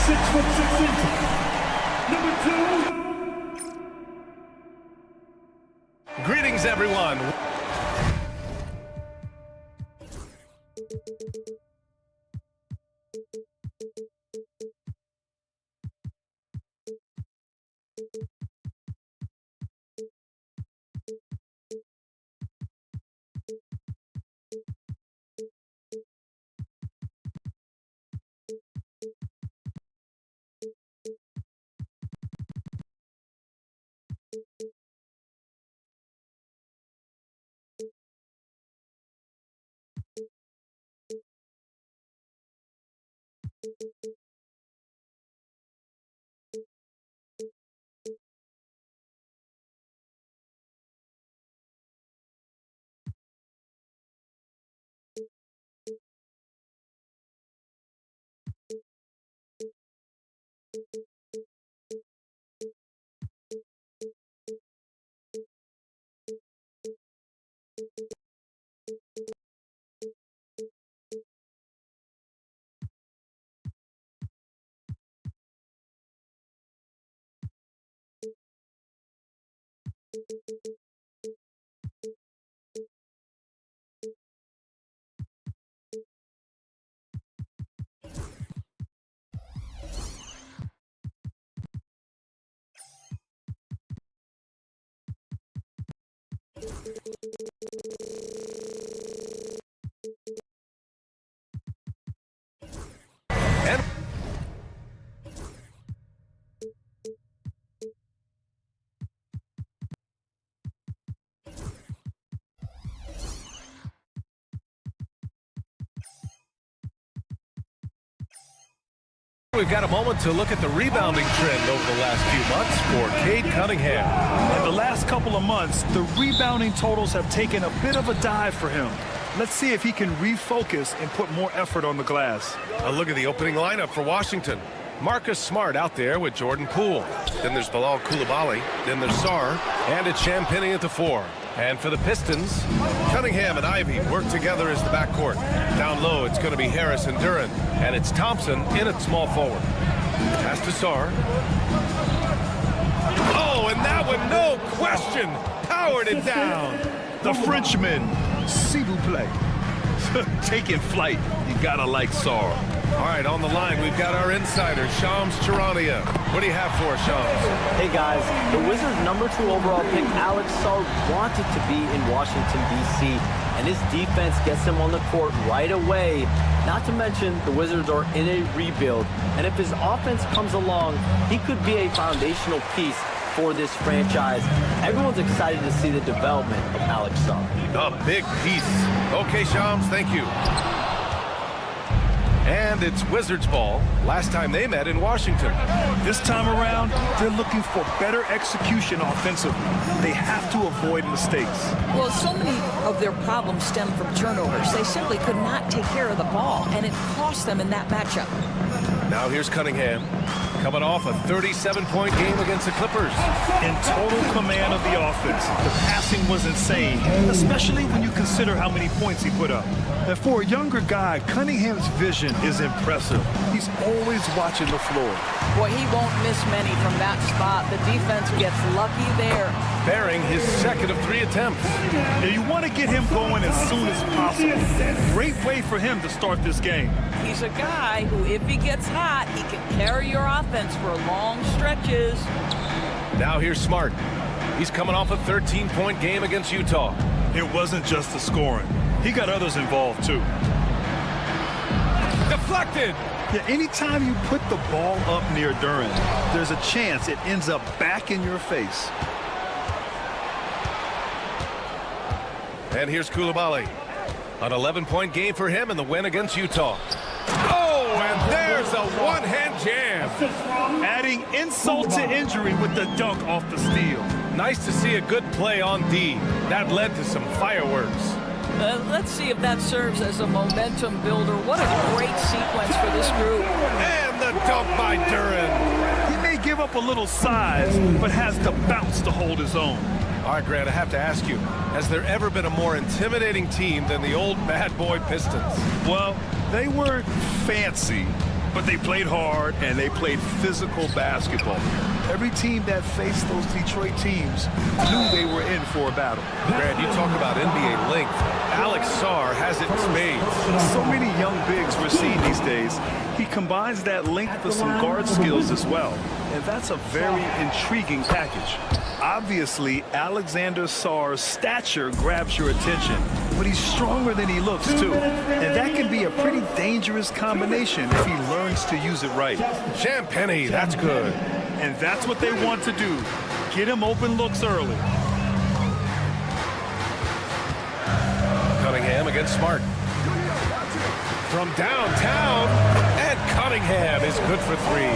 6'6" number 2. Greetings, everyone. We've got a moment to look at the rebounding trend over the last few months for Cade Cunningham. In the last couple of months, the rebounding totals have taken a bit of a dive for him. Let's see if he can refocus and put more effort on the glass. A look at the opening lineup for Washington. Marcus Smart out there with Jordan Poole. Then there's Bilal Coulibaly. Then there's Sarr. And it's Champagnie at the 4. And for the Pistons, Cunningham and Ivey work together as the backcourt. Down low, it's going to be Harris and Duren. And it's Thompson in at small forward. Pass to Sarr. Oh, and that one, no question, powered it down. The Frenchman, s'il vous plaît. Taking flight, you gotta like Sarr. All right, on the line, we've got our insider, Shams Charania. What do you have for us, Shams? Hey, guys. The Wizards' #2 overall pick, Alex Sarr, wanted to be in Washington, D.C., and his defense gets him on the court right away. Not to mention, the Wizards are in a rebuild, and if his offense comes along, he could be a foundational piece for this franchise. Everyone's excited to see the development of Alex Sarr. A big piece. Okay, Shams, thank you. And it's Wizards ball. Last time they met in Washington. This time around, they're looking for better execution offensively. They have to avoid mistakes. Well, so many of their problems stem from turnovers. They simply could not take care of the ball, and it cost them in that matchup. Now here's Cunningham, coming off a 37-point game against the Clippers. In total command of the offense, the passing was insane, especially when you consider how many points he put up. And for a younger guy, Cunningham's vision is impressive. He's always watching the floor. Boy, he won't miss many from that spot. The defense gets lucky there. Bearing his second of 3 attempts. Now you want to get him going as soon as possible. Great way for him to start this game. He's a guy who, if he gets hot, he can carry your offense for long stretches. Now here's Smart. He's coming off a 13-point game against Utah. It wasn't just the scoring. He got others involved, too. Deflected! Yeah, anytime you put the ball up near Duren, there's a chance it ends up back in your face. And here's Coulibaly. An 11-point game for him in the win against Utah. Oh, and there's a one-hand jam. Adding insult to injury with the dunk off the steal. Nice to see a good play on D. That led to some fireworks. Let's see if that serves as a momentum builder. What a great sequence for this group. And the dunk by Duren. He may give up a little size, but has the bounce to hold his own. All right, Grant, I have to ask you, has there ever been a more intimidating team than the old bad boy Pistons? Well, they weren't fancy, But they played hard, and they played physical basketball. Every team that faced those Detroit teams knew they were in for a battle. Grant, you talk about NBA length. Alex Sarr has it in spades. So many young bigs we're seeing these days. He combines that length with some guard skills as well. And that's a very intriguing package. Obviously, Alexander Sarr's stature grabs your attention, but he's stronger than he looks, too. And that can be a pretty dangerous combination if he learns to use it right. Champagny, that's good. And that's what they want to do. Get him open looks early. Cunningham against Smart. From downtown, and Cunningham is good for three.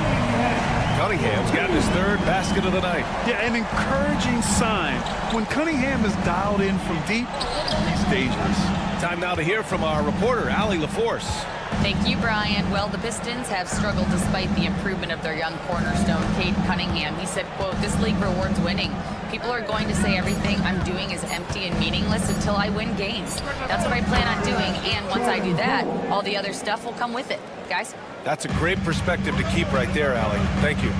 Cunningham's got his third basket of the night. Yeah, an encouraging sign. When Cunningham is dialed in from deep, he's dangerous. Time now to hear from our reporter, Allie LaForce. Thank you, Brian. Well, the Pistons have struggled despite the improvement of their young cornerstone, Cade Cunningham. He said, quote, "This league rewards winning. People are going to say everything I'm doing is empty and meaningless until I win games. That's what I plan on doing, and once I do that, all the other stuff will come with it." Guys? That's a great perspective to keep right there, Allie. Thank you.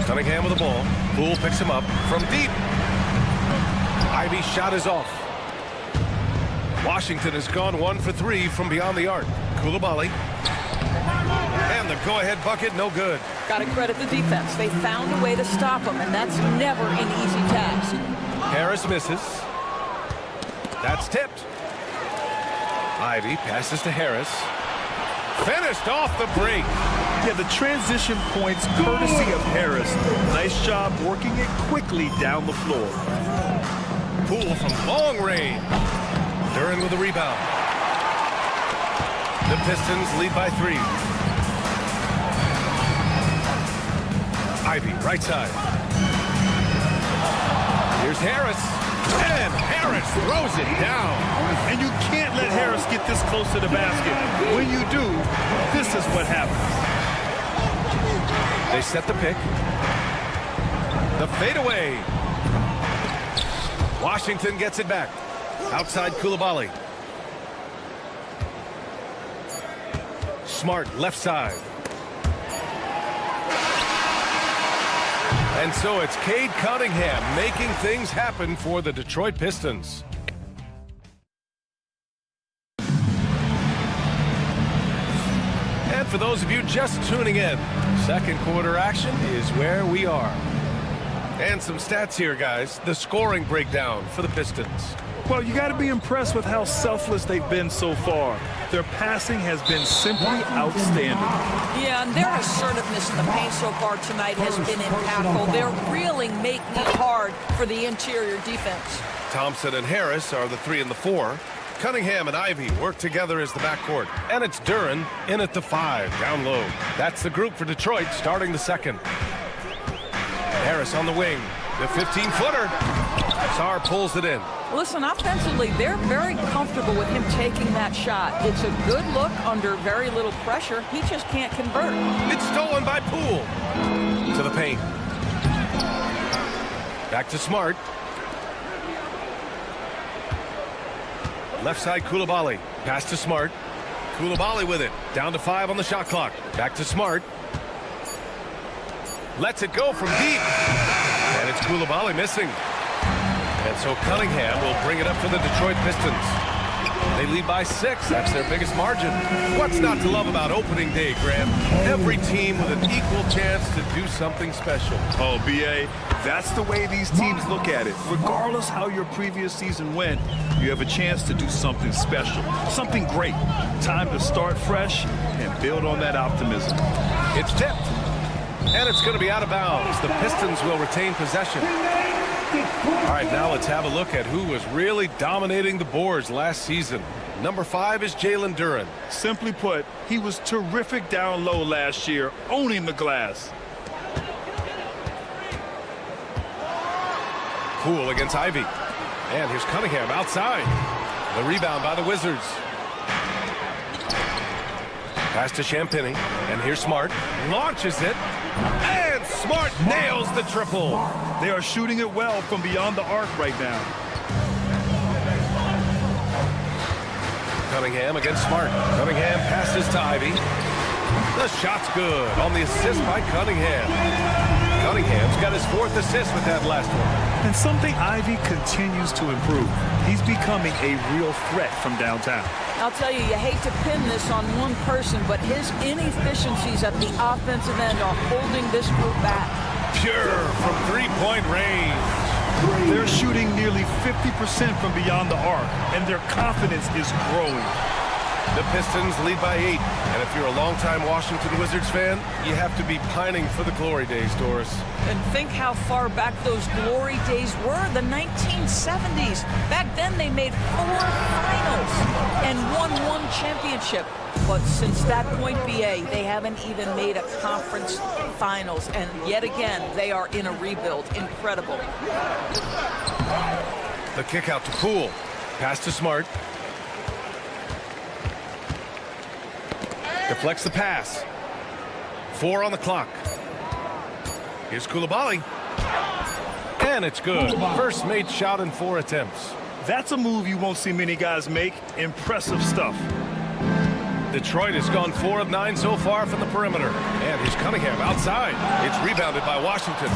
Cunningham with the ball. Poole picks him up from deep. Ivy's shot is off. Washington has gone 1 for 3 from beyond the arc. Coulibaly. And the go-ahead bucket, no good. Got to credit the defense. They found a way to stop him, and that's never an easy task. Harris misses. That's tipped. Ivy passes to Harris. Finished off the break. Yeah, the transition points courtesy of Harris. Nice job working it quickly down the floor. Poole from long range. Duran with the rebound. The Pistons lead by 3. Ivy, right side. Here's Harris. And Harris throws it down. And you can't let Harris get this close to the basket. When you do, this is what happens. They set the pick. The fadeaway. Washington gets it back. Outside Coulibaly. Smart left side. And so it's Cade Cunningham making things happen for the Detroit Pistons. And for those of you just tuning in, second quarter action is where we are. And some stats here, guys. The scoring breakdown for the Pistons. Well, you got to be impressed with how selfless they've been so far. Their passing has been simply outstanding. Yeah, and their assertiveness in the paint so far tonight has been impactful. They're really making it hard for the interior defense. Thompson and Harris are the 3 and the 4. Cunningham and Ivy work together as the backcourt. And it's Duran in at the 5, down low. That's the group for Detroit starting the second. Harris on the wing. The 15-footer. Sarr pulls it in. Listen, offensively, they're very comfortable with him taking that shot. It's a good look under very little pressure. He just can't convert. It's stolen by Poole. To the paint. Back to Smart. Left side Coulibaly. Pass to Smart. Coulibaly with it. Down to 5 on the shot clock. Back to Smart. Lets it go from deep. And it's Coulibaly missing. And so Cunningham will bring it up for the Detroit Pistons. They lead by 6. That's their biggest margin. What's not to love about opening day, Grant? Every team with an equal chance to do something special. Oh, B.A., that's the way these teams look at it. Regardless how your previous season went, you have a chance to do something special, something great. Time to start fresh and build on that optimism. It's tipped. And it's going to be out of bounds. The Pistons will retain possession. All right, now let's have a look at who was really dominating the boards last season. Number 5 is Jalen Duran. Simply put, he was terrific down low last year, owning the glass. Poole against Ivy. And here's Cunningham outside. The rebound by the Wizards. Pass to Champagny. And here's Smart. Launches it. And Smart nails the triple. They are shooting it well from beyond the arc right now. Cunningham against Smart. Cunningham passes to Ivy. The shot's good on the assist by Cunningham. Cunningham's got his 4th assist with that last one. And something Ivy continues to improve. He's becoming a real threat from downtown. I'll tell you, you hate to pin this on one person, but his inefficiencies at the offensive end are holding this group back. Pure from three-point range. They're shooting nearly 50% from beyond the arc, and their confidence is growing. The Pistons lead by 8. And if you're a longtime Washington Wizards fan, you have to be pining for the glory days, Doris. And think how far back those glory days were, the 1970s. Back then they made 4 finals and won 1 championship. But since that point, BA, they haven't even made a conference finals. And yet again, they are in a rebuild. Incredible. The kick out to Poole. Pass to Smart. Deflects the pass. 4 on the clock. Here's Coulibaly. And it's good. First made shot in 4 attempts. That's a move you won't see many guys make. Impressive stuff. Detroit has gone 4 of 9 so far from the perimeter. And here's Cunningham outside. It's rebounded by Washington.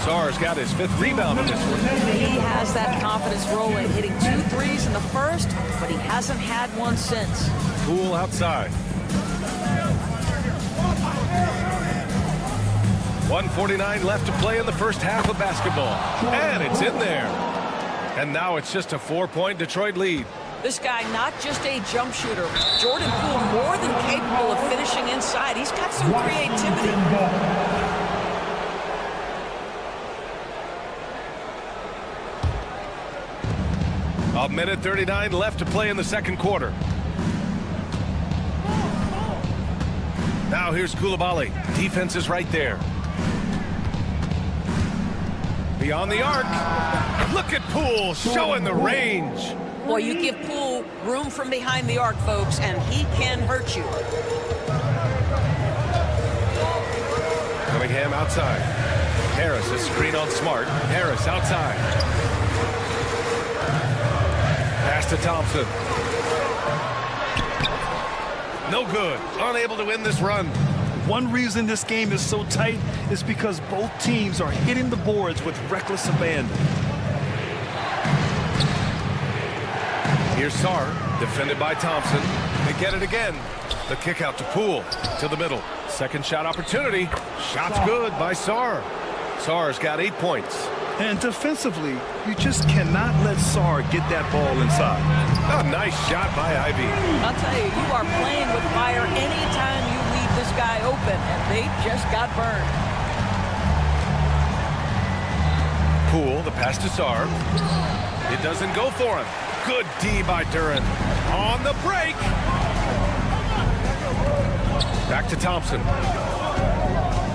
Sarr's got his 5th rebound in this one. He has that confidence rolling, hitting 2 threes in the first, but he hasn't had one since. Poole outside. 1:49 left to play in the first half of basketball. And it's in there. And now it's just a 4-point Detroit lead. This guy, not just a jump shooter. Jordan Poole, more than capable of finishing inside. He's got some creativity. A minute 39 left to play in the second quarter. Now here's Coulibaly. Defense is right there. Beyond the arc. Look at Poole showing the range. Boy, you give Poole room from behind the arc, folks, and he can hurt you. Cunningham outside. Harris, a screen on Smart. Harris outside. Pass to Thompson. No good. Unable to win this run. One reason this game is so tight is because both teams are hitting the boards with reckless abandon. Here's Sarr, defended by Thompson. They get it again. The kick out to Poole, to the middle. Second shot opportunity. Shot's good by Sarr. Sarr's got 8 points. And defensively, you just cannot let Sarr get that ball inside. A nice shot by Ivy. I'll tell you, you are playing with fire anytime you leave this guy open, and they just got burned. Poole, the pass to Sarr. It doesn't go for him. Good D by Duren. On the break. Back to Thompson.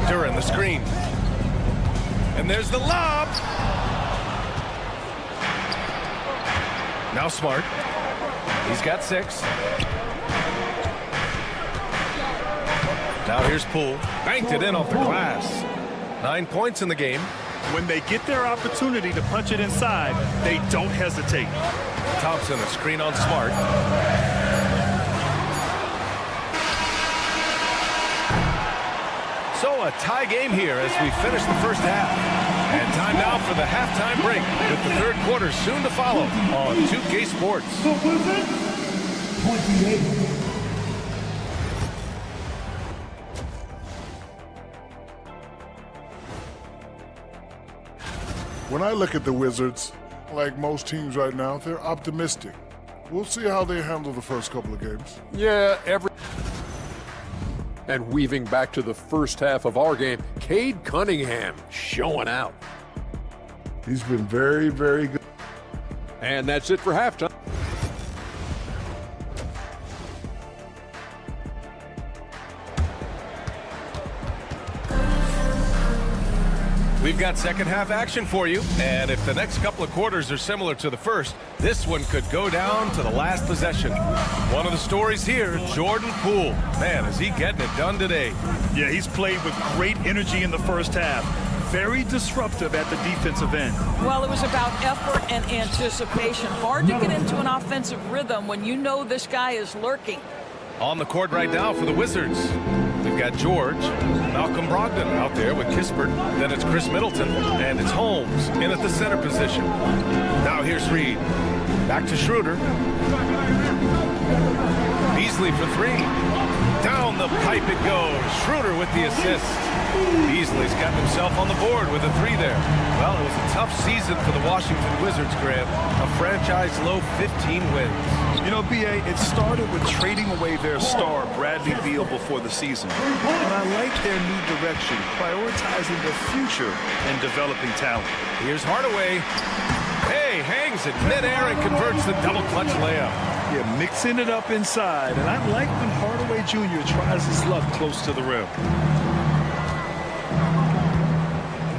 Duren, the screen. And there's the lob. Now Smart. He's got 6. Now here's Poole. Banked it in off the glass. 9 points in the game. When they get their opportunity to punch it inside, they don't hesitate. Thompson, a screen on Smart. So a tie game here as we finish the first half. And time now for the halftime break with the third quarter soon to follow on 2K Sports. The Wizards, 28. When I look at the Wizards, like most teams right now, they're optimistic. We'll see how they handle the first couple of games. Yeah, And weaving back to the first half of our game, Cade Cunningham showing out. He's been very, very good. And that's it for halftime. We've got second half action for you, and if the next couple of quarters are similar to the first, this one could go down to the last possession. One of the stories here, Jordan Poole. Man, is he getting it done today. Yeah, he's played with great energy in the first half. very disruptive at the defensive end. Well, it was about effort and anticipation. Hard to get into an offensive rhythm when you know this guy is lurking. On the court right now for the Wizards, we've got George, Malcolm Brogdon out there with Kispert. Then it's Chris Middleton, and it's Holmes in at the center position. Now here's Reed. Back to Schroeder. Beasley for three. Down the pipe it goes. Schroeder with the assist. Beasley's got himself on the board with a three there. Well, it was a tough season for the Washington Wizards, Grant. A franchise low 15 wins. You know, B.A., it started with trading away their star, Bradley Beal, before the season. But I like their new direction, prioritizing the future and developing talent. Here's Hardaway. Hey, hangs it midair and converts the double clutch layup. Yeah, mixing it up inside. And I like when Hardaway Jr. tries his luck close to the rim.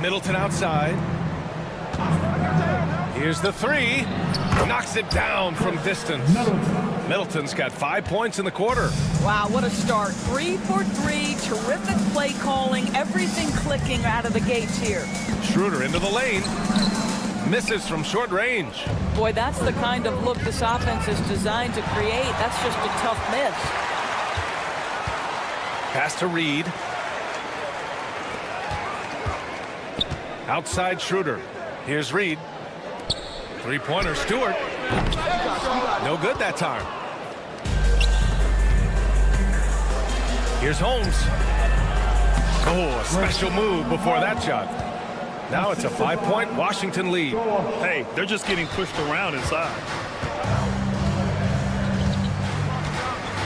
Middleton outside. Here's the three. Knocks it down from distance. Middleton's got 5 points in the quarter. Wow, what a start. 3 for 3. Terrific play calling. Everything clicking out of the gates here. Schroeder into the lane. Misses from short range. Boy, that's the kind of look this offense is designed to create. That's just a tough miss. Pass to Reed. Outside Schroeder. Here's Reed. Three-pointer, Stewart. No good that time. Here's Holmes. Oh, a special move before that shot. Now it's a 5-point Washington lead. Hey, they're just getting pushed around inside.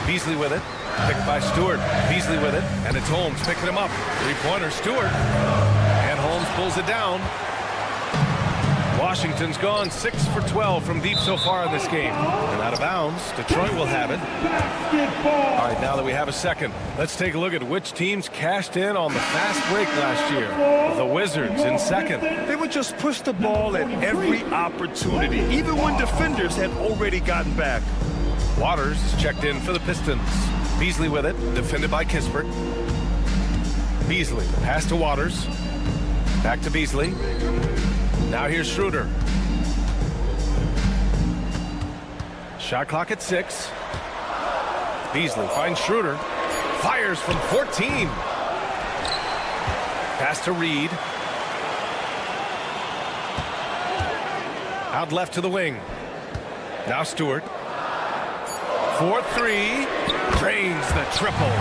Beasley with it. Picked by Stewart. Beasley with it. And it's Holmes picking him up. Three-pointer, Stewart. And Holmes pulls it down. Washington's gone 6 for 12 from deep so far in this game. And out of bounds, Detroit will have it. All right, now that we have a second, let's take a look at which teams cashed in on the fast break last year. The Wizards in second. They would just push the ball at every opportunity, even when defenders had already gotten back. Waters is checked in for the Pistons. Beasley with it, defended by Kispert. Beasley, pass to Waters. Back to Beasley. Now here's Schroeder. Shot clock at 6. Beasley finds Schroeder. Fires from 14. Pass to Reed. Out left to the wing. Now Stewart. 4-3. Drains the triple.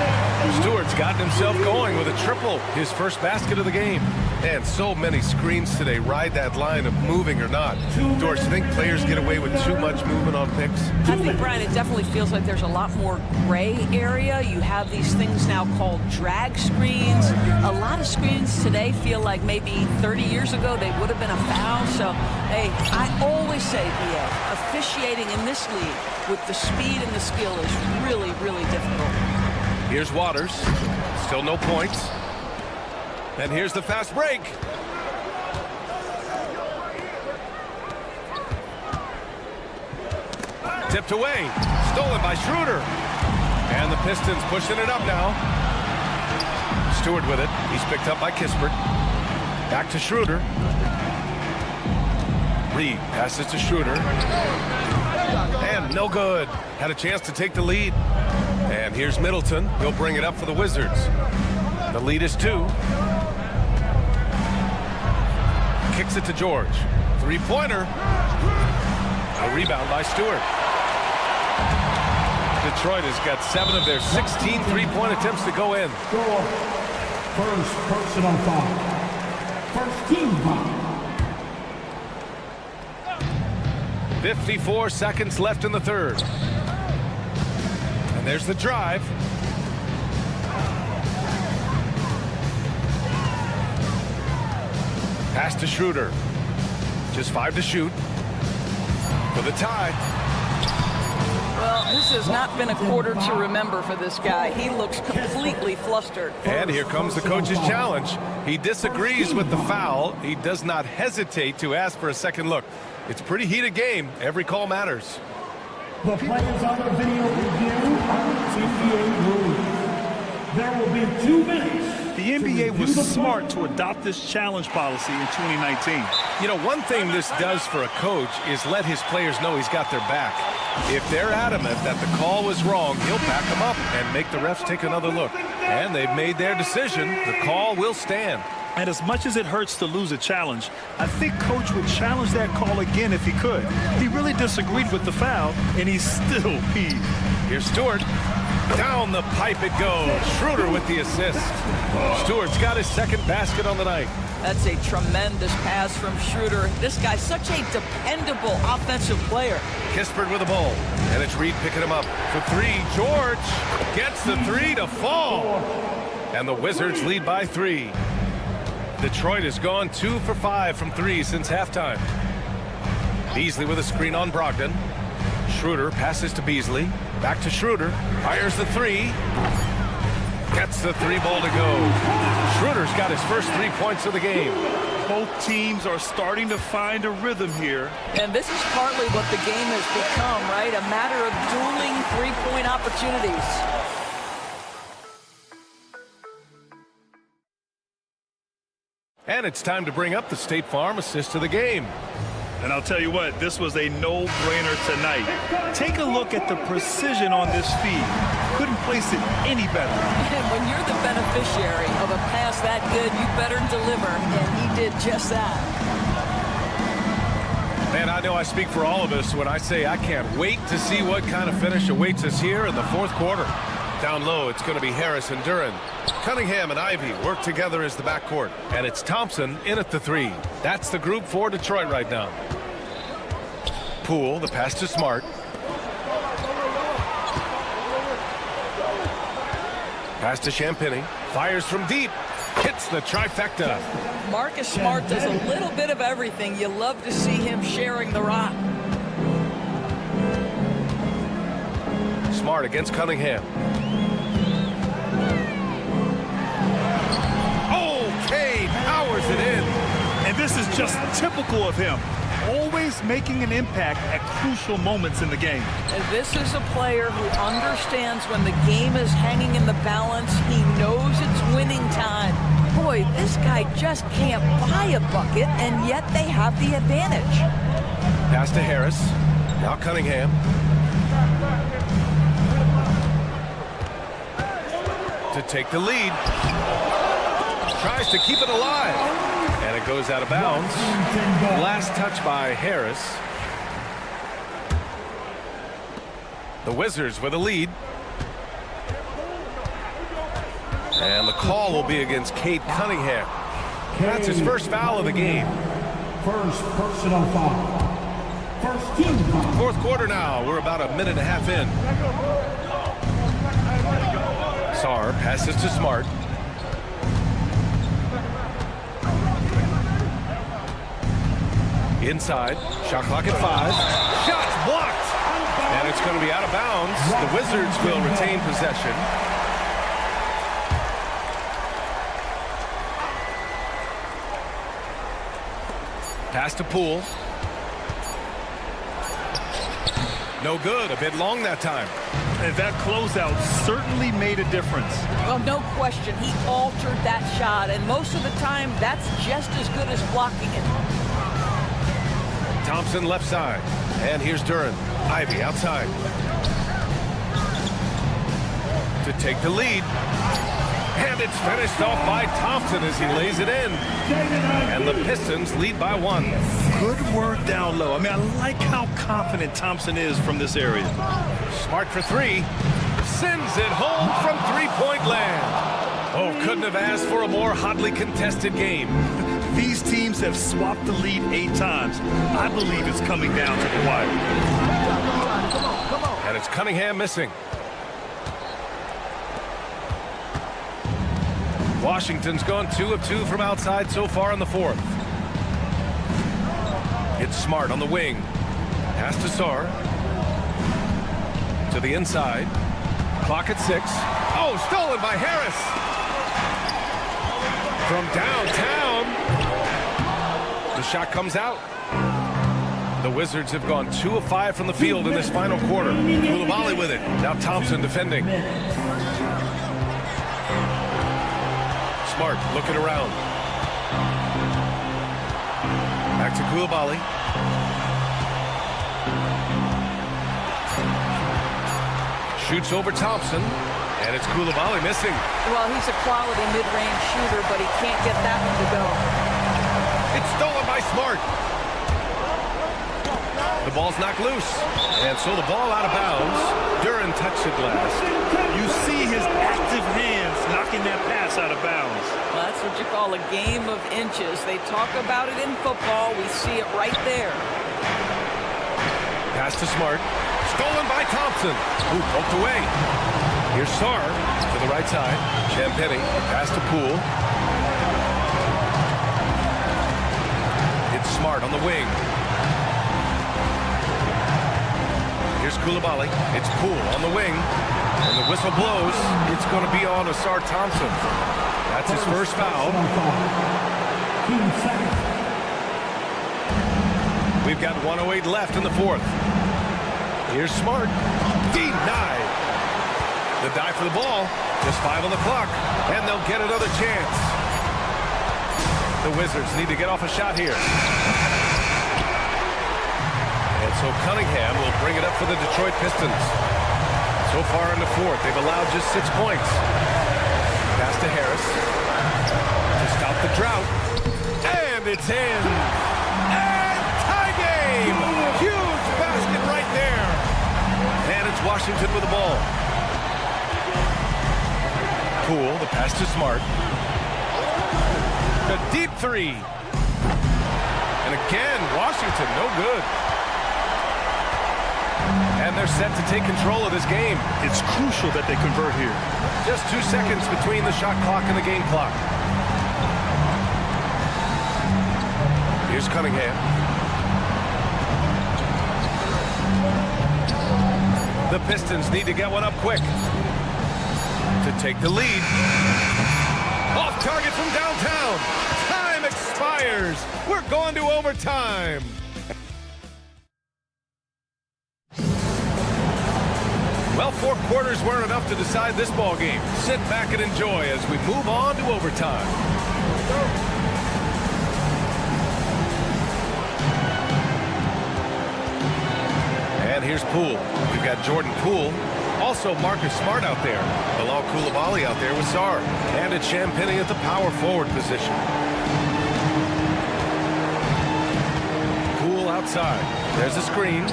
Stewart's gotten himself going with a triple. His first basket of the game. And so many screens today ride that line of moving or not. Doris, you think players get away with too much movement on picks? I think, Brian, it definitely feels like there's a lot more gray area. You have these things now called drag screens. A lot of screens today feel like maybe 30 years ago they would have been a foul. So, hey, I always say, BA, officiating in this league with the speed and the skill is really, really difficult. Here's Waters. Still no points. And here's the fast break. Tipped away. Stolen by Schroeder. And the Pistons pushing it up now. Stewart with it. He's picked up by Kispert. Back to Schroeder. Reed passes to Schroeder. And no good. Had a chance to take the lead. And here's Middleton. He'll bring it up for the Wizards. The lead is 2. Kicks it to George. Three-pointer. A rebound by Stewart. Detroit has got 7 of their 16 three-point attempts to go in. First personal foul. First team foul. 54 seconds left in the third. And there's the drive. Pass to Schroeder. Just 5 to shoot. For the tie. Well, this has not been a quarter to remember for this guy. He looks completely flustered. And here comes the coach's challenge. He disagrees with the foul. He does not hesitate to ask for a second look. It's a pretty heated game. Every call matters. The players on the video review are NBA rules. There will be 2 minutes. The NBA was smart to adopt this challenge policy in 2019. You know, one thing this does for a coach is let his players know he's got their back. If they're adamant that the call was wrong, he'll back them up and make the refs take another look. And they've made their decision. The call will stand. And as much as it hurts to lose a challenge, I think Coach would challenge that call again if he could. He really disagreed with the foul, and he's still peeved. Here's Stewart. Down the pipe it goes. Schroeder with the assist. Stewart's got his second basket on the night. That's a tremendous pass from Schroeder. This guy's such a dependable offensive player. Kispert with the ball. And it's Reed picking him up for three. George gets the three to fall. And the Wizards lead by 3. Detroit has gone 2 for 5 from 3 since halftime. Beasley with a screen on Brogdon. Schroeder passes to Beasley. Back to Schroeder. Fires the 3. Gets the 3-ball to go. Schroeder's got his first 3 points of the game. Both teams are starting to find a rhythm here. And this is partly what the game has become, right? A matter of dueling three-point opportunities. And it's time to bring up the State Farm assist of the game. And I'll tell you what, this was a no-brainer tonight. Take a look at the precision on this feed. Couldn't place it any better. And when you're the beneficiary of a pass that good, you better deliver, and he did just that. Man, I know I speak for all of us when I say I can't wait to see what kind of finish awaits us here in the fourth quarter. Down low, it's going to be Harris and Duran. Cunningham and Ivy work together as the backcourt. And it's Thompson in at the 3. That's the group for Detroit right now. Poole, the pass to Smart. Pass to Champagny. Fires from deep. Hits the trifecta. Marcus Smart does a little bit of everything. You love to see him sharing the rock. Smart against Cunningham. Okay, powers it in. And this is just typical of him. Always making an impact at crucial moments in the game. And this is a player who understands when the game is hanging in the balance. He knows it's winning time. Boy, this guy just can't buy a bucket, and yet they have the advantage. Pass to Harris. Now Cunningham. To take the lead. Tries to keep it alive. And it goes out of bounds. Last touch by Harris. The Wizards with a lead. And the call will be against Cade Cunningham. That's his first foul of the game. First personal foul. First team foul. Fourth quarter now. We're about a minute and a half in. Sarr passes to Smart. Inside. Shot clock at 5. Shots blocked. And it's going to be out of bounds. The Wizards will retain possession. Pass to Poole. No good. A bit long that time. And that closeout certainly made a difference. Well, no question. He altered that shot, and most of the time, that's just as good as blocking it. Thompson left side. And here's Duran. Ivy outside. To take the lead. And it's finished off by Thompson as he lays it in. And the Pistons lead by 1. Good work down low. I mean, I like how confident Thompson is from this area. Smart for 3. Sends it home from three-point land. Oh, couldn't have asked for a more hotly contested game. These teams have swapped the lead 8 times. I believe it's coming down to the wire. And it's Cunningham missing. Washington's gone 2 of 2 from outside so far in the fourth. It's Smart on the wing. Pass to Sarr. To the inside. Clock at 6. Oh, stolen by Harris. From downtown. The shot comes out. The Wizards have gone 2 of 5 from the field in this final quarter. Koulibaly with it. Now Thompson defending. Smart looking around. Back to Koulibaly. Shoots over Thompson, and it's Koulibaly missing. Well, he's a quality mid-range shooter, but he can't get that one to go. It's stolen by Smart. The ball's knocked loose, and so the ball out of bounds. Duren touched it last. You see his active hands knocking that pass out of bounds. Well, that's what you call a game of inches. They talk about it in football. We see it right there. Pass to Smart. Stolen by Thompson, who poked away. Here's Sarr to the right side. Champagny, pass to Poole. It's Smart on the wing. Here's Koulibaly. It's Poole on the wing. And the whistle blows. It's going to be on Asar Thompson. That's his first foul. 2 seconds. We've got 1:08 left in the fourth. Here's Smart. Denied. The dive for the ball. Just 5 on the clock. And they'll get another chance. The Wizards need to get off a shot here. And so Cunningham will bring it up for the Detroit Pistons. So far in the fourth, they've allowed just 6 points. Pass to Harris. To stop the drought. And it's in. And tie game. Huge basket right there. And it's Washington with the ball. Poole, the pass to Smart. The deep three. And again, Washington, no good. And they're set to take control of this game. It's crucial that they convert here. Just 2 seconds between the shot clock and the game clock. Here's Cunningham. The Pistons need to get one up quick to take the lead. Off target from downtown. Time expires. We're going to overtime. Well, 4 quarters weren't enough to decide this ball game. Sit back and enjoy as we move on to overtime. And here's Poole. We've got Jordan Poole. Also Marcus Smart out there. Bilal Koulibaly out there with Sarr. And it's Champagny at the power forward position. Poole outside. There's a screen.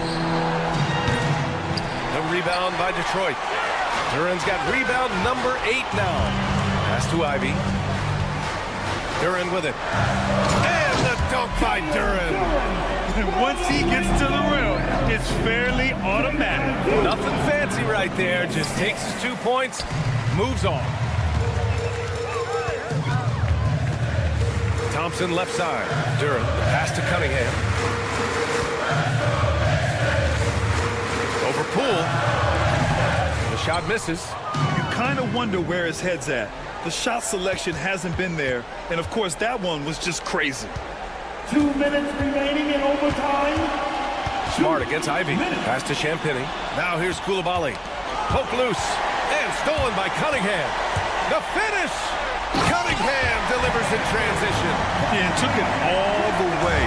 The rebound by Detroit. Duren's got rebound number 8 now. Pass to Ivy. Duren with it. And the dunk by Duren. And once he gets to the rim, it's fairly automatic. Nothing fancy right there. Just takes his 2 points, moves on. Thompson left side. Duren, pass to Cunningham. Over Poole. The shot misses. You kind of wonder where his head's at. The shot selection hasn't been there. And, of course, that one was just crazy. 2 minutes remaining in overtime. Smart against Ivy. Pass to Champagny. Now here's Koulibaly. Poke loose. And stolen by Cunningham. The finish. Cunningham delivers in transition. Yeah, and took it all the way.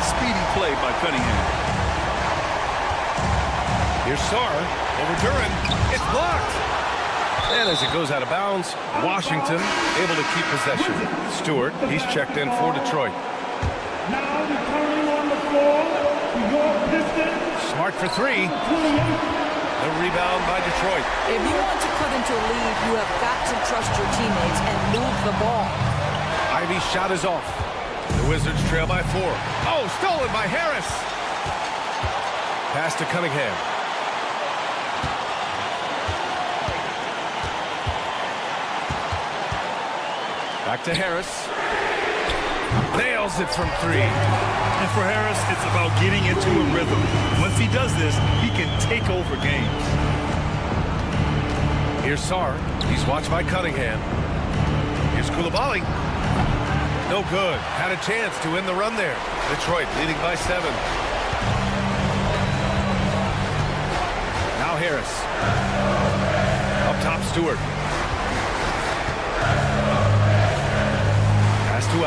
Speedy play by Cunningham. Here's Sarr over Duren. It's blocked. And as it goes out of bounds, Washington able to keep possession. Stewart, he's checked in for Detroit. Now returning on the floor to your Pistons. Smart for 3. The rebound by Detroit. If you want to cut into a lead, you have got to trust your teammates and move the ball. Ivy's shot is off. The Wizards trail by 4. Oh, stolen by Harris. Pass to Cunningham. Back to Harris. Nails it from 3. And for Harris, it's about getting into a rhythm. Once he does this, he can take over games. Here's Sarr. He's watched by Cunningham. Here's Koulibaly. No good. Had a chance to win the run there. Detroit leading by 7. Now Harris. Up top, Stewart.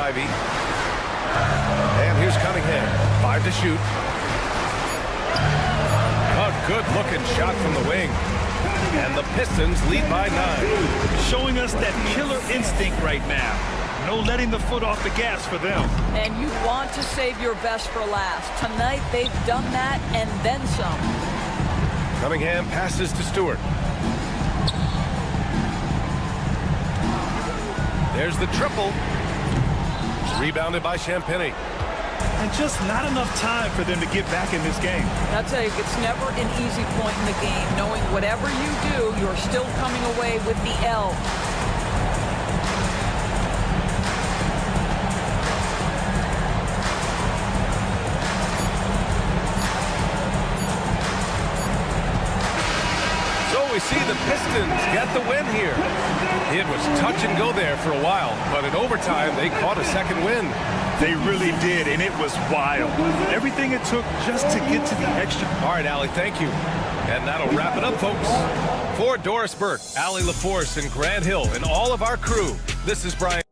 Ivy. And here's Cunningham. 5 to shoot. A good-looking shot from the wing. And the Pistons lead by 9. Showing us that killer instinct right now. No letting the foot off the gas for them. And you want to save your best for last. Tonight, they've done that and then some. Cunningham passes to Stewart. There's the triple. Rebounded by Champagnie. And just not enough time for them to get back in this game. I'll tell you, it's never an easy point in the game, knowing whatever you do, you're still coming away with the L. So we see the Pistons get the win here. It was touch and go there for a while, but in overtime, they caught a second win. They really did, and it was wild. Everything it took just to get to the extra. All right, Allie, thank you. And that'll wrap it up, folks. For Doris Burke, Allie LaForce, and Grant Hill, and all of our crew, this is Brian.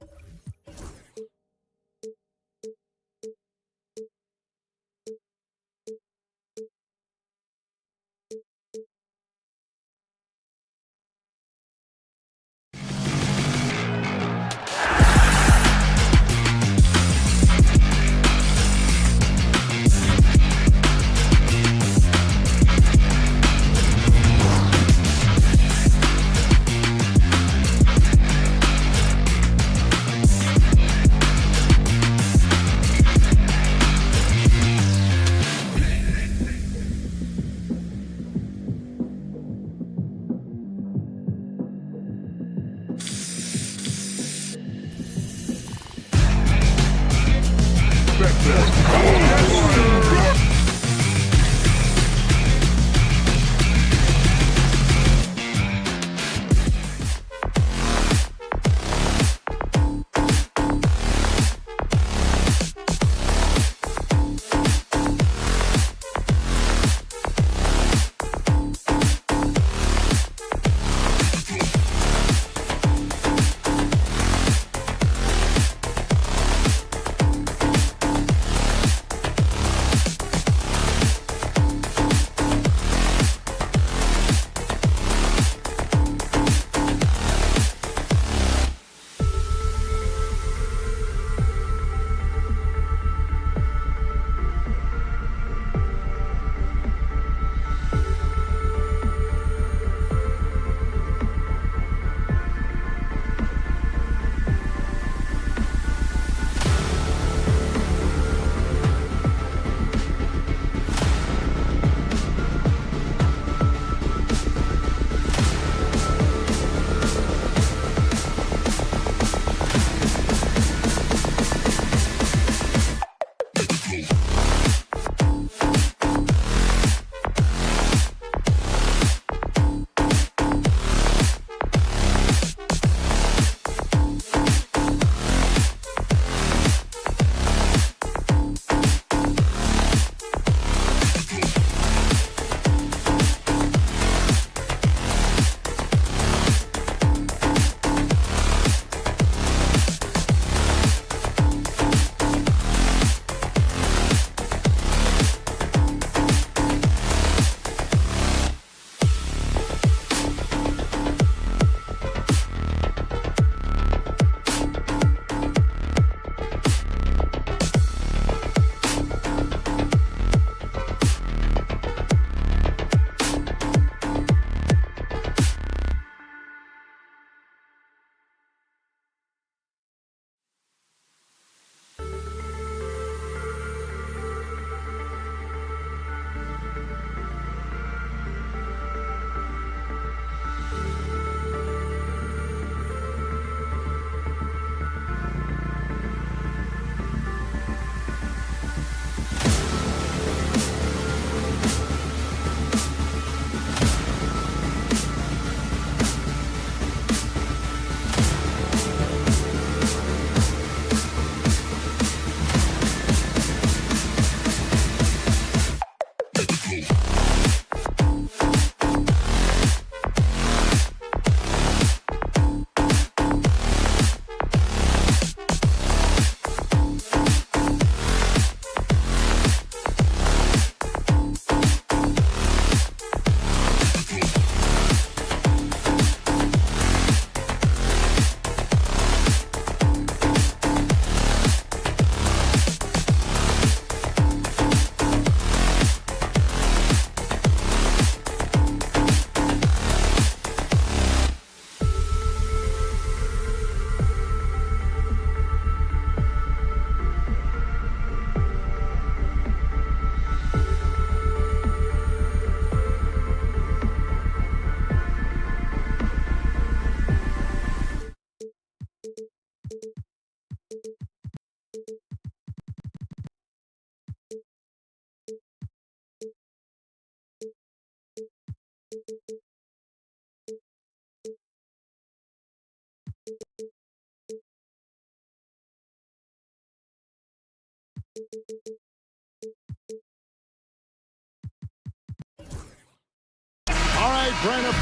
trying to...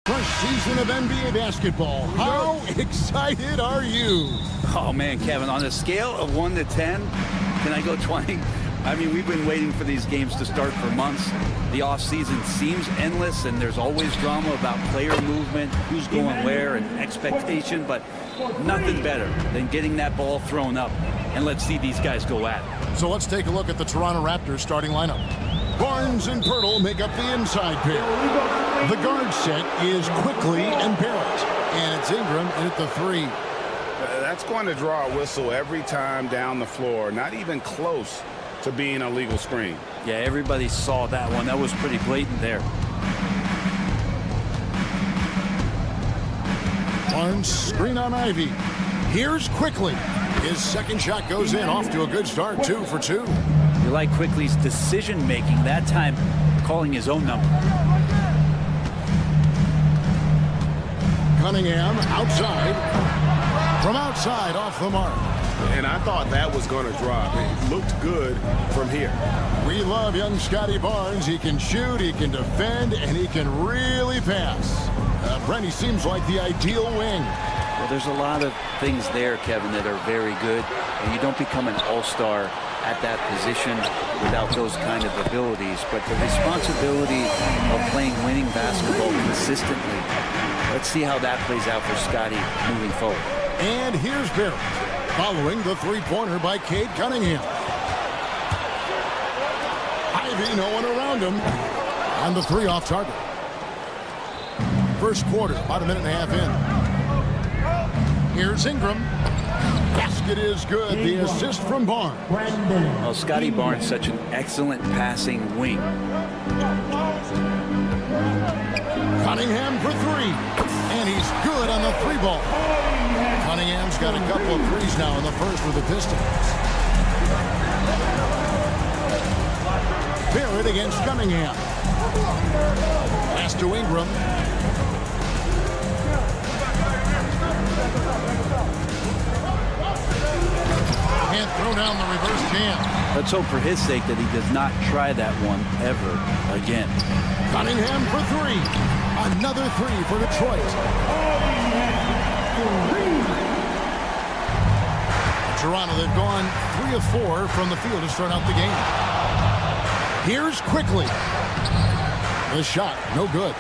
First season of NBA basketball. How excited are you? Oh, man, Kevin, on a scale of 1 to 10, can I go 20? I mean, we've been waiting for these games to start for months. The offseason seems endless, and there's always drama about player movement, who's going where, and expectation, but nothing better than getting that ball thrown up. And let's see these guys go at it. So let's take a look at the Toronto Raptors starting lineup. Barnes and Pirtle make up the inside pair. The guard set is Quickly and Barrett. And it's Ingram in at the 3. That's going to draw a whistle every time down the floor. Not even close to being a legal screen. Yeah, everybody saw that one. That was pretty blatant there. Barnes screen on Ivy. Here's Quickly. His second shot goes in, off to a good start, 2 for 2. You like Quickly's decision-making, that time calling his own number. Cunningham outside. From outside, off the mark. And I thought that was going to drop. It looked good from here. We love young Scotty Barnes. He can shoot, he can defend, and he can really pass. Brent, he seems like the ideal wing. Well, there's a lot of things there, Kevin, that are very good, and you don't become an all-star at that position without those kind of abilities. But the responsibility of playing winning basketball consistently, let's see how that plays out for Scotty moving forward. And here's Barrett, following the three-pointer by Cade Cunningham. Ivy, no one around him. On the 3 off target. First quarter, about a minute and a half in. Here's Ingram. Basket is good. The assist from Barnes. Well, Scotty Barnes, such an excellent passing wing. Cunningham for 3. And he's good on the 3-ball. Cunningham's got a couple of threes now in the first for the Pistons. Barrett against Cunningham. Pass to Ingram. Can't throw down the reverse jam. Let's hope for his sake that he does not try that one ever again. Cunningham for 3. Another 3 for Detroit. Toronto, they've gone 3 of 4 from the field to start out the game. Here's Quickly. The shot, no good.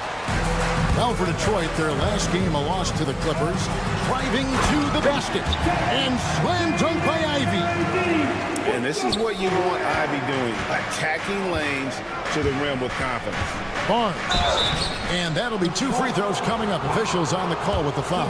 Well, for Detroit, their last game, a loss to the Clippers. Driving to the basket. And slam dunk by Ivy. And this is what you want Ivy doing. Attacking lanes to the rim with confidence. Barnes. And that'll be 2 free throws coming up. Officials on the call with the foul.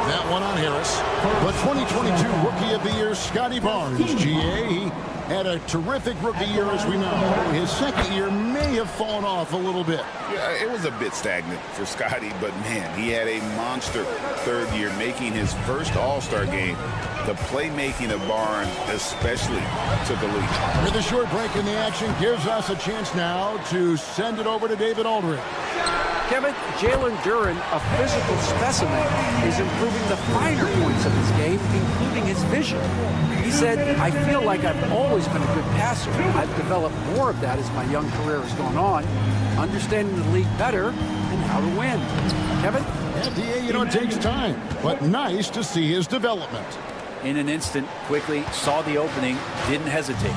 That one on Harris. The 2022 Rookie of the Year, Scotty Barnes. GA, he had a terrific rookie year, as we know. His second year may have fallen off a little bit. Yeah, it was a bit stagnant for Scotty, but man, he had a monster third year, making his first All-Star game. The playmaking of Barnes especially took a lead. With a short break in the action, gives us a chance now to send it over to David Aldridge. Kevin, Jalen Duren, a physical specimen, is improving the finer points of his game, including his vision. He said, I feel like I've always been a good passer. I've developed more of that as my young career has gone on, understanding the league better and how to win. Kevin? Yeah, DA, you know, it takes time, but nice to see his development. In an instant, Quickly saw the opening, didn't hesitate.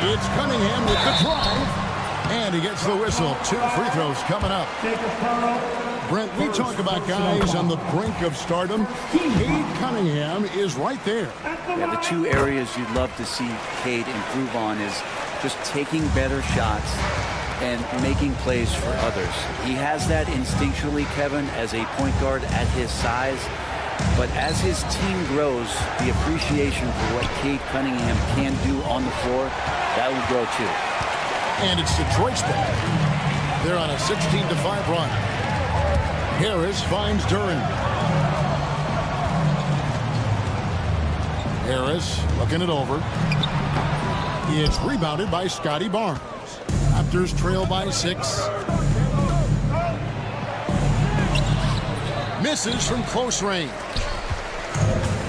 It's Cunningham with the drive. And he gets the whistle. 2 free throws coming up. Brent, we talk about guys on the brink of stardom. Cade Cunningham is right there. Yeah, the two areas you'd love to see Cade improve on is just taking better shots and making plays for others. He has that instinctually, Kevin, as a point guard at his size. But as his team grows, the appreciation for what Cade Cunningham can do on the floor, that will grow too. And it's Detroit's ball. They're on a 16-5 run. Harris finds Duren. Harris looking it over. It's rebounded by Scotty Barnes. Raptors trail by 6. Misses from close range.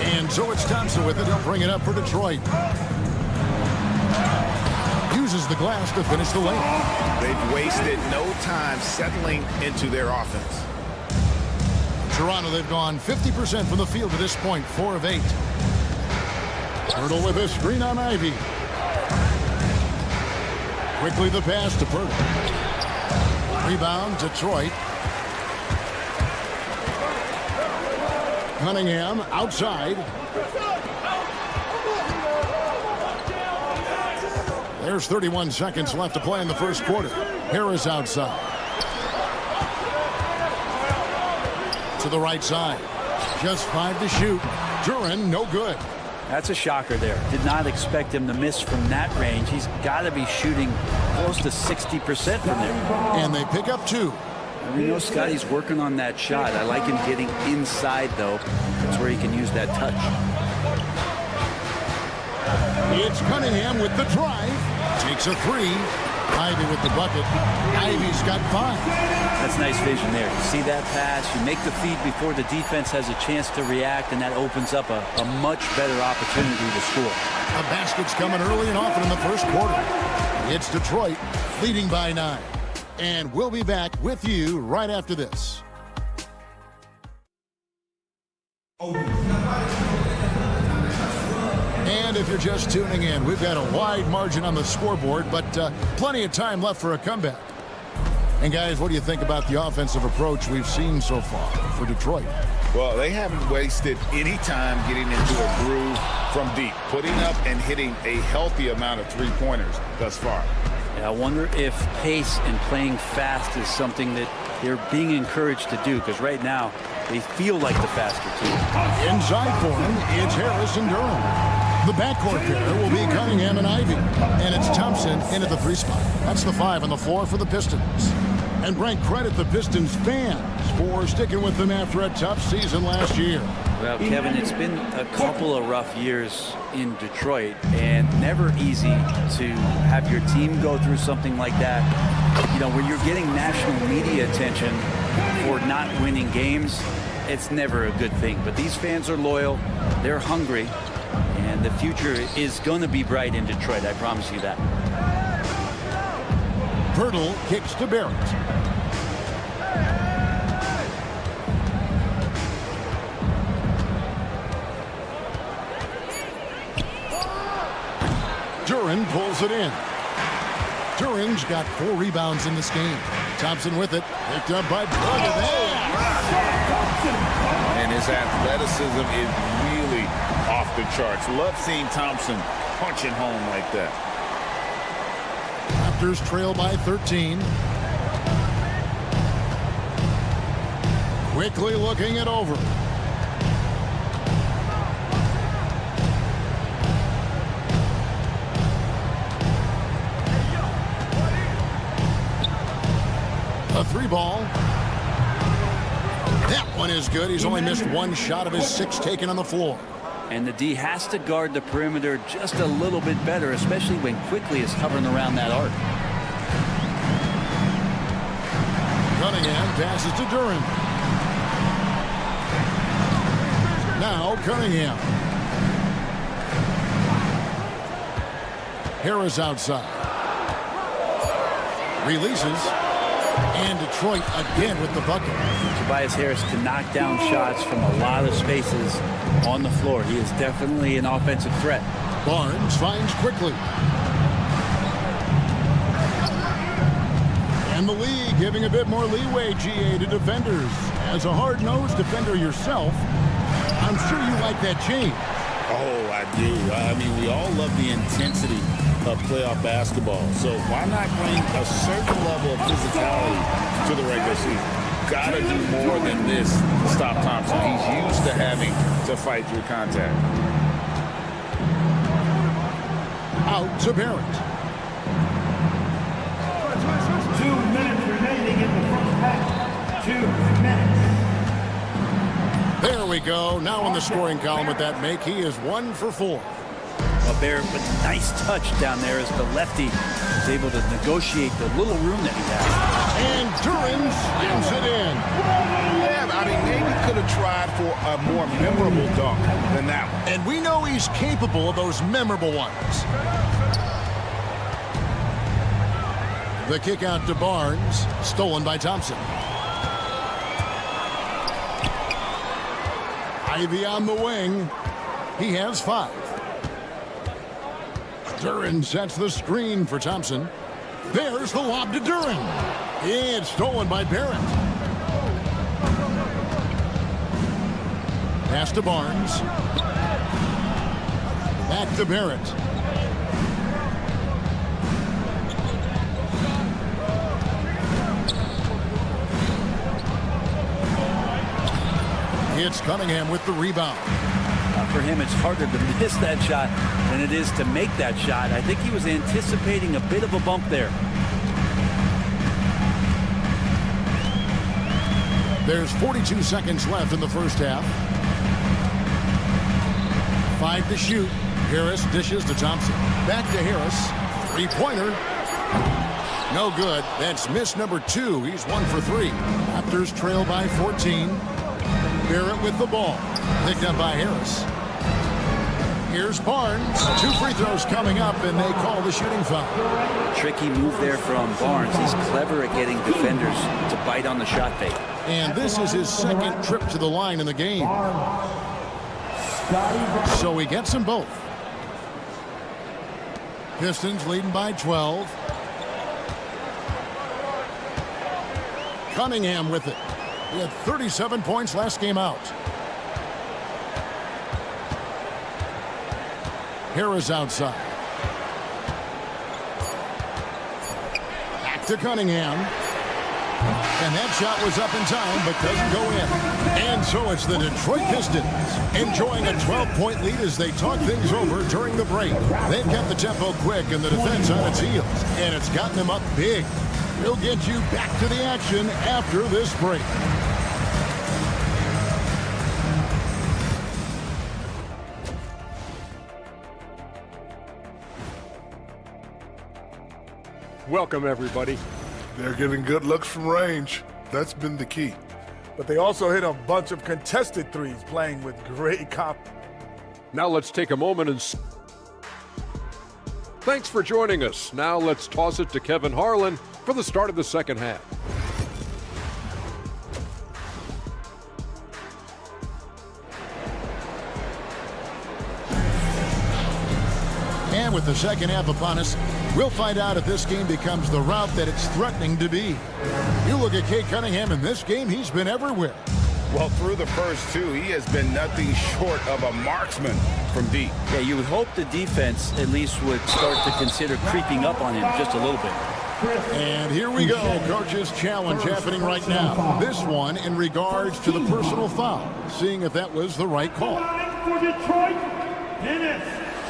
And so it's Thompson with it. He'll bring it up for Detroit. Uses the glass to finish the lane. They've wasted no time settling into their offense. Toronto, they've gone 50% from the field to this point, 4 of 8. Pirtle with a screen on Ivy. Quickly the pass to Pirtle. Rebound, Detroit. Cunningham outside. There's 31 seconds left to play in the first quarter. Harris outside. To the right side. Just 5 to shoot. Duren, no good. That's a shocker there. Did not expect him to miss from that range. He's got to be shooting close to 60% from there. And they pick up 2. We know Scotty's working on that shot. I like him getting inside, though. That's where he can use that touch. It's Cunningham with the drive. Takes a 3. Ivy with the bucket. Ivy's got 5. That's nice vision there. You see that pass, you make the feed before the defense has a chance to react, and that opens up a much better opportunity to score. A basket's coming early and often in the first quarter. It's Detroit leading by 9. And we'll be back with you right after this. And if you're just tuning in, we've got a wide margin on the scoreboard, but plenty of time left for a comeback. And guys, what do you think about the offensive approach we've seen so far for Detroit? Well, they haven't wasted any time getting into a groove from deep, putting up and hitting a healthy amount of three-pointers thus far. Yeah, I wonder if pace and playing fast is something that they're being encouraged to do, because right now they feel like the faster team. Inside for him, it's Harris and Duren. The backcourt pair will be Cunningham and Ivy. And it's Thompson into the 3 spot. That's the 5 on the floor for the Pistons. And Brent, credit the Pistons fans for sticking with them after a tough season last year. Well, Kevin, it's been a couple of rough years in Detroit, and never easy to have your team go through something like that. You know, when you're getting national media attention for not winning games, it's never a good thing. But these fans are loyal, they're hungry, and the future is going to be bright in Detroit, I promise you that. Pirtle kicks to Barrett. Duren pulls it in. Duren's got 4 rebounds in this game. Thompson with it. Picked up by Brother. And his athleticism is really off the charts. Love seeing Thompson punching home like that. Raptors trail by 13. Quickly looking it over. A 3 ball. That one is good. He's only missed 1 shot of his 6 taken on the floor. And the D has to guard the perimeter just a little bit better, especially when Quickly is hovering around that arc. Cunningham passes to Duren. Now Cunningham. Harris outside. Releases. And Detroit again with the bucket. Tobias Harris can knock down shots from a lot of spaces on the floor. He is definitely an offensive threat. Barnes finds Quickly. And the league giving a bit more leeway, GA, to defenders. As a hard-nosed defender yourself, I'm sure you like that change. Oh, I do. I mean, we all love the intensity of playoff basketball. So why not bring a certain level of physicality to the regular season? Gotta do more than this to stop Thompson. He's used to having to fight through contact. Out to Barrett. 2 minutes remaining in the first half. 2 minutes. There we go. Now in the scoring column with that make, he is 1 for 4. Well, Barrett with a nice touch down there as the lefty was able to negotiate the little room that he has. And Duran slams it in. Yeah, I mean, maybe could have tried for a more memorable dunk than that one. And we know he's capable of those memorable ones. The kick out to Barnes, stolen by Thompson. Ivy on the wing. He has 5. Duran sets the screen for Thompson. There's the lob to Duran. It's stolen by Barrett. Pass to Barnes. Back to Barrett. It's Cunningham with the rebound. For him, it's harder to miss that shot than it is to make that shot. I think he was anticipating a bit of a bump there. There's 42 seconds left in the first half. 5 to shoot. Harris dishes to Thompson. Back to Harris. 3-pointer. No good. That's miss number 2. He's 1 for 3. Raptors trail by 14. Barrett with the ball. Picked up by Harris. Here's Barnes. 2 free throws coming up, and they call the shooting foul. Tricky move there from Barnes. He's clever at getting defenders to bite on the shot fake. And this is his second trip to the line in the game. So he gets them both. Pistons leading by 12. Cunningham with it. He had 37 points last game out. Harris outside. Back to Cunningham. And that shot was up in time, but doesn't go in. And so it's the Detroit Pistons enjoying a 12-point lead as they talk things over during the break. They've kept the tempo quick and the defense on its heels, and it's gotten them up big. We'll get you back to the action after this break. Welcome, everybody. They're getting good looks from range. That's been the key. But they also hit a bunch of contested threes, playing with great confidence. Now let's take a moment and... Thanks for joining us. Now let's toss it to Kevin Harlan for the start of the second half. And with the second half upon us, we'll find out if this game becomes the route that it's threatening to be. You look at Cade Cunningham in this game, he's been everywhere. Well, through the first 2, he has been nothing short of a marksman from deep. Yeah, you would hope the defense at least would start to consider creeping up on him just a little bit. And here we go, coach's challenge happening right now. This one in regards to the personal foul, seeing if that was the right call. For Detroit, Dennis.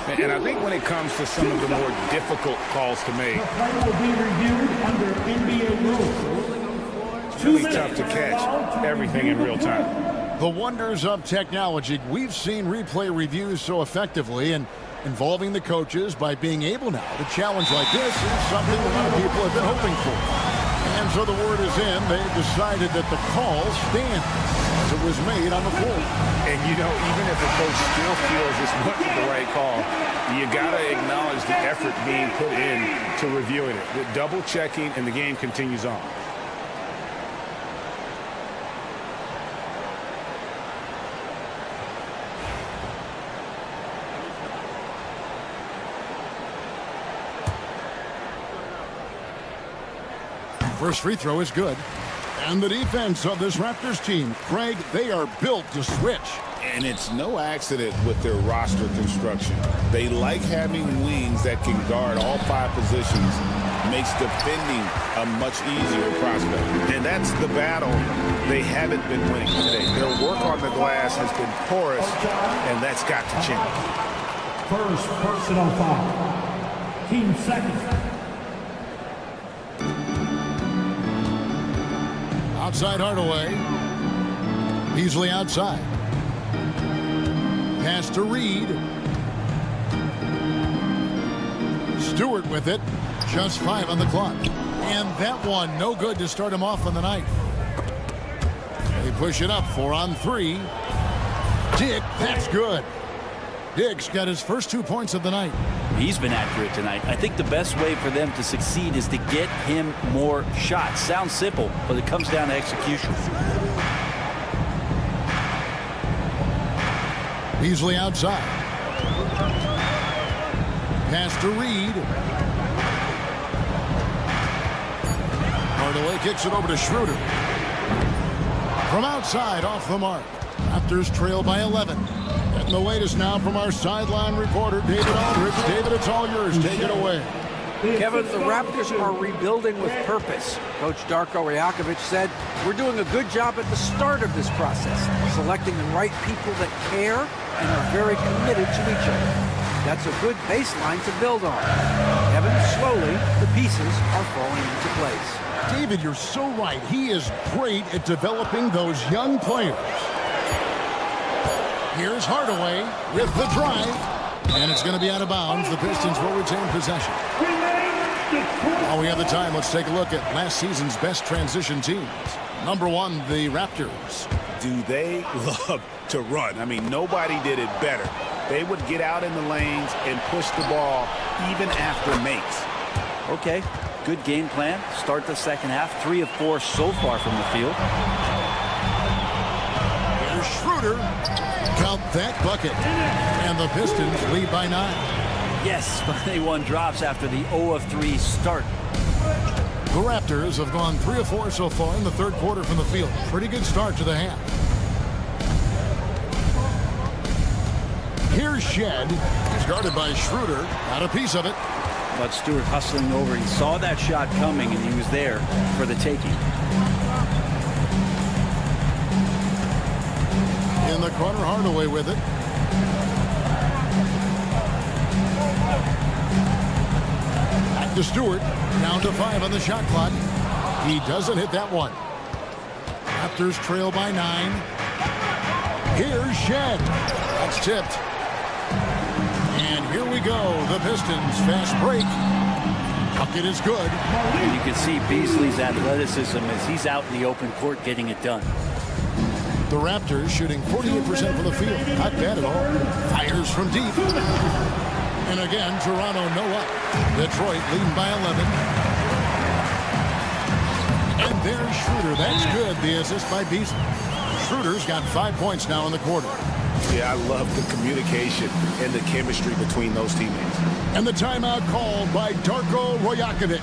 And I think when it comes to some of the more difficult calls to make, The play will be reviewed under NBA rules. it's really tough to catch everything in real time. The wonders of technology. We've seen replay reviews so effectively, and involving the coaches by being able now to challenge like this is something a lot of people have been hoping for. And so the word is in. They've decided that the call stands as it was made on the floor. And, you know, even if the coach still feels this wasn't the right call, you got to acknowledge the effort being put in to reviewing it. The double checking, and the game continues on. First free throw is good. And the defense of this Raptors team, Craig, they are built to switch. And it's no accident with their roster construction. They like having wings that can guard all 5 positions. Makes defending a much easier prospect. And that's the battle they haven't been winning today. Their work on the glass has been porous, and that's got to change. First personal foul. Team second. Outside Hardaway. Beasley outside. Pass to Reed. Stewart with it. Just 5 on the clock. And that one, no good to start him off on the night. They push it up, 4 on 3. Dick, that's good. Dick's got his first 2 points of the night. He's been accurate tonight. I think the best way for them to succeed is to get him more shots. Sounds simple, but it comes down to execution. Beasley outside. Pass to Reed. Hardaway kicks it over to Schroeder. From outside, off the mark. Raptors trail by 11. Getting the latest now from our sideline reporter, David Aldridge. David, it's all yours. Take it away. Kevin, the Raptors are rebuilding with purpose. Coach Darko Rajakovic said, "We're doing a good job at the start of this process, selecting the right people that care and are very committed to each other. That's a good baseline to build on." Kevin, slowly, the pieces are falling into place. David, you're so right. He is great at developing those young players. Here's Hardaway with the drive. And it's going to be out of bounds. The Pistons will retain possession. While we have the time, let's take a look at last season's best transition teams. Number 1, the Raptors. Do they love to run? I mean, nobody did it better. They would get out in the lanes and push the ball even after makes. Okay, good game plan. Start the second half. 3 of 4 so far from the field. Here's Schroeder. Count that bucket. And the Pistons lead by 9. Yes, but they won drops after the 0 of 3 start. The Raptors have gone 3 of 4 so far in the third quarter from the field. Pretty good start to the half. Here's Shed. He's guarded by Schroeder. Got a piece of it. But Stewart hustling over. He saw that shot coming, and he was there for the taking. In the corner, Hardaway with it. Back to Stewart. Down to 5 on the shot clock. He doesn't hit that one. Raptors trail by 9. Here's Shed. That's tipped. And here we go. The Pistons fast break. Bucket is good. And you can see Beasley's athleticism as he's out in the open court getting it done. The Raptors shooting 48% from the field. Not bad at all. Fires from deep. And again, Toronto no up. Detroit leading by 11. And there's Schroeder. That's good. The assist by Beasley. Schroeder's got 5 points now in the quarter. Yeah, I love the communication and the chemistry between those teammates. And the timeout called by Darko Rajakovic.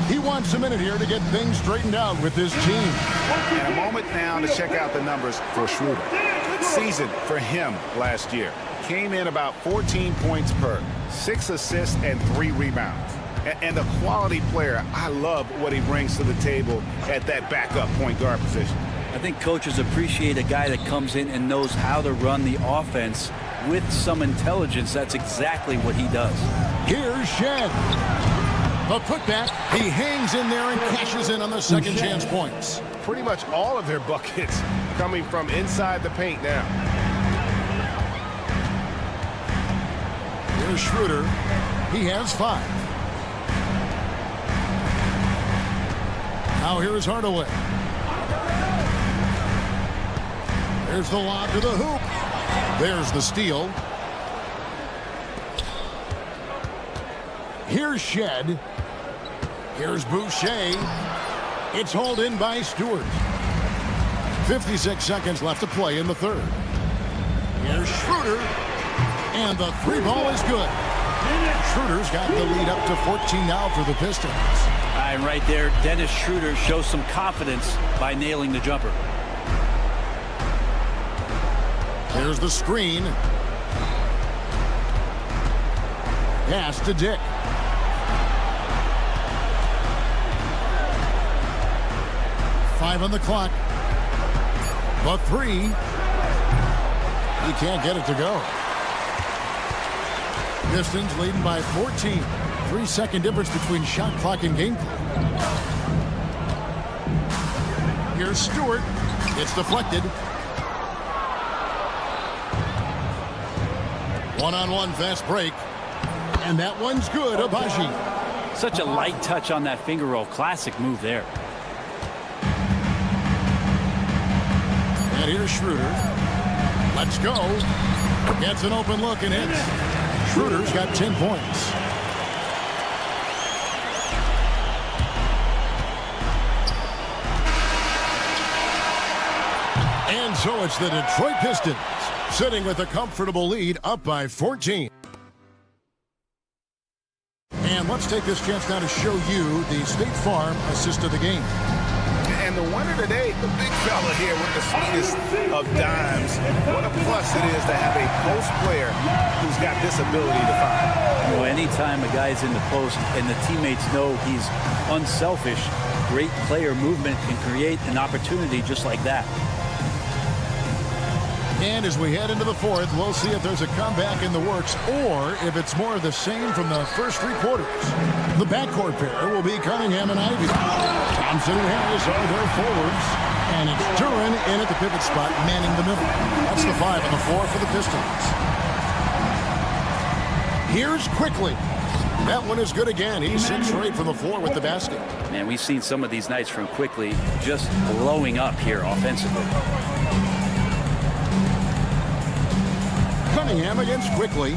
He wants a minute here to get things straightened out with his team. And a moment now to check out the numbers for Schroeder. Good season for him last year. Came in about 14 points per, 6 assists and 3 rebounds. And a quality player. I love what he brings to the table at that backup point guard position. I think coaches appreciate a guy that comes in and knows how to run the offense with some intelligence. That's exactly what he does. Here's Shed. The putback. He hangs in there and cashes in on the second chance points. Pretty much all of their buckets coming from inside the paint now. Here's Schroeder. He has 5. Now here is Hardaway. There's the lob to the hoop. There's the steal. Here's Shed. Here's Boucher. It's hauled in by Stewart. 56 seconds left to play in the third. Here's Schroeder. And the 3 ball is good. Schroeder's got the lead up to 14 now for the Pistons. And right there, Dennis Schroeder shows some confidence by nailing the jumper. Here's the screen. Pass to Dick. Five on the clock. The three. He can't get it to go. Pistons leading by 14. 3-second difference between shot clock and game clock. Here's Stewart. It's deflected. One-on-one fast break. And that one's good. Abaji. Such a light touch on that finger roll. Classic move there. And here's Schroeder. Let's go. Gets an open look and hits. Schroeder's got 10 points. And so it's the Detroit Pistons sitting with a comfortable lead, up by 14. And let's take this chance now to show you the State Farm assist of the game. And the winner today, the big fella here with the sweetest of dimes. What a plus it is to have a post player who's got this ability to find. You know, anytime a guy's in the post and the teammates know he's unselfish, great player movement can create an opportunity just like that. And as we head into the fourth, we'll see if there's a comeback in the works or if it's more of the same from the first three quarters. The backcourt pair will be Cunningham and Ivy. Thompson and Harris are their forwards. And it's Duran in at the pivot spot, manning the middle. That's the 5 on the floor for the Pistons. Here's Quickly. That one is good again. He's 6 straight from the floor with the basket. Man, we've seen some of these nights from Quickly just blowing up here offensively. Cunningham against Quickly.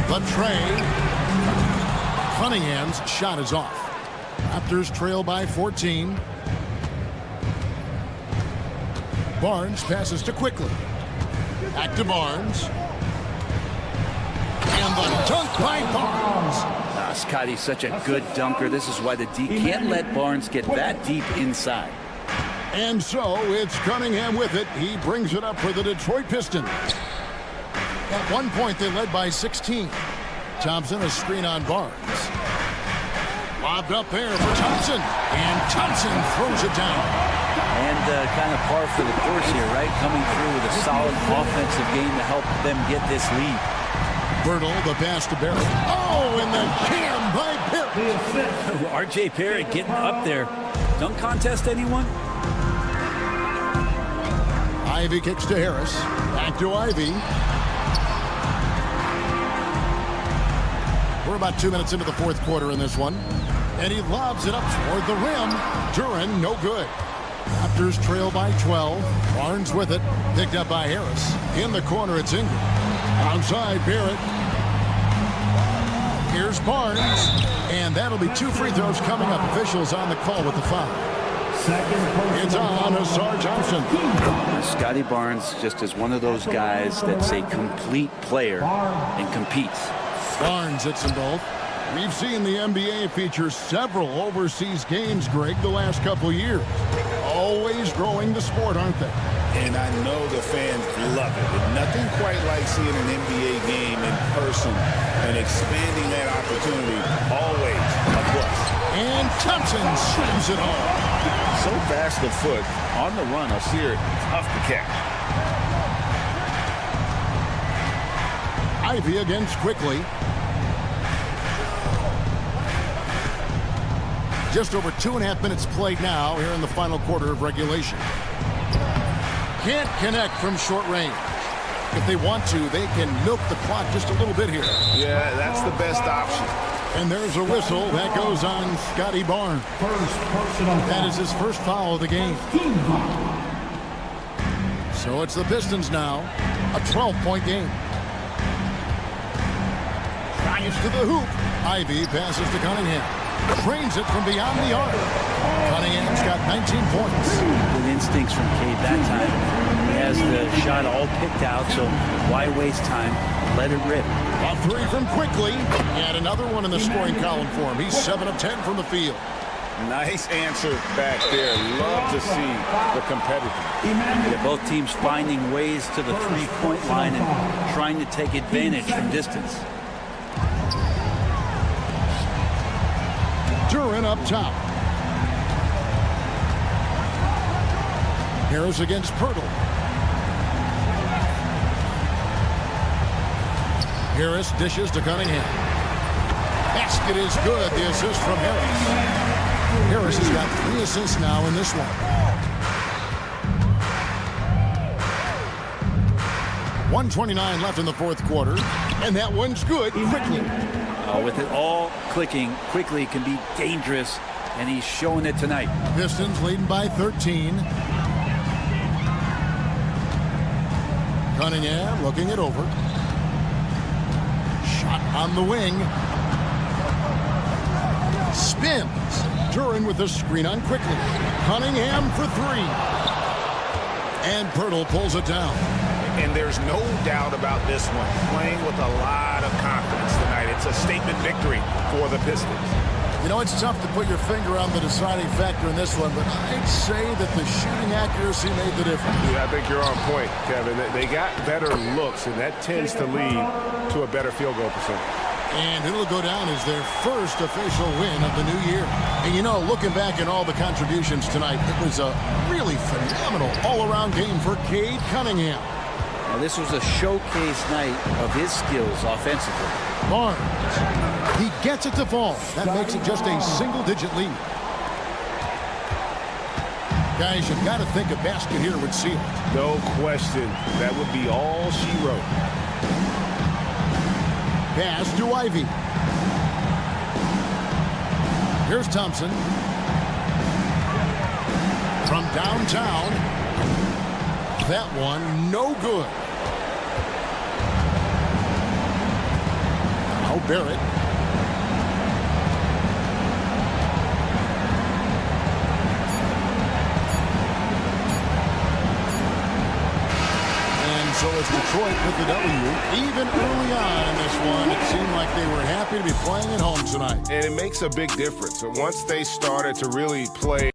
The tray. Cunningham's shot is off. Raptors trail by 14. Barnes passes to Quickly. Back to Barnes. And the dunk by Barnes. Scotty's such a good dunker. This is why the D can't let Barnes get that deep inside. And so it's Cunningham with it. He brings it up for the Detroit Pistons. At one point, they led by 16. Thompson, a screen on Barnes. Lobbed up there for Thompson. And Thompson throws it down. And kind of par for the course here, right? Coming through with a solid offensive game to help them get this lead. Bertle, the pass to Barrett. Oh, and the jam by Barrett. R.J. Barrett getting up there. Dunk contest, anyone? Ivy kicks to Harris. Back to Ivy. We're about 2 minutes into the fourth quarter in this one. And he lobs it up toward the rim. Duran, no good. Raptors trail by 12. Barnes with it. Picked up by Harris. In the corner, it's Ingram. Outside, Barrett. Here's Barnes. And that'll be 2 free throws coming up. Officials on the call with the foul. It's on Asar Johnson. Scotty Barnes just is one of those guys that's a complete player and competes. Barnes hits them both. We've seen the NBA feature several overseas games, Greg, the last couple years. Always growing the sport, aren't they? And I know the fans love it. But nothing quite like seeing an NBA game in person and expanding that opportunity. Always a plus. And Thompson swings it home. So fast of foot. On the run, Asir, tough to catch. Ivy against Quickly. Just over 2.5 minutes played now here in the final quarter of regulation. Can't connect from short range. If they want to, they can milk the clock just a little bit here. Yeah, that's the best option. And there's a whistle that goes on Scotty Barnes. That is his first foul of the game. So it's the Pistons now. A 12-point game. Drives to the hoop. Ivy passes to Cunningham. Trains it from beyond the arc. Cunningham's got 19 points. Good instincts from Cade that time. He has the shot all picked out, so why waste time? let it rip. A three from Quickly, and another one in the scoring column for him. He's 7 of 10 from the field. Nice answer back there. Love to see the competitive. Yeah, both teams finding ways to the three-point line and trying to take advantage from distance. Duran up top. Harris against Pirtle. Harris dishes to Cunningham. Basket is good. The assist from Harris. Harris has got 3 assists now in this one. .129 left in the fourth quarter, and that one's good. Quickly. With it all clicking, Quickly can be dangerous, and he's showing it tonight. Pistons leading by 13. Cunningham looking it over. Shot on the wing. Spins. Duran with the screen on Quickly. Cunningham for 3. And Pirtle pulls it down. And there's no doubt about this one. Playing with a lot of confidence tonight. It's a statement victory for the Pistons. You know, it's tough to put your finger on the deciding factor in this one, but I'd say that the shooting accuracy made the difference. Yeah, I think you're on point, Kevin. They got better looks, and that tends to lead to a better field goal percentage. And it'll go down as their first official win of the new year. And you know, looking back at all the contributions tonight, it was a really phenomenal all-around game for Cade Cunningham. Now, this was a showcase night of his skills offensively. Barnes. He gets it to fall. That makes it just a single-digit lead. Guys, you've got to think a basket here would seal it. No question. That would be all she wrote. Pass to Ivy. Here's Thompson. From downtown. That one, no good. Now Barrett. And so it's Detroit with the W. Even early on in this one, it seemed like they were happy to be playing at home tonight. And it makes a big difference. Once they started to really play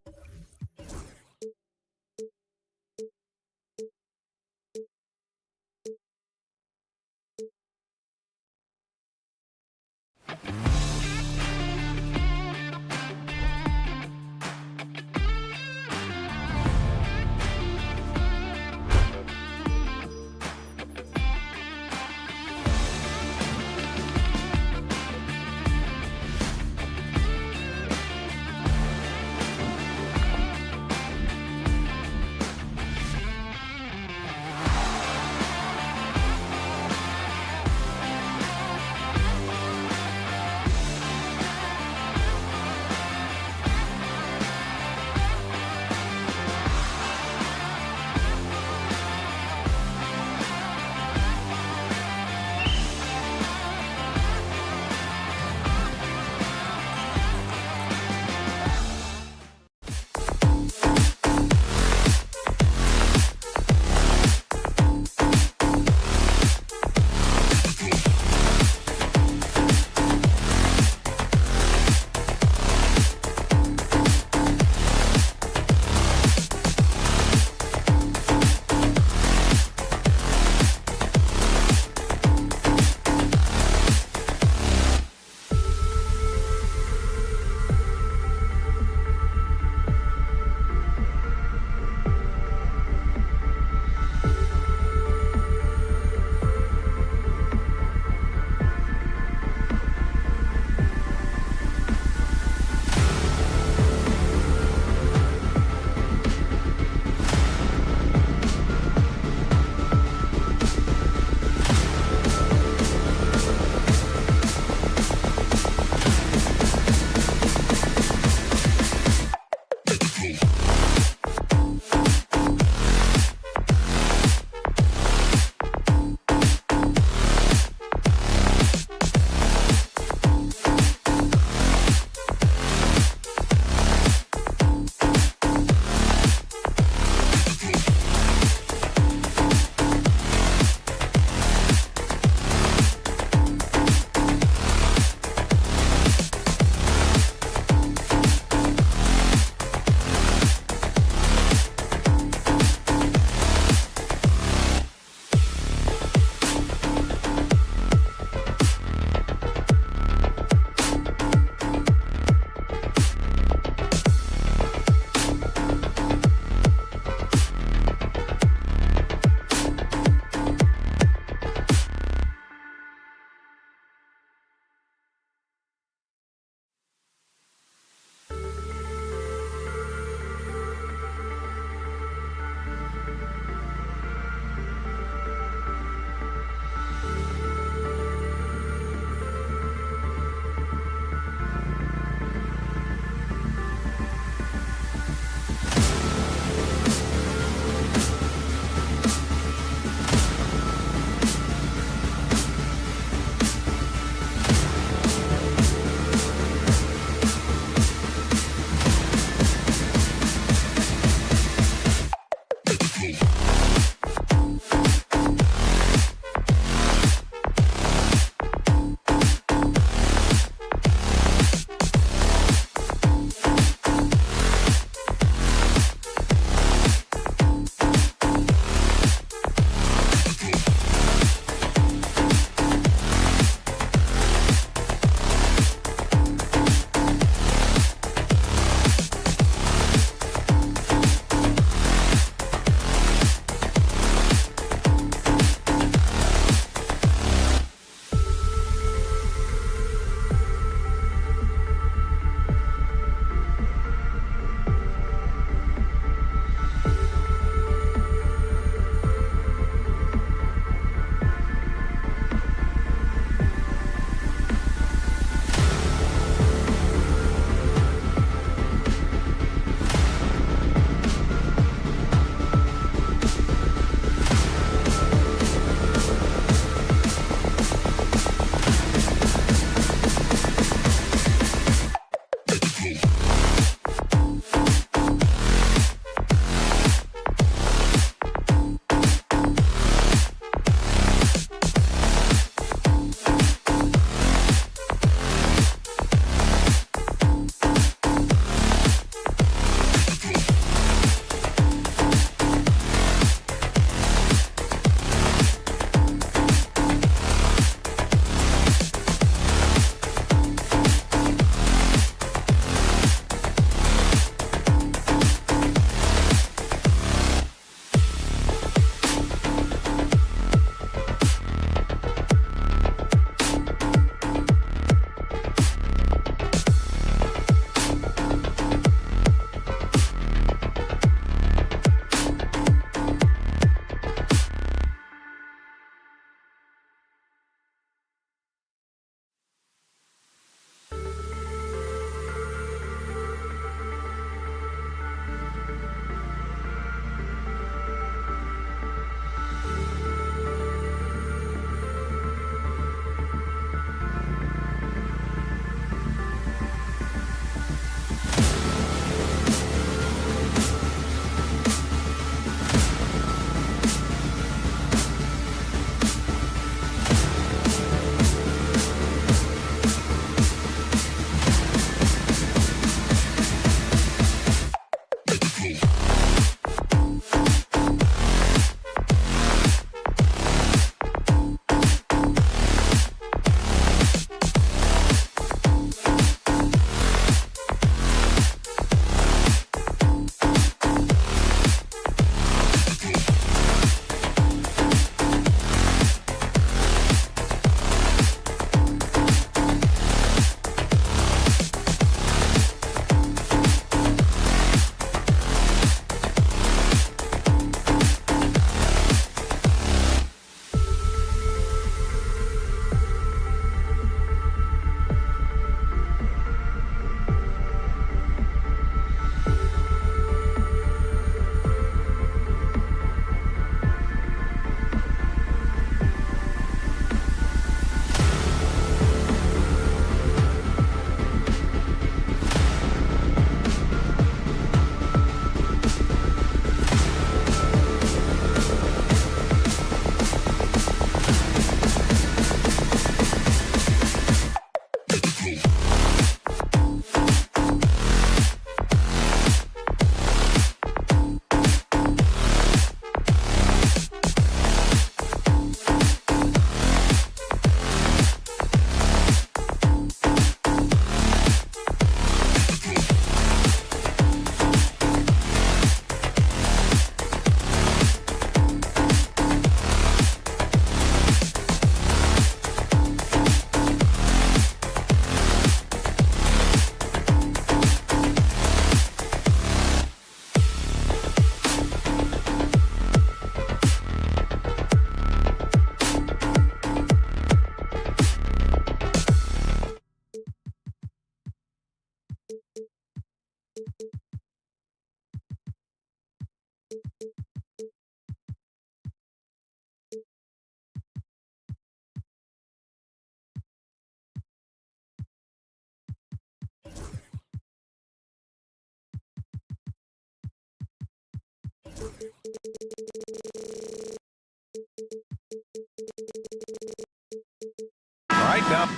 All right, now.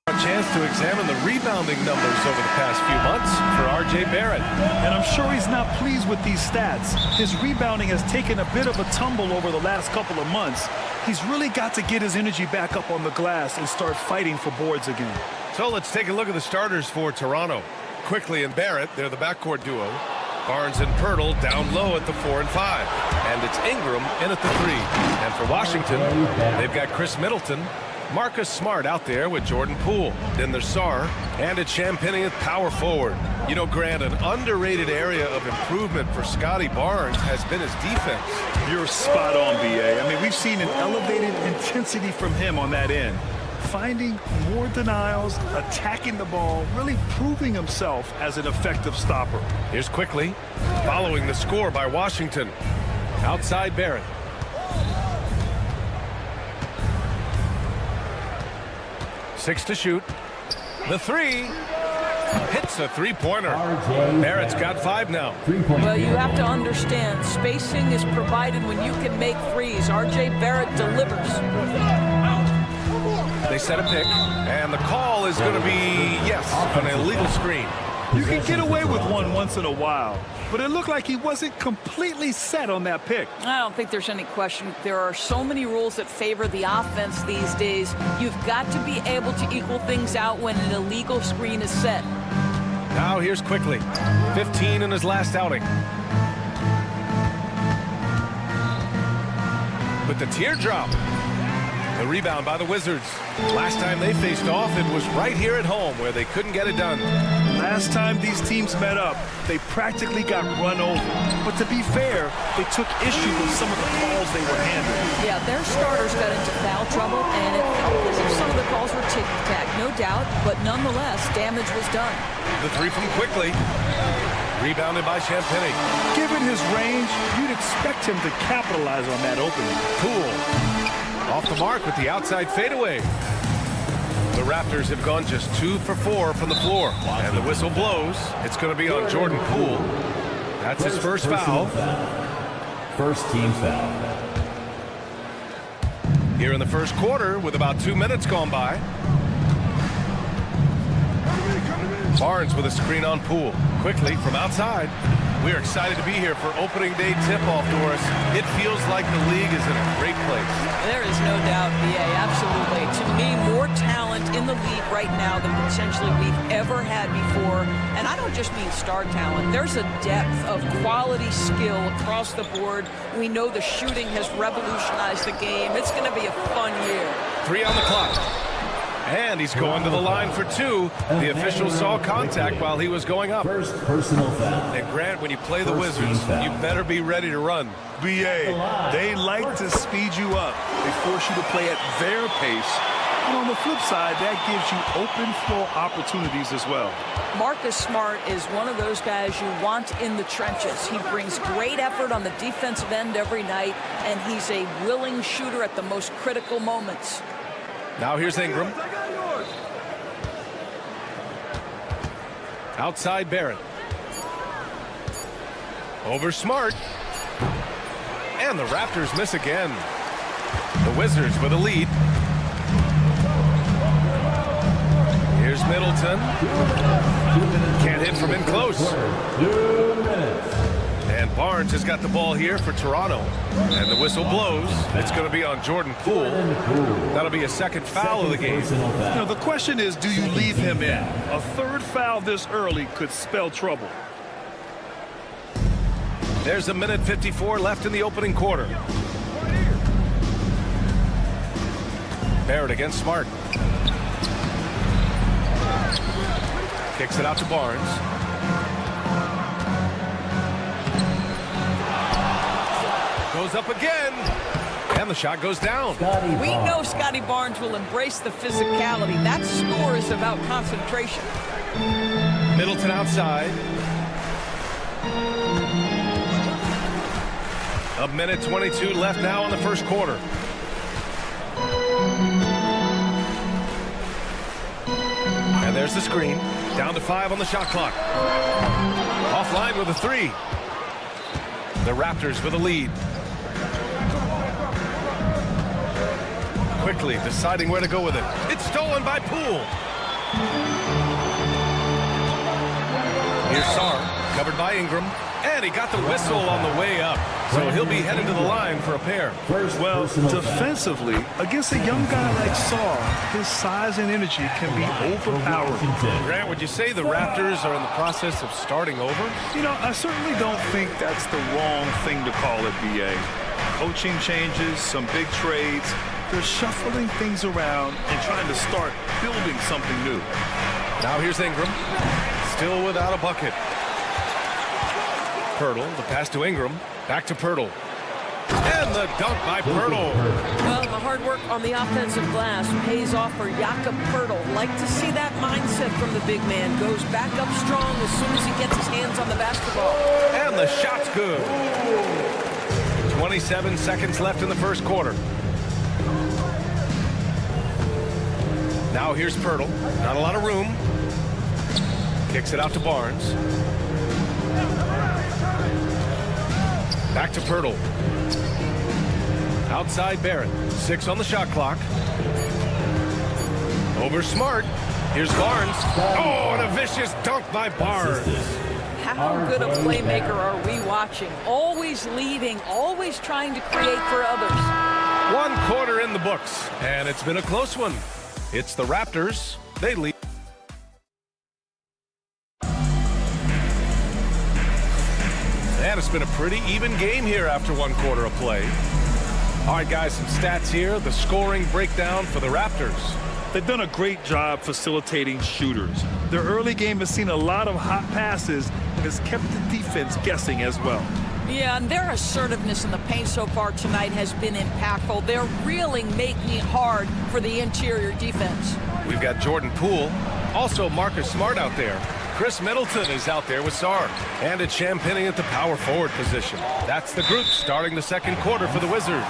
A chance to examine the rebounding numbers over the past few months for R.J. Barrett. And I'm sure he's not pleased with these stats. His rebounding has taken a bit of a tumble over the last couple of months. He's really got to get his energy back up on the glass and start fighting for boards again. So let's take a look at the starters for Toronto. Quickly and Barrett, they're the backcourt duo. Barnes and Pirtle down low at the 4 and 5. And it's Ingram in at the 3. And for Washington, they've got Chris Middleton, Marcus Smart out there with Jordan Poole. Then there's Sarr, and it's Champagnie at power forward. You know, Grant, an underrated area of improvement for Scotty Barnes has been his defense. You're spot on, B.A. I mean, we've seen an elevated intensity from him on that end. Finding more denials, attacking the ball, really proving himself as an effective stopper. Here's Quickly, following the score by Washington. Outside Barrett. Six to shoot. The 3 hits a three-pointer. Barrett's got 5 now. Well, you have to understand, spacing is provided when you can make threes. R.J. Barrett delivers. They set a pick, and the call is going to be, yes, an illegal screen. You can get away with one once in a while, but it looked like he wasn't completely set on that pick. I don't think there's any question. There are so many rules that favor the offense these days. You've got to be able to equal things out when an illegal screen is set. Now here's Quickly, 15 in his last outing. With the teardrop. The rebound by the Wizards. Last time they faced off, it was right here at home where they couldn't get it done. Last time these teams met up, they practically got run over. But to be fair, they took issue with some of the calls they were handling. Yeah, their starters got into foul trouble, and it felt as if some of the calls were tick-tack, no doubt, but nonetheless, damage was done. The 3 from Quickly. Rebounded by Champagnie. Given his range, you'd expect him to capitalize on that opening. Poole. Off the mark with the outside fadeaway. The Raptors have gone just 2 for 4 from the floor. And the whistle blows. It's going to be on Jordan Poole. That's his first foul. First team foul. Here in the first quarter with about 2 minutes gone by. Barnes with a screen on Poole. Quickly from outside. We're excited to be here for opening day tip-off, Doris. It feels like the league is in a great place. There is no doubt, B.A., absolutely. To me, more talent in the league right now than potentially we've ever had before. And I don't just mean star talent. There's a depth of quality skill across the board. We know the shooting has revolutionized the game. It's going to be a fun year. 3 on the clock. And he's going to the line for 2. The official saw contact while he was going up. First personal foul. And Grant, when you play the Wizards, you better be ready to run. B.A., they like to speed you up. They force you to play at their pace. And on the flip side, that gives you open floor opportunities as well. Marcus Smart is one of those guys you want in the trenches. He brings great effort on the defensive end every night, and he's a willing shooter at the most critical moments. Now here's Ingram. Outside Barrett. Over Smart. And the Raptors miss again. The Wizards with a lead. Here's Middleton. Can't hit from in close. 2 minutes. And Barnes has got the ball here for Toronto. And the whistle blows. It's going to be on Jordan Poole. That'll be a second foul of the game. You know, the question is, do you leave him in? A third foul this early could spell trouble. There's a minute 54 left in the opening quarter. Barrett against Smart. Kicks it out to Barnes. Goes up again. And the shot goes down. We know Scotty Barnes will embrace the physicality. That score is about concentration. Middleton outside. A minute 22 left now in the first quarter. And there's the screen. Down to 5 on the shot clock. Offline with a 3. The Raptors with a lead. Quickly deciding where to go with it. It's stolen by Poole. Here's Sarr, covered by Ingram. And he got the whistle on the way up. So he'll be headed to the line for a pair. Well, defensively, against a young guy like Sarr, his size and energy can be overpowering. Grant, would you say the Raptors are in the process of starting over? You know, I certainly don't think that's the wrong thing to call it, B.A. Coaching changes, some big trades. They're shuffling things around and trying to start building something new. Now here's Ingram, still without a bucket. Pirtle, the pass to Ingram, back to Pirtle. And the dunk by Pirtle. Well, the hard work on the offensive glass pays off for Jakob Pirtle. Like to see that mindset from the big man. Goes back up strong as soon as he gets his hands on the basketball. And the shot's good. 27 seconds left in the first quarter. Now here's Pirtle. Not a lot of room. Kicks it out to Barnes. Back to Pirtle. Outside Barrett. 6 on the shot clock. Over Smart. Here's Barnes. Oh, and a vicious dunk by Barnes. How good a playmaker are we watching? Always leading, always trying to create for others. 1 quarter in the books, and it's been a close one. It's the Raptors. They lead. And it's been a pretty even game here after 1 quarter of play. All right, guys, some stats here. The scoring breakdown for the Raptors. They've done a great job facilitating shooters. Their early game has seen a lot of hot passes and has kept the defense guessing as well. Yeah, and their assertiveness in the paint so far tonight has been impactful. They're really making it hard for the interior defense. We've got Jordan Poole, also Marcus Smart out there. Chris Middleton is out there with Sarr. And it's Champagnie at the power forward position. That's the group starting the second quarter for the Wizards.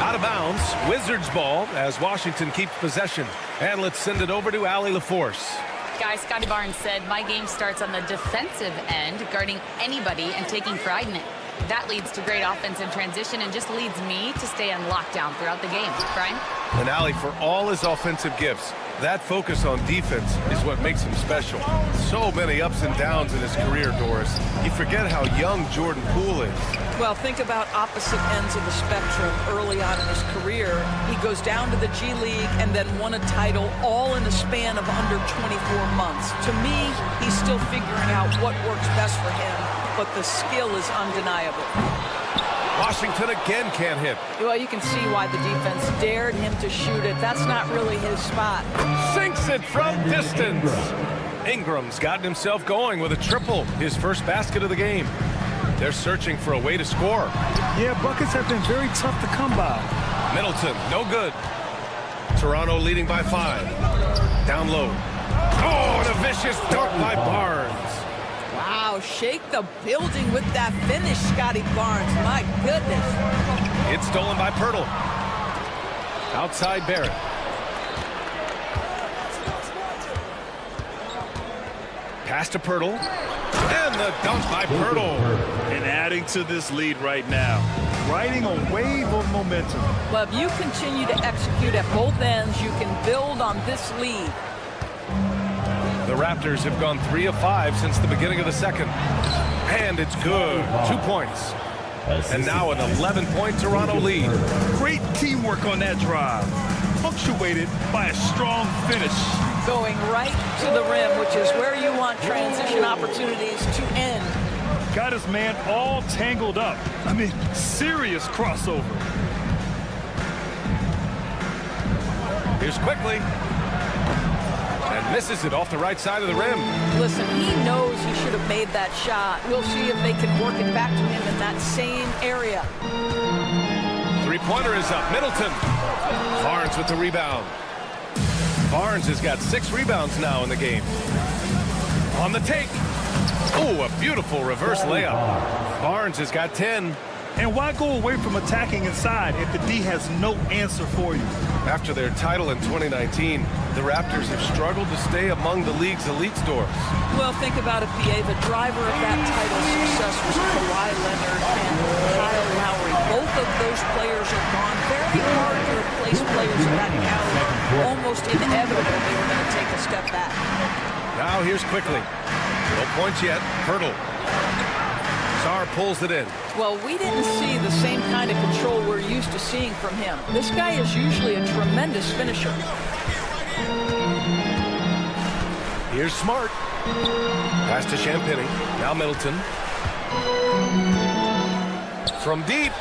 Out of bounds, Wizards ball as Washington keeps possession. And let's send it over to Allie LaForce. Guys, Scotty Barnes said, my game starts on the defensive end, guarding anybody and taking pride in it. That leads to great offense in transition and just leads me to stay on lockdown throughout the game. Brian? And Allie, for all his offensive gifts, that focus on defense is what makes him special. So many ups and downs in his career, Doris. You forget how young Jordan Poole is. Well, think about opposite ends of the spectrum early on in his career. He goes down to the G League and then won a title all in the span of under 24 months. To me, he's still figuring out what works best for him, but the skill is undeniable. Washington again can't hit. Well, you can see why the defense dared him to shoot it. That's not really his spot. Sinks it from distance. Ingram's gotten himself going with a triple, his first basket of the game. They're searching for a way to score. Yeah, buckets have been very tough to come by. Middleton, no good. Toronto leading by 5. Down low. Oh, and a vicious dunk by Barnes. Wow, shake the building with that finish, Scotty Barnes. My goodness. It's stolen by Pirtle. Outside Barrett. Pass to Pirtle. And the dunk by Pirtle. And adding to this lead right now. Riding a wave of momentum. Well, if you continue to execute at both ends, you can build on this lead. The Raptors have gone 3 of 5 since the beginning of the second. And it's good. 2 points. And now an 11-point Toronto lead. Great teamwork on that drive. Punctuated by a strong finish. Going right to the rim, which is where you want transition opportunities to end. Got his man all tangled up. I mean, serious crossover. Here's Quickly. And misses it off the right side of the rim. Listen, he knows he should have made that shot. We'll see if they can work it back to him in that same area. Three-pointer is up. Middleton. Barnes with the rebound. Barnes has got 6 rebounds now in the game. On the take. Oh, a beautiful reverse layup. Barnes has got 10. And why go away from attacking inside if the D has no answer for you? After their title in 2019, the Raptors have struggled to stay among the league's elite stores. Well, think about it, PA. The driver of that title success was Kawhi Leonard and Kyle Lowry. Both of those players are gone. Very hard to replace players of that caliber. Almost inevitable they were going to take a step back. Now here's quickly. No points yet. Hurdle. Sarr pulls it in. Well, we didn't see the same kind of control we're used to seeing from him. This guy is usually a tremendous finisher. Here's Smart. Pass to Champagny. Now Middleton. From deep.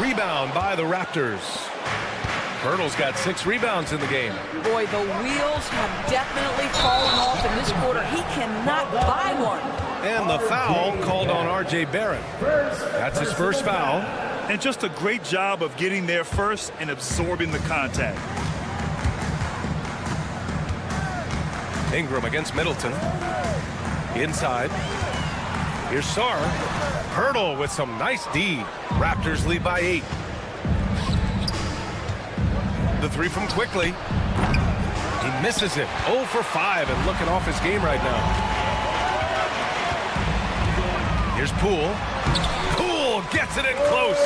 Rebound by the Raptors. Hurdle's got 6 rebounds in the game. Boy, the wheels have definitely fallen off in this quarter. He cannot buy one. And the foul called on R.J. Barrett. That's his first foul. And just a great job of getting there first and absorbing the contact. Ingram against Middleton. Inside. Here's Sarr. Hurdle with some nice D. Raptors lead by 8. The 3 from Quickly. He misses it. 0 for 5 and looking off his game right now. Here's Poole. Poole gets it in close.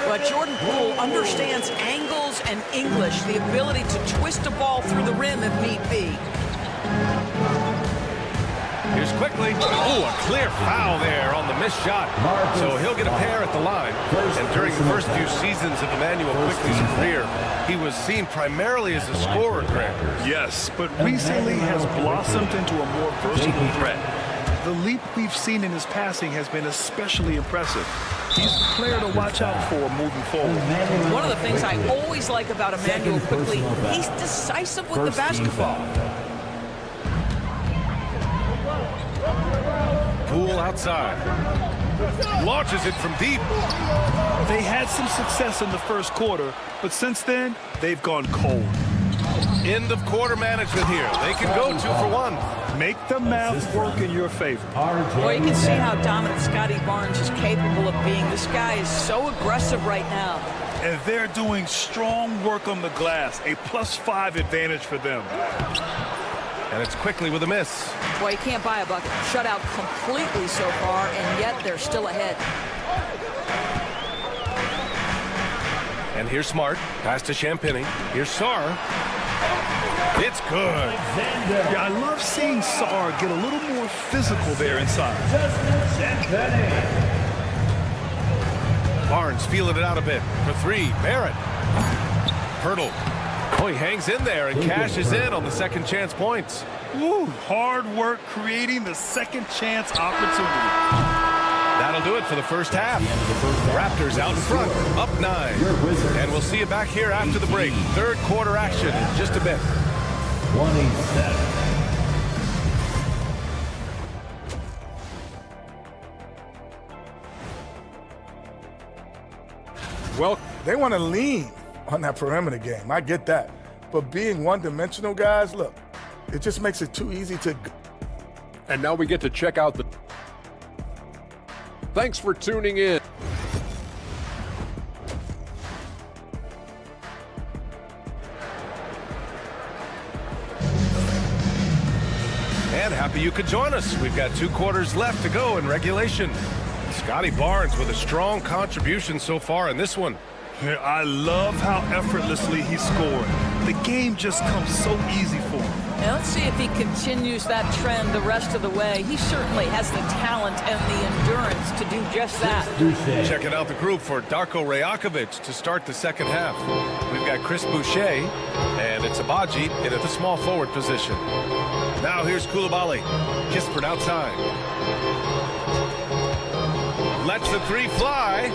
But Jordan Poole understands angles and English, the ability to twist a ball through the rim if need be. Here's Quickly. Oh, a clear foul there on the missed shot. So he'll get a pair at the line. And during the first few seasons of Emmanuel Quickly's career, he was seen primarily as a scorer, Greg. Yes, but recently has blossomed into a more versatile threat. The leap we've seen in his passing has been especially impressive. He's a player to watch out for moving forward. One of the things I always like about Emmanuel Quickly, he's decisive with the basketball. Poole outside. Launches it from deep. They had some success in the first quarter, but since then, they've gone cold. End of quarter management here. They can go 2 for 1. Make the math work in your favor. Well, you can see how dominant Scotty Barnes is capable of being. This guy is so aggressive right now. And they're doing strong work on the glass, a +5 advantage for them. And it's Quickly with a miss. Boy, you can't buy a bucket. Shut out completely so far, and yet they're still ahead. And here's Smart. Pass to Champagny. Here's Sarr. It's good. Yeah, I love seeing Sarr get a little more physical there inside. Barnes feeling it out a bit. For 3, Barrett. Hurdle. Oh, he hangs in there and cashes in on the second chance points. Woo, hard work creating the second chance opportunity. That'll do it for the first half. Raptors out in front, up 9. And we'll see you back here after the break. Third quarter action in just a bit. 27. Well, they want to lean on that perimeter game. I get that. But being one-dimensional, guys, look, it just makes it too easy to... And now we get to check out the... Thanks for tuning in. And happy you could join us. We've got 2 quarters left to go in regulation. Scotty Barnes with a strong contribution so far in this one. I love how effortlessly he scored. The game just comes so easy for him. Now let's see if he continues that trend the rest of the way. He certainly has the talent and the endurance to do just that. Checking out the group for Darko Rajakovic to start the second half. We've got Chris Boucher, and it's Abaji in at the small forward position. Now here's Koulibaly. Kispert outside. Lets the 3 fly.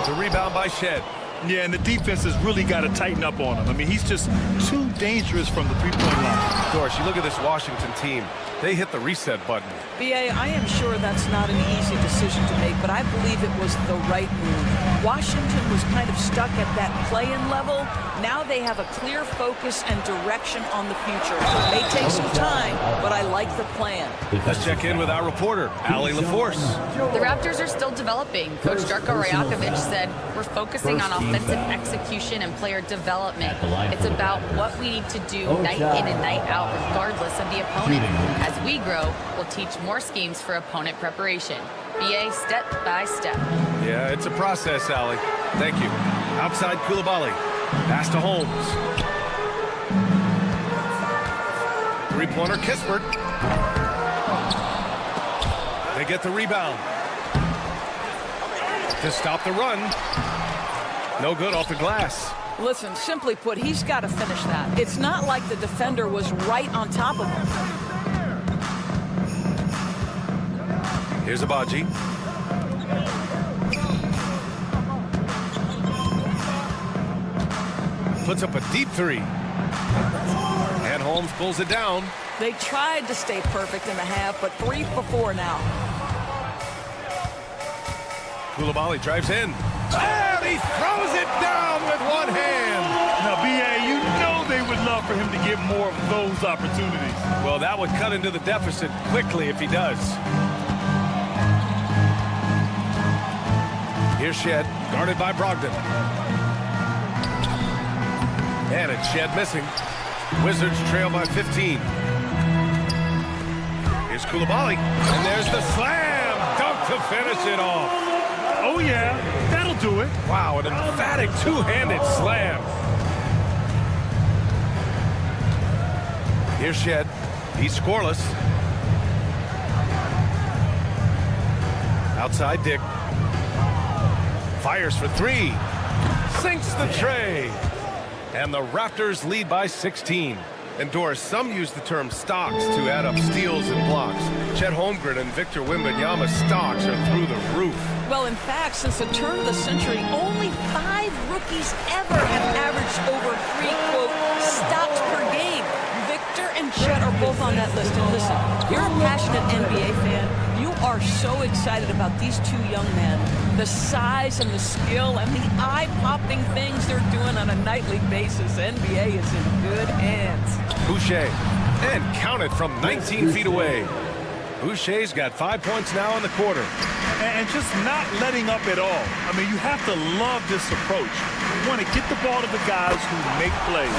The rebound by Shed. Yeah, and the defense has really got to tighten up on him. I mean, he's just too dangerous from the three-point line. Doris, you look at this Washington team. They hit the reset button. B.A., I am sure that's not an easy decision to make, but I believe it was the right move. Washington was kind of stuck at that play-in level. Now they have a clear focus and direction on the future. It may take some time, but I like the plan. Let's check in with our reporter, Allie LaForce. The Raptors are still developing. Coach Darko Rajakovic said, we're focusing on offensive execution and player development. It's about what we need to do night in and night out, regardless of the opponent. As we grow, we'll teach more schemes for opponent preparation. BA step by step. Yeah, it's a process, Allie. Thank you. Outside Koulibaly. Pass to Holmes. Three-pointer Kispert. They get the rebound. To stop the run. No good off the glass. Listen, simply put, he's got to finish that. It's not like the defender was right on top of him. Here's Abaji. Puts up a deep three. And Holmes pulls it down. They tried to stay perfect in the half, but 3 for 4 now. Koulibaly drives in. And he throws it down with one hand. Now, B.A., you know they would love for him to get more of those opportunities. Well, that would cut into the deficit quickly if he does. Here's Shed, guarded by Brogdon. And it's Shed missing. Wizards trail by 15. Here's Koulibaly. And there's the slam dunk to finish it off. Oh, yeah, that'll do it. Wow, an emphatic two-handed slam. Here's Shed. He's scoreless. Outside Dick. Fires for three. Sinks the tray. And the Raptors lead by 16. And Doris, some use the term stocks to add up steals and blocks. Chet Holmgren and Victor Wembanyama's stocks are through the roof. Well, in fact, since the turn of the century, only 5 rookies ever have averaged over 3, quote, stocks per game. Victor and Chet are both on that list. And listen, you're a passionate NBA fan. You are so excited about these two young men. The size and the skill and the eye-popping things they're doing on a nightly basis. NBA is in good hands. Boucher, and counted from 19 feet away. Boucher's got 5 points now in the quarter. And just not letting up at all. I mean, you have to love this approach. You want to get the ball to the guys who make plays.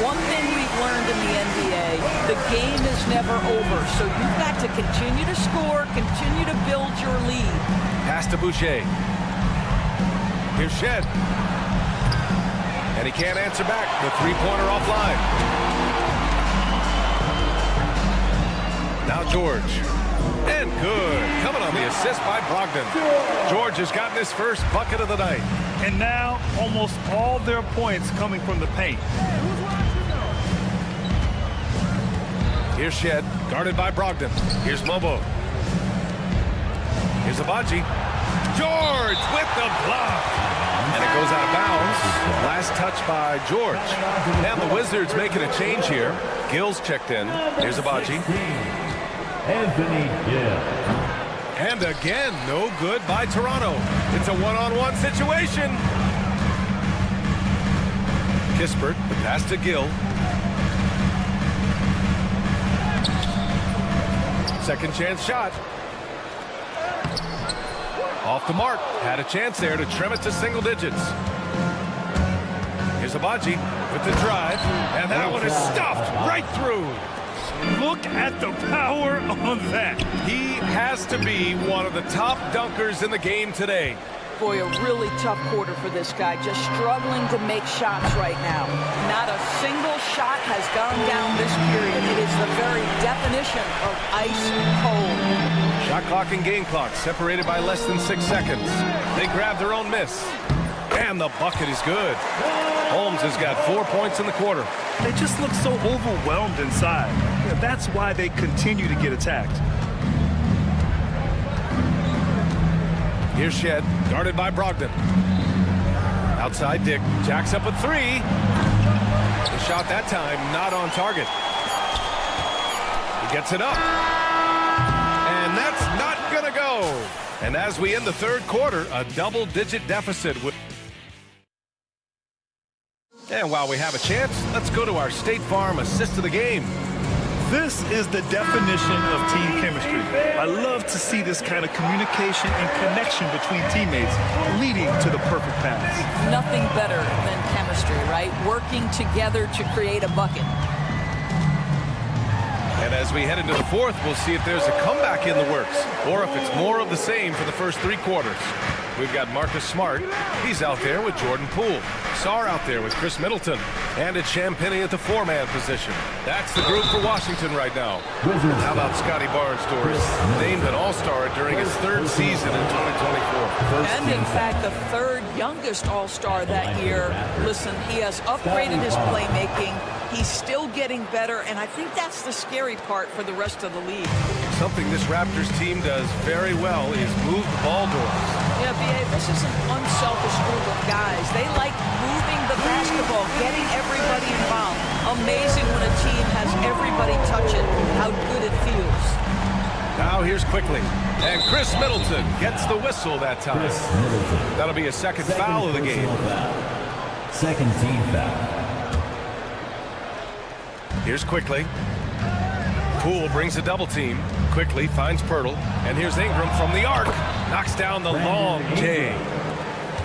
One thing we've learned in the NBA, the game is never over. So you've got to continue to score, continue to build your lead. Pass to Boucher. Here's Shed. And he can't answer back. The three-pointer offline. Now George. And good. Coming on the assist by Brogdon. George has gotten his first bucket of the night. And now almost all their points coming from the paint. Here's Shed, guarded by Brogdon. Here's Mobo. Here's Abaji. George with the block. And it goes out of bounds. Last touch by George. And the Wizards making a change here. Gill's checked in. Here's Abaji. Anthony Gill. And again, no good by Toronto. It's a one-on-one situation. Kispert, the pass to Gill. Second chance shot. Off the mark. Had a chance there to trim it to single digits. Here's Abaji with the drive. And that one is stuffed right through. Look at the power on that. He has to be one of the top dunkers in the game today. Boy, a really tough quarter for this guy. Just struggling to make shots right now. Not a single shot has gone down this period. It is the very definition of ice cold. Shot clock and game clock separated by less than 6 seconds. They grab their own miss. And the bucket is good. Holmes has got 4 points in the quarter. They just look so overwhelmed inside. Yeah, that's why they continue to get attacked. Here's Shed, guarded by Brogdon. Outside Dick jacks up a three. The shot that time not on target. He gets it up. And that's not going to go. And as we end the third quarter, a double-digit deficit. And while we have a chance, let's go to our State Farm assist of the game. This is the definition of team chemistry. I love to see this kind of communication and connection between teammates leading to the perfect pass. Nothing better than chemistry, right? Working together to create a bucket. And as we head into the fourth, we'll see if there's a comeback in the works or if it's more of the same for the first three quarters. We've got Marcus Smart. He's out there with Jordan Poole. Sarr out there with Chris Middleton. And it's Champagnie at the four-man position. That's the group for Washington right now. How about Scotty Barnstorers, named an All-Star during his third season in 2024. And in fact, the third youngest All-Star that year. Listen, he has upgraded his playmaking. He's still getting better, and I think that's the scary part for the rest of the league. Something this Raptors team does very well is move the ball doors. Yeah, B.A., this is an unselfish group of guys. They like moving the basketball, getting everybody involved. Amazing when a team has everybody touch it, how good it feels. Now here's quickly. And Chris Middleton gets the whistle that time. That'll be a second foul of the game. Second team foul. Here's Quickly. Poole brings a double team. Quickly finds Pirtle. And here's Ingram from the arc. Knocks down the long J.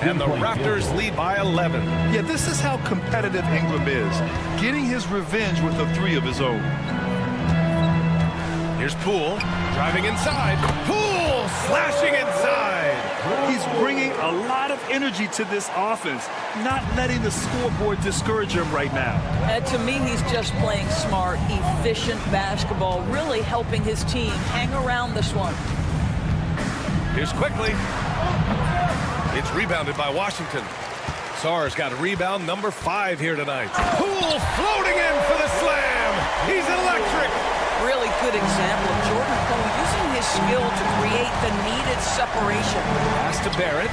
And the Raptors lead by 11. Yeah, this is how competitive Ingram is. Getting his revenge with a three of his own. Here's Poole driving inside. Poole slashing inside. He's bringing a lot of energy to this offense, not letting the scoreboard discourage him right now. To me, he's just playing smart, efficient basketball, really helping his team hang around this one. Here's Quickly. It's rebounded by Washington. Sarr's got a rebound number 5 here tonight. Poole floating in for the slam. He's electric. Really good example of Jordan Poole using his skill to create the needed separation. Pass to Barrett.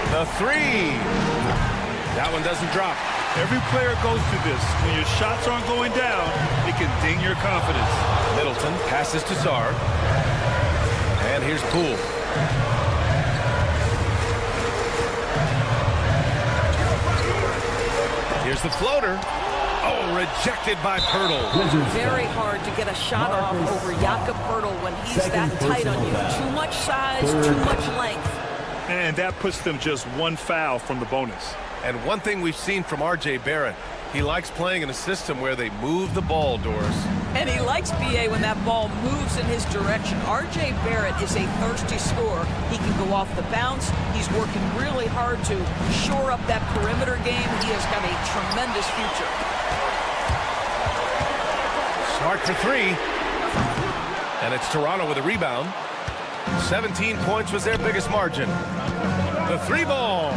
The three. That one doesn't drop. Every player goes through this. When your shots aren't going down, it can ding your confidence. Middleton passes to Sarr. And here's Poole. Here's the floater. Oh, rejected by Pirtle. Very hard to get a shot off over Jakob Pirtle when he's that tight on you. Too much size, too much length. And that puts them just one foul from the bonus. And one thing we've seen from R.J. Barrett, he likes playing in a system where they move the ball doors. And he likes B.A. when that ball moves in his direction. R.J. Barrett is a thirsty scorer. He can go off the bounce. He's working really hard to shore up that perimeter game. He has got a tremendous future. Smart for three. And it's Toronto with a rebound. 17 points was their biggest margin. The three ball.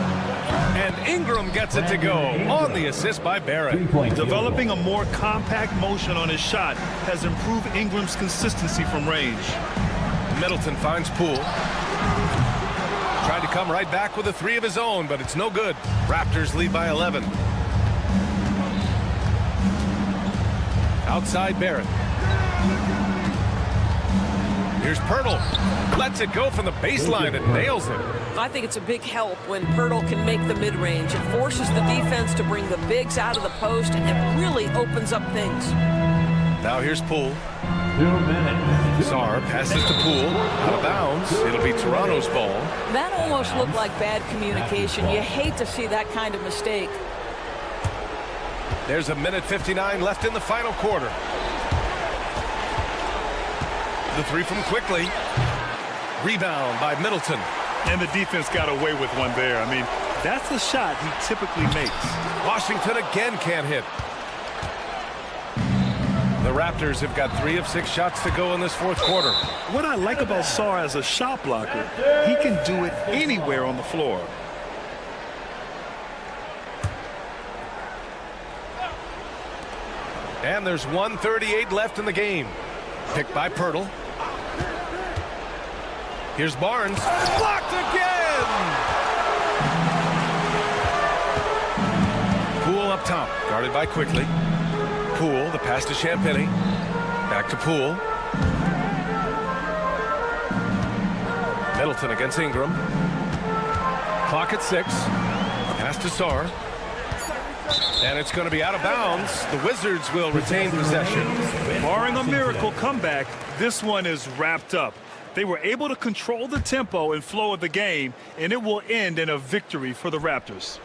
And Ingram gets it to go on the assist by Barrett. Developing a more compact motion on his shot has improved Ingram's consistency from range. Middleton finds Poole. Tried to come right back with a three of his own, but it's no good. Raptors lead by 11. Outside Barrett. Here's Pirtle. Lets it go from the baseline and nails it. I think it's a big help when Pirtle can make the mid-range. It forces the defense to bring the bigs out of the post, and it really opens up things. Now here's Poole. 2 minutes. Sarr passes to Poole. Out of bounds. It'll be Toronto's ball. That almost looked like bad communication. You hate to see that kind of mistake. There's a minute 59 left in the final quarter. The three from Quickly. Rebound by Middleton. And the defense got away with one there. I mean, that's the shot he typically makes. Washington again can't hit. The Raptors have got 3 of 6 shots to go in this fourth quarter. What I like about Sarr as a shot blocker, he can do it anywhere on the floor. And there's 1:38 left in the game. Picked by Pirtle. Here's Barnes. Blocked again! up top. Guarded by Quickly. Poole, the pass to Champagnie. Back to Poole. Middleton against Ingram. Clock at 6. Pass to Sarr. And it's going to be out of bounds. The Wizards will retain possession. Barring a miracle comeback, this one is wrapped up. They were able to control the tempo and flow of the game, and it will end in a victory for the Raptors.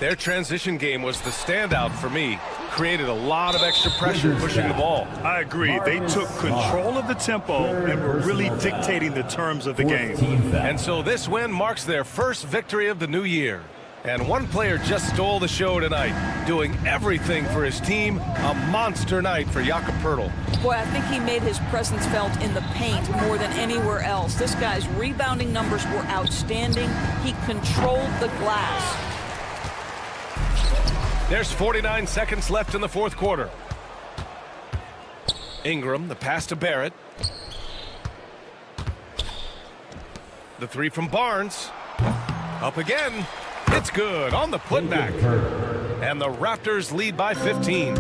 Their transition game was the standout for me. Created a lot of extra pressure pushing the ball. I agree. They took control of the tempo and were really dictating the terms of the game. And so this win marks their first victory of the new year. And one player just stole the show tonight, doing everything for his team. A monster night for Jakob Poeltl. Boy, I think he made his presence felt in the paint more than anywhere else. This guy's rebounding numbers were outstanding. He controlled the glass. There's 49 seconds left in the fourth quarter. Ingram, the pass to Barrett. The three from Barnes. Up again. It's good on the putback. And the Raptors lead by 15.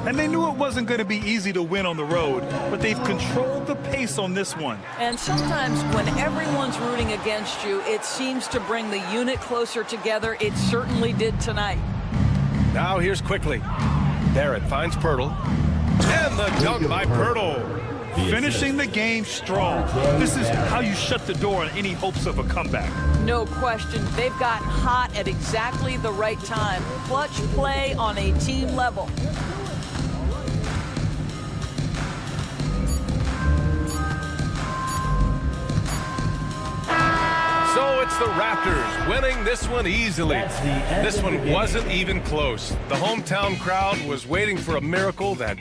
And they knew it wasn't going to be easy to win on the road, but they've controlled the pace on this one. And sometimes when everyone's rooting against you, it seems to bring the unit closer together. It certainly did tonight. Now here's Quickly. Barrett finds Poeltl. And the dunk by Poeltl. Finishing the game strong. This is how you shut the door on any hopes of a comeback. No question. They've gotten hot at exactly the right time. Clutch play on a team level. So it's the Raptors winning this one easily. This one wasn't even close. The hometown crowd was waiting for a miracle that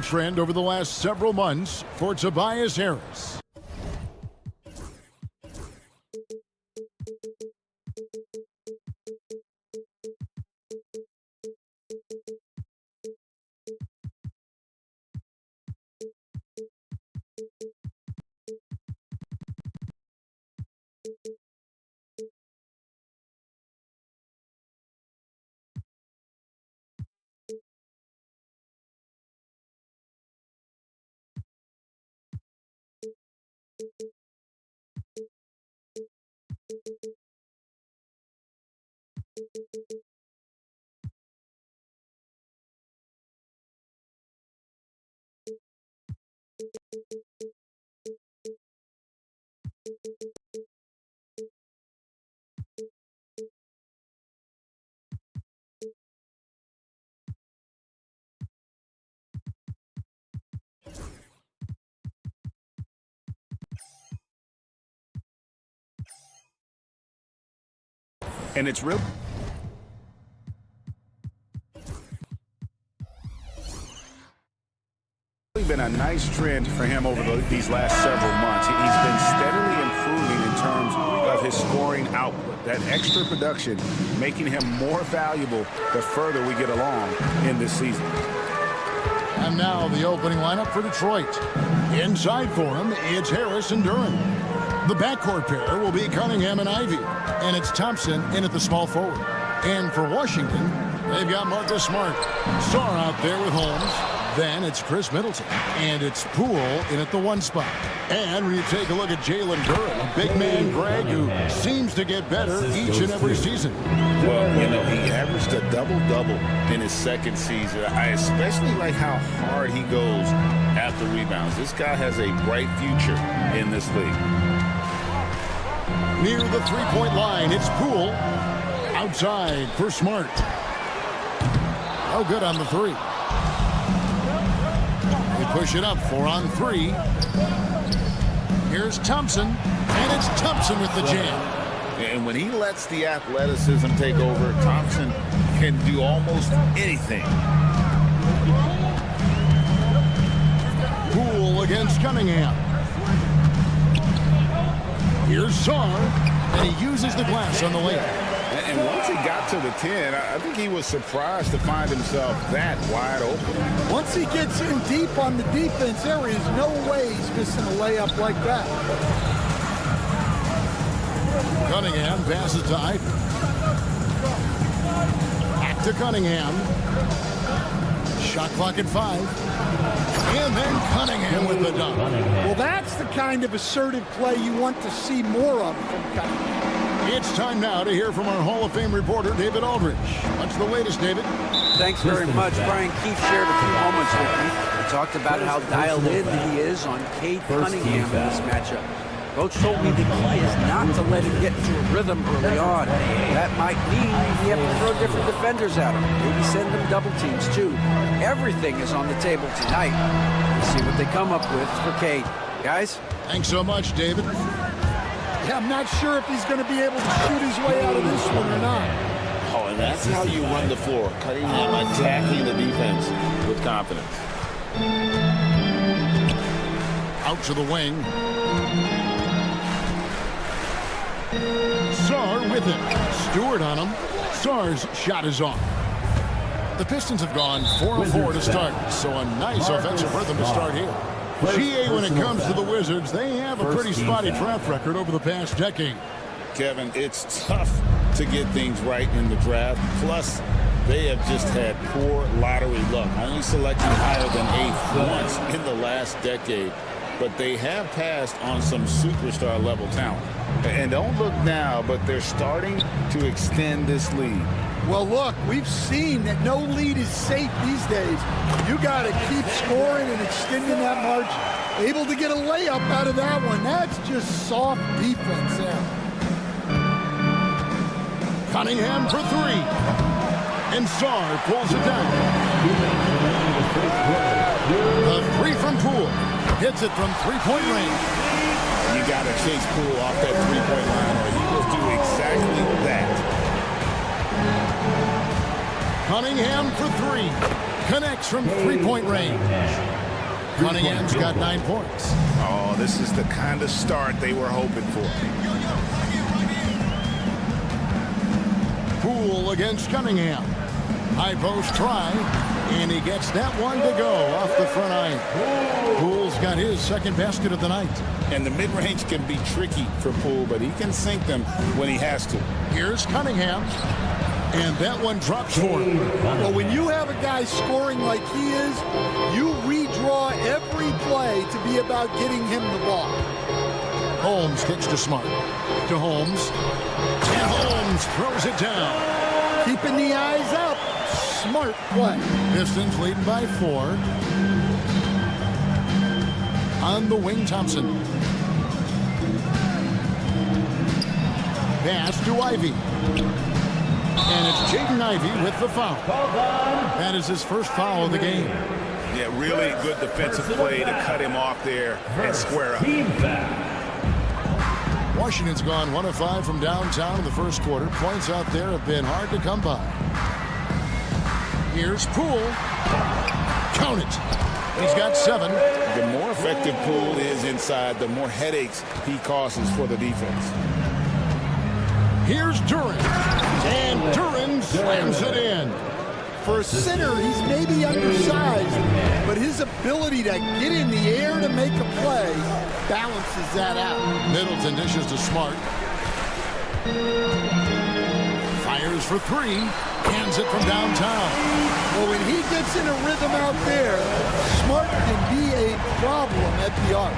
trend over the last several months for Tobias Harris. And it's real. Been a nice trend for him over these last several months. He's been steadily improving in terms of his scoring output. That extra production making him more valuable the further we get along in this season. And now the opening lineup for Detroit. Inside for him, it's Harris and Duren. The backcourt pair will be Cunningham and Ivy. And it's Thompson in at the small forward. And for Washington, they've got Marcus Smart. Sarr out there with Holmes. Then it's Chris Middleton. And it's Poole in at the 1 spot. And when you take a look at Jalen Duren, a big man, Greg, who seems to get better each and every season. Well, you know, he averaged a double-double in his second season. I especially like how hard he goes after rebounds. This guy has a bright future in this league. Near the three-point line, it's Poole. Outside for Smart. Oh, good on the 3. They push it up 4 on 3. Here's Thompson, and it's Thompson with the jam. And when he lets the athleticism take over, Thompson can do almost anything. Poole against Cunningham. Here's Sarr, and he uses the glass on the layup. And once he got to the 10, I think he was surprised to find himself that wide open. Once he gets in deep on the defense, there is no way he's missing a layup like that. Cunningham passes to Ivy. Back to Cunningham. Shot clock at 5. And then Cunningham with the dunk. Well, that's the kind of assertive play you want to see more of from Cunningham. It's time now to hear from our Hall of Fame reporter, David Aldridge. What's the latest, David? Thanks very much. Brian Keefe shared a few moments with me. He talked about how dialed in he is on Cade Cunningham in this matchup. Coach told me the key is not to let him get into a rhythm early on. That might mean you have to throw different defenders at him. Maybe send them double teams, too. Everything is on the table tonight. We'll see what they come up with for Cade. Guys? Thanks so much, David. Yeah, I'm not sure if he's going to be able to shoot his way out of this one or not. Oh, and that's how you run the floor. Cunningham attacking the defense with confidence. Out to the wing. Sarr with it. Stewart on him. Sarr's shot is off. The Pistons have gone 4 of 4 to start, so a nice offensive rhythm to start here. GA, when it comes to the Wizards, they have a pretty spotty draft record over the past decade. Kevin, it's tough to get things right in the draft. Plus, they have just had poor lottery luck, only selecting higher than 8th once in the last decade. But they have passed on some superstar level talent. And don't look now, but they're starting to extend this lead. Well, look, we've seen that no lead is safe these days. You got to keep scoring and extending that margin. Able to get a layup out of that one. That's just soft defense there. Cunningham for 3. And Sarr pulls it down. The 3 from Poole. Hits it from three-point range. You got to chase Poole off that three-point line, or he will do exactly that. Cunningham for 3. Connects from three-point range. Cunningham's got 9 points. Oh, this is the kind of start they were hoping for. Poole against Cunningham. High post try, and he gets that one to go off the front iron. Poole's got his second basket of the night. And the mid-range can be tricky for Poole, but he can sink them when he has to. Here's Cunningham, and that one drops for him. Well, when you have a guy scoring like he is, you redraw every play to be about getting him the ball. Holmes kicks to Smart. To Holmes. And Holmes throws it down. Keeping the eyes up. Smart play. Pistons leading by 4. On the wing, Thompson. Pass to Ivy. And it's Jaden Ivey with the foul. That is his first foul of the game. Yeah, really good defensive play to cut him off there and square up. Washington's gone 1 of 5 from downtown in the first quarter. Points out there have been hard to come by. Here's Poole. Count it. He's got 7. The more effective Poole is inside, the more headaches he causes for the defense. Here's Duran. And Duran slams it in. For a center, he's maybe undersized, but his ability to get in the air to make a play balances that out. Middleton dishes to Smart. Fires for 3. Hands it from downtown. Well, when he gets in a rhythm out there, Smart can be a problem at the arc.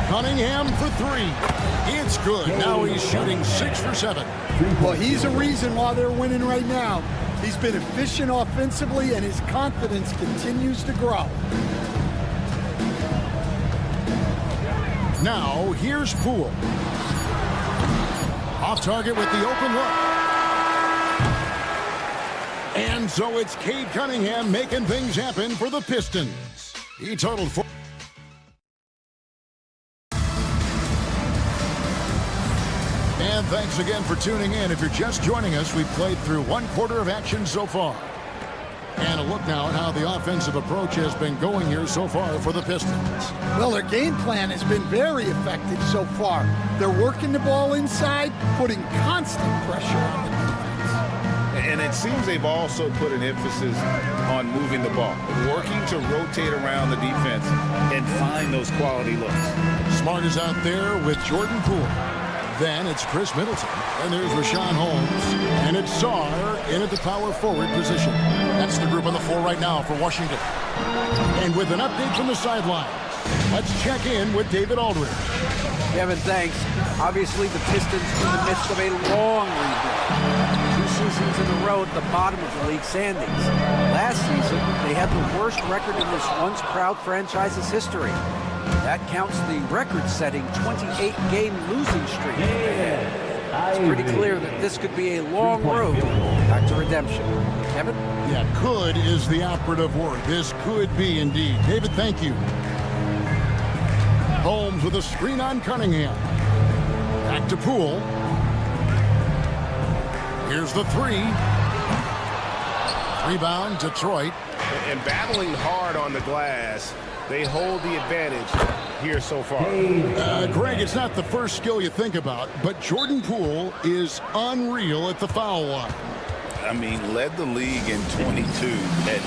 Cunningham for 3. It's good. Now he's shooting 6 for 7. Well, he's a reason why they're winning right now. He's been efficient offensively, and his confidence continues to grow. Now, here's Poole. Off target with the open look. And so it's Cade Cunningham making things happen for the Pistons. He totaled 4. And thanks again for tuning in. If you're just joining us, we've played through 1 quarter of action so far. And a look now at how the offensive approach has been going here so far for the Pistons. Well, their game plan has been very effective so far. They're working the ball inside, putting constant pressure on the defense. And it seems they've also put an emphasis on moving the ball, working to rotate around the defense and find those quality looks. Smart is out there with Jordan Poole. Then it's Chris Middleton. And there's Rashawn Holmes. And it's Sarr in at the power forward position. That's the group on the floor right now for Washington. And with an update from the sidelines, let's check in with David Aldridge. Kevin, thanks. Obviously, the Pistons in the midst of a long rebuild. 2 seasons in a row at the bottom of the league standings. Last season, they had the worst record in this once-proud franchise's history. That counts the record-setting 28-game losing streak. It's pretty clear that this could be a long road back to redemption. Kevin? Yeah, could is the operative word. This could be indeed. David, thank you. Holmes with a screen on Cunningham. Back to Poole. Here's the 3. Rebound, Detroit. And battling hard on the glass, they hold the advantage here so far. Greg, it's not the first skill you think about, but Jordan Poole is unreal at the foul line. I mean, led the league in 22 at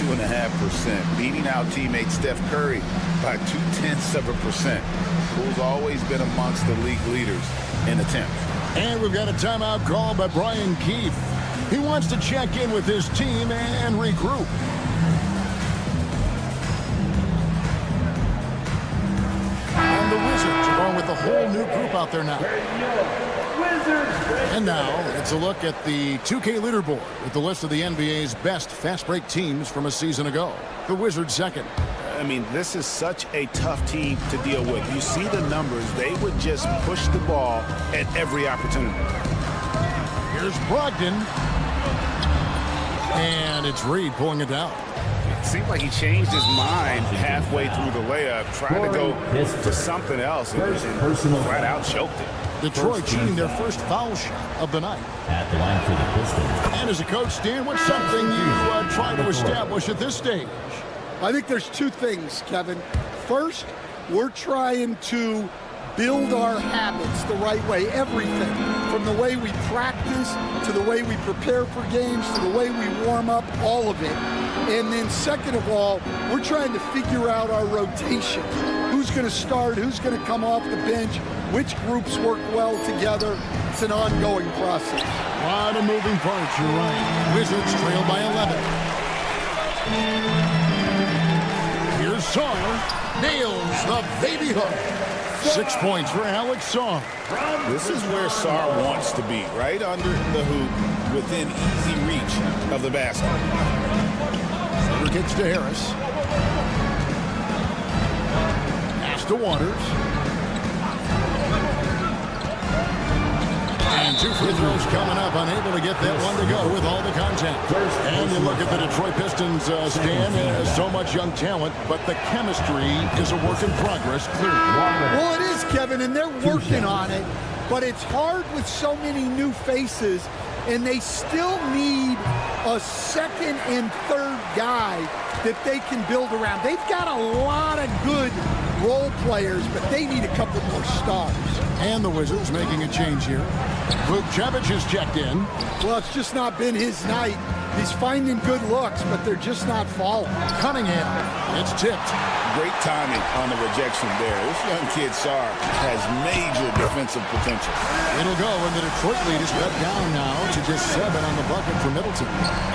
92.5%, beating out teammate Steph Curry by 0.2%. Poole's always been amongst the league leaders in attempts. And we've got a timeout called by Brian Keefe. He wants to check in with his team and regroup. And the Wizards, along with a whole new group out there now. And now, it's a look at the 2K leaderboard with the list of the NBA's best fast break teams from a season ago. The Wizards second. I mean, this is such a tough team to deal with. You see the numbers. They would just push the ball at every opportunity. Here's Brogdon. And it's Reed pulling it down. Seemed like he changed his mind halfway through the layup, trying to go to something else, and flat out choked it. Detroit shooting their first foul shot of the night. At the line for the Pistons. And as a coach, Stan, what's something you try to establish at this stage? I think there's two things, Kevin. First, we're trying to build our habits the right way, everything, from the way we practice to the way we prepare for games to the way we warm up, all of it. And then second of all, we're trying to figure out our rotation. Who's going to start, who's going to come off the bench, which groups work well together. It's an ongoing process. A lot of moving parts, you're right. Wizards trail by 11. Here's Sawyer, nails the baby hook. 6 points for Alex Sawyer. This is where Sawyer wants to be, right under the hoop, within easy reach of the basket. Center kicks to Harris. Pass to Waters. And 2 free throws coming up, unable to get that one to go with all the contact. And you look at the Detroit Pistons, Stan, so much young talent, but the chemistry is a work in progress, clearly. Well, it is, Kevin, and they're working on it, but it's hard with so many new faces, and they still need a second and third guy that they can build around. They've got a lot of good role players, but they need a couple more stars. And the Wizards making a change here. Vukcevic is checked in. Well, it's just not been his night. He's finding good looks, but they're just not falling. Cunningham, it's tipped. Great timing on the rejection there. This young kid, Sawyer, has major defensive potential. It'll go, and the Detroit lead is cut down now to just 7 on the bucket for Middleton.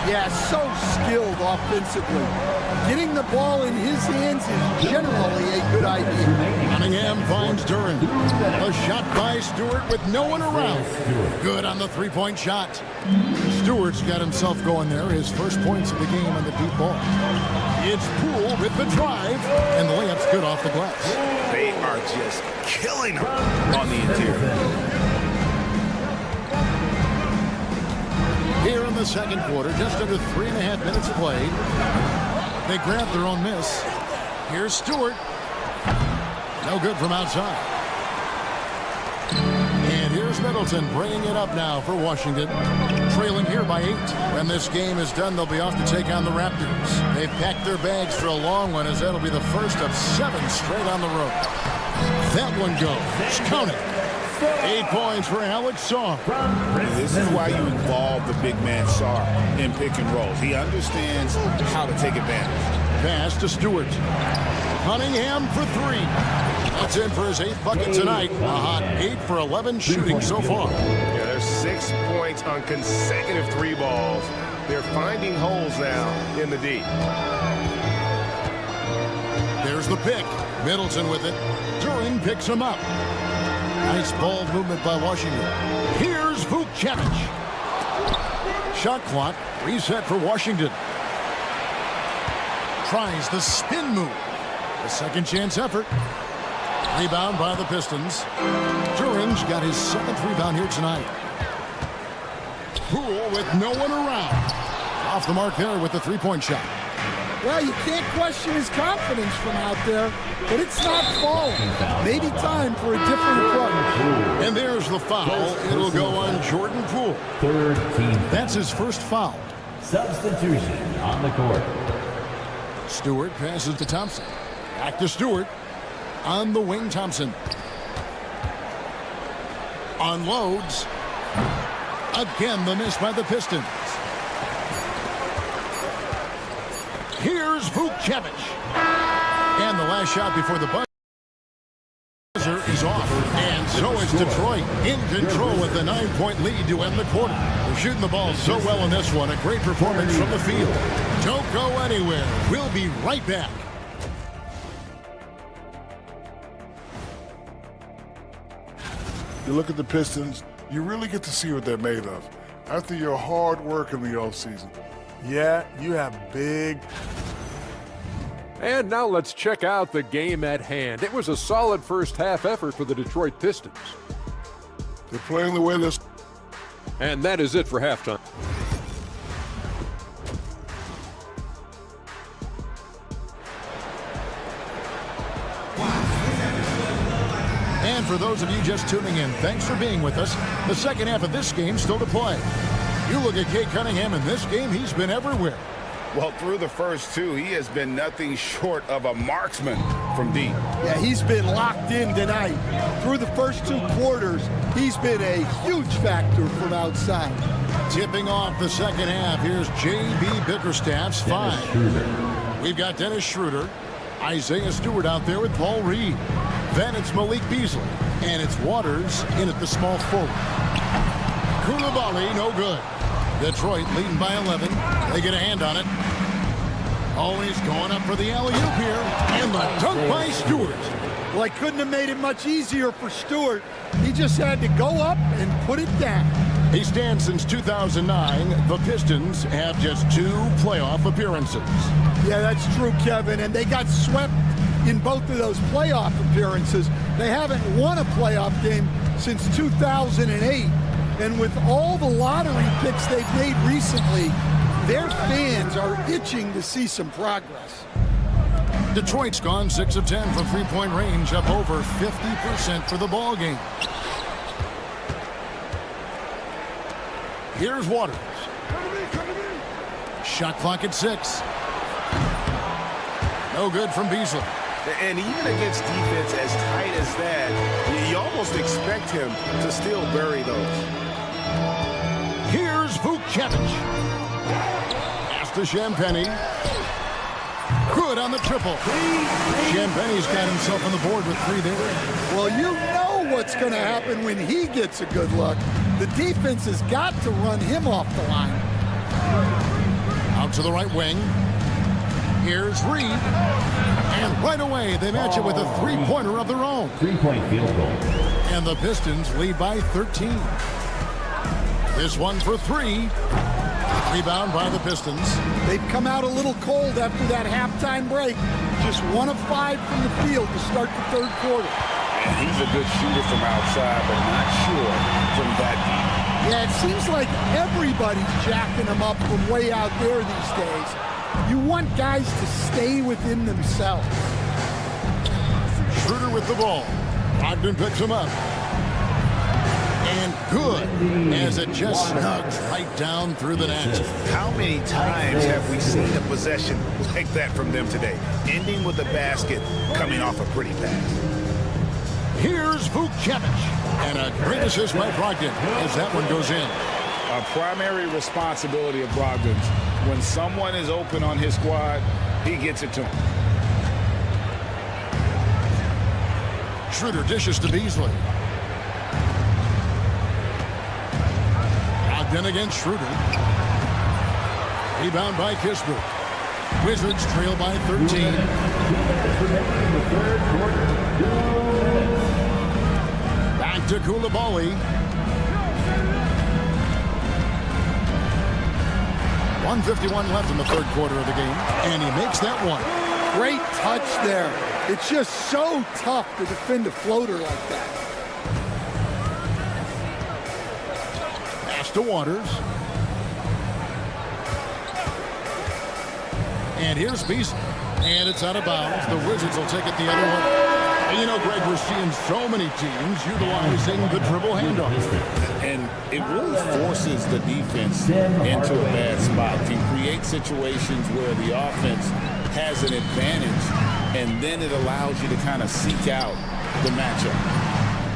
Yeah, so skilled offensively. Getting the ball in his hands is generally a good idea. Cunningham finds Duran. A shot by Stewart with no one around. Good on the three-point shot. Stewart's got himself going there. His first points of the game on the deep ball. It's Poole with the drive, and the layup's good off the glass. They are just killing him on the interior. Here in the second quarter, just under 3.5 minutes played. They grab their own miss. Here's Stewart. No good from outside. And here's Middleton bringing it up now for Washington. Trailing here by 8. When this game is done, they'll be off to take on the Raptors. They've packed their bags for a long one, as that'll be the first of 7 straight on the road. That one goes. Count it. 8 points for Alex Sawyer. This is why you involve the big man Sawyer in pick and rolls. He understands how to take advantage. Pass to Stewart. Cunningham for 3. That's in for his 8th bucket tonight. A hot 8 for 11 shooting so far. Yeah, there's 6 points on consecutive 3 balls. They're finding holes now in the D. There's the pick. Middleton with it. Duran picks him up. Nice ball movement by Washington. Here's Vukcevic. Shot clock reset for Washington. Tries the spin move. A second chance effort. Rebound by the Pistons. Duran's got his 7th rebound here tonight. Poole with no one around. Off the mark there with the 3-point shot. Well, you can't question his confidence from out there, but it's not falling. Maybe time for a different approach. And there's the foul. It'll go on Jordan Poole. 3rd team. That's his first foul. Substitution on the court. Stewart passes to Thompson. Back to Stewart. On the wing, Thompson. Unloads. Again, the miss by the Pistons. Here's Vukcevic. And the last shot before the buzzer is off. And so is Detroit in control with the 9-point lead to end the quarter. They're shooting the ball so well in this one. A great performance from the field. Don't go anywhere. We'll be right back. You look at the Pistons, you really get to see what they're made of. After your hard work in the offseason. Yeah, you have big. And now let's check out the game at hand. It was a solid first half effort for the Detroit Pistons. They're playing the way they're... And that is it for halftime. And for those of you just tuning in, thanks for being with us. The second half of this game still to play. You look at Cade Cunningham in this game, he's been everywhere. Well, through the first two, he has been nothing short of a marksman from deep. Yeah, he's been locked in tonight. Through the first 2 quarters, he's been a huge factor from outside. Tipping off the second half, here's J.B. Bickerstaff's 5. We've got Dennis Schroeder, Isaiah Stewart out there with Paul Reed. Then it's Malik Beasley, and it's Waters in at the small forward. Koulibaly, no good. Detroit leading by 11. They get a hand on it. Always going up for the alley-oop here, and the dunk by Stewart. Well, I couldn't have made it much easier for Stewart. He just had to go up and put it down. He stands since 2009. The Pistons have just 2 playoff appearances. Yeah, that's true, Kevin, and they got swept in both of those playoff appearances. They haven't won a playoff game since 2008, and with all the lottery picks they've made recently, their fans are itching to see some progress. Detroit's gone 6 of 10 from three-point range, up over 50% for the ball game. Here's Waters. Shot clock at 6. No good from Beasley. And even against defense as tight as that, you almost expect him to still bury those. Here's Vucevic. Pass to Champagnie. Good on the triple. Champagnie's got himself on the board with 3 there. Well, you know what's going to happen when he gets a good look. The defense has got to run him off the line. Out to the right wing. Here's Reed. And right away, they match it with a 3-pointer of their own. 3-point field goal. And the Pistons lead by 13. This one for 3. Rebound by the Pistons. They've come out a little cold after that halftime break. Just 1 of 5 from the field to start the 3rd quarter. And he's a good shooter from outside, but not sure from that deep. Yeah, it seems like everybody's jacking him up from way out there these days. You want guys to stay within themselves. Schroeder with the ball. Ogden picks him up. And good, as it just snugs right down through the net. How many times have we seen a possession like that from them today? Ending with a basket, coming off a pretty pass. Here's Vucevic. And a great assist by Brogdon as that one goes in. A primary responsibility of Brogdon's. When someone is open on his squad, he gets it to him. Schroeder dishes to Beasley. Ogden against Schroeder. Rebound by Kispert. Wizards trail by 13. Back to Koulibaly. 1:51 left in the 3rd quarter of the game, and he makes that one. Great touch there. It's just so tough to defend a floater like that. Pass to Waters. And here's Beasley. And it's out of bounds. The Wizards will take it the other way. And you know, Greg, we're seeing so many teams utilizing the dribble handoff. And it really forces the defense into a bad spot. Can create situations where the offense has an advantage, and then it allows you to kind of seek out the matchup.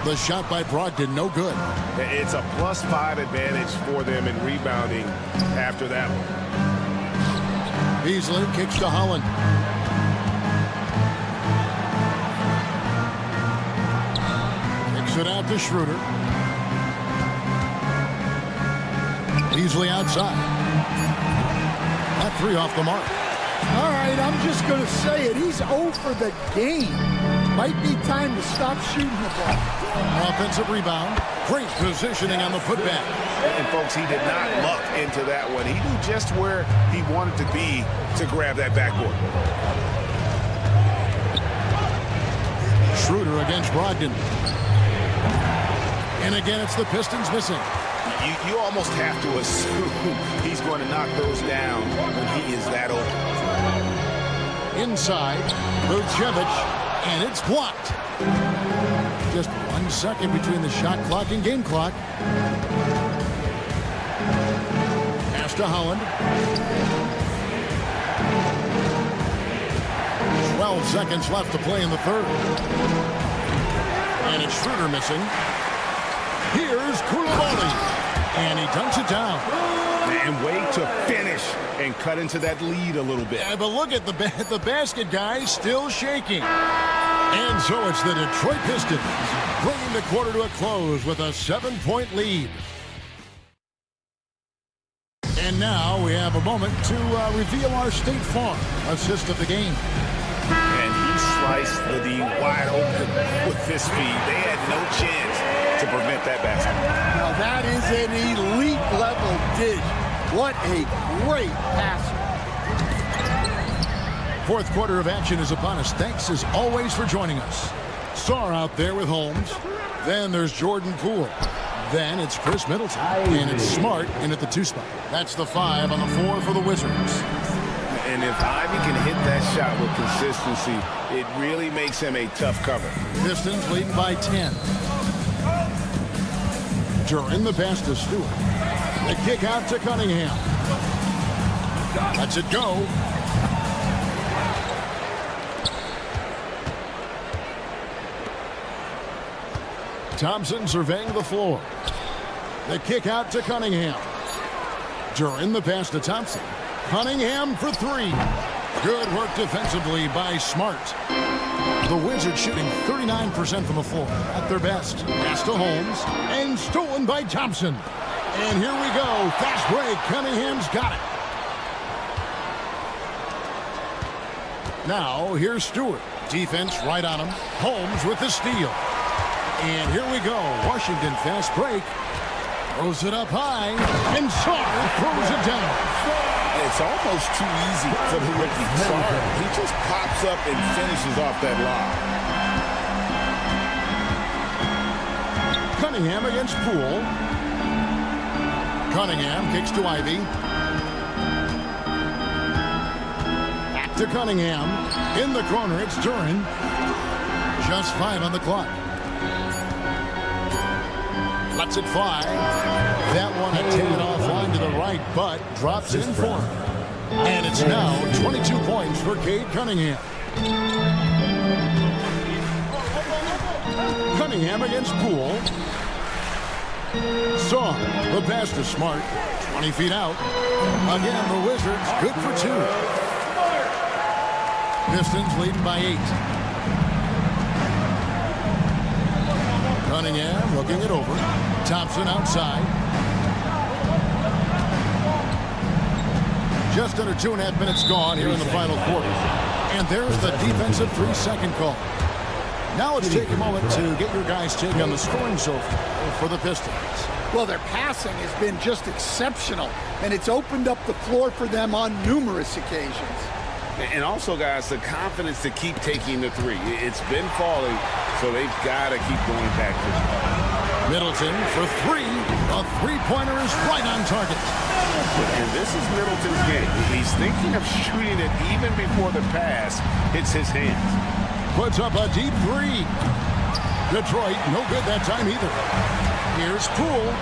The shot by Brogdon, no good. It's a +5 advantage for them in rebounding after that one. Beasley kicks to Holland. Kicks it out to Schroeder. Beasley outside. That 3 off the mark. All right, I'm just going to say it. He's 0 for the game. Might be time to stop shooting the ball. Offensive rebound. Great positioning on the putback. And folks, he did not luck into that one. He knew just where he wanted to be to grab that backboard. Schroeder against Brogdon. And again, it's the Pistons missing. You almost have to assume he's going to knock those down when he is that open. Inside, Vucevic, and it's blocked. Just 1 second between the shot clock and game clock. Pass to Holland. 12 seconds left to play in the third. And it's Schroeder missing. Here's Koulibaly. And he dunks it down. And wait to finish and cut into that lead a little bit. Yeah, but look at the basket, guys, still shaking. And so it's the Detroit Pistons bringing the quarter to a close with a 7-point lead. And now we have a moment to reveal our State Farm assist of the game. And he sliced the D wide open with his speed. They had no chance to prevent that basket. Now that is an elite level dish. What a great passer. Fourth quarter of action is upon us. Thanks as always for joining us. Sarr out there with Holmes. Then there's Jordan Poole. Then it's Chris Middleton. And it's Smart in at the 2 spot. That's the 5 on the 4 for the Wizards. And if Ivy can hit that shot with consistency, it really makes him a tough cover. Pistons leading by 10. During the pass to Stewart. The kick out to Cunningham. Lets it go. Thompson surveying the floor. The kick out to Cunningham. During the pass to Thompson. Cunningham for 3. Good work defensively by Smart. The Wizards shooting 39% from the floor at their best. Pass to Holmes. And stolen by Thompson. And here we go. Fast break. Cunningham's got it. Now, here's Stewart. Defense right on him. Holmes with the steal. And here we go. Washington fast break. Throws it up high. And Sarr throws it down. It's almost too easy for the rookie. Sarr, he just pops up and finishes off that lob. Cunningham against Poole. Cunningham kicks to Ivy. Back to Cunningham. In the corner, it's Duren. Just 5 on the clock. Lets it fly. That one had taken it offline to the right, but drops in for him. And it's now 22 points for Cade Cunningham. Cunningham against Poole. Sarr, the pass to Smart. 20 feet out. Again, the Wizards good for 2. Pistons leading by 8. Cunningham looking it over. Thompson outside. Just under 2.5 minutes gone here in the final quarter. And there's the defensive 3-second call. Now let's take a moment to get your guys' take on the scoring so far for the Pistons. Well, their passing has been just exceptional, and it's opened up the floor for them on numerous occasions. And also, guys, the confidence to keep taking the 3. It's been falling, so they've got to keep going back to it. Middleton for 3. A 3-pointer is right on target. And this is Middleton's game. He's thinking of shooting it even before the pass hits his hands. Puts up a deep 3. Detroit, no good that time either. Here's Poole.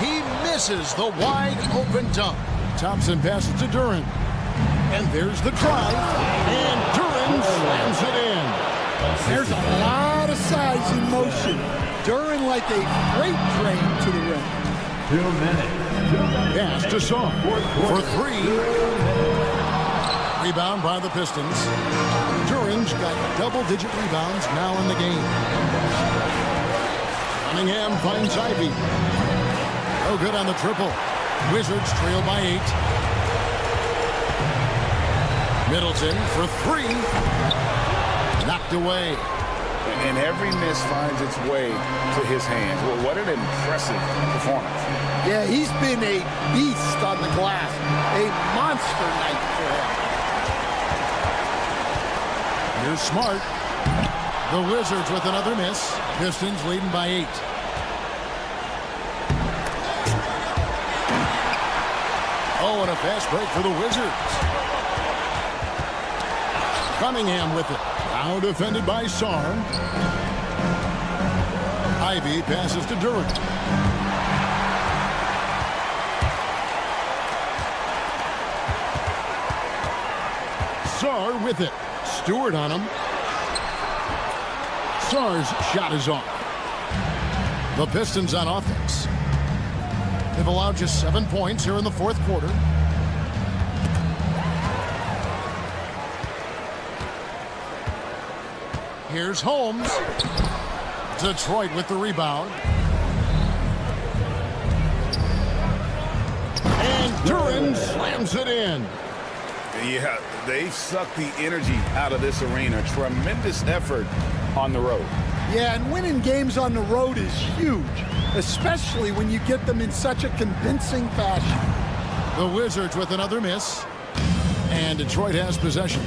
He misses the wide open dunk. Thompson passes to Duren. And there's the drive. And Duren slams it in. There's a lot of size in motion. Duren like a freight train to the rim. 2 minutes. Pass to Sarr for 3. Rebound by the Pistons. Duren's got double-digit rebounds now in the game. Cunningham finds Ivy. No good on the triple. Wizards trail by 8. Middleton for 3. Knocked away. And every miss finds its way to his hands. Well, what an impressive performance. Yeah, he's been a beast on the glass. A monster night for him. Here's Smart. The Wizards with another miss. Pistons leading by 8. Oh, and a fast break for the Wizards. Cunningham with it. Now defended by Sarr. Ivy passes to Durant. Sarr with it. Stewart on him. Sarr's shot is off. The Pistons on offense. They've allowed just 7 points here in the fourth quarter. Here's Holmes. Detroit with the rebound. And Duran slams it in. Yeah, they sucked the energy out of this arena. Tremendous effort on the road. Yeah, and winning games on the road is huge, especially when you get them in such a convincing fashion. The Wizards with another miss. And Detroit has possession.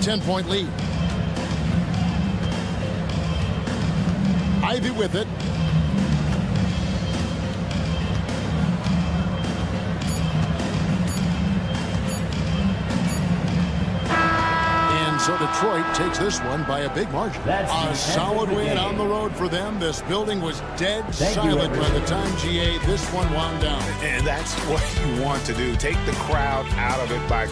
10-point lead. Ivy with it. And so Detroit takes this one by a big margin. A solid win on the road for them. This building was dead silent by the time, GA, this one wound down. And that's what you want to do. Take the crowd out of it by...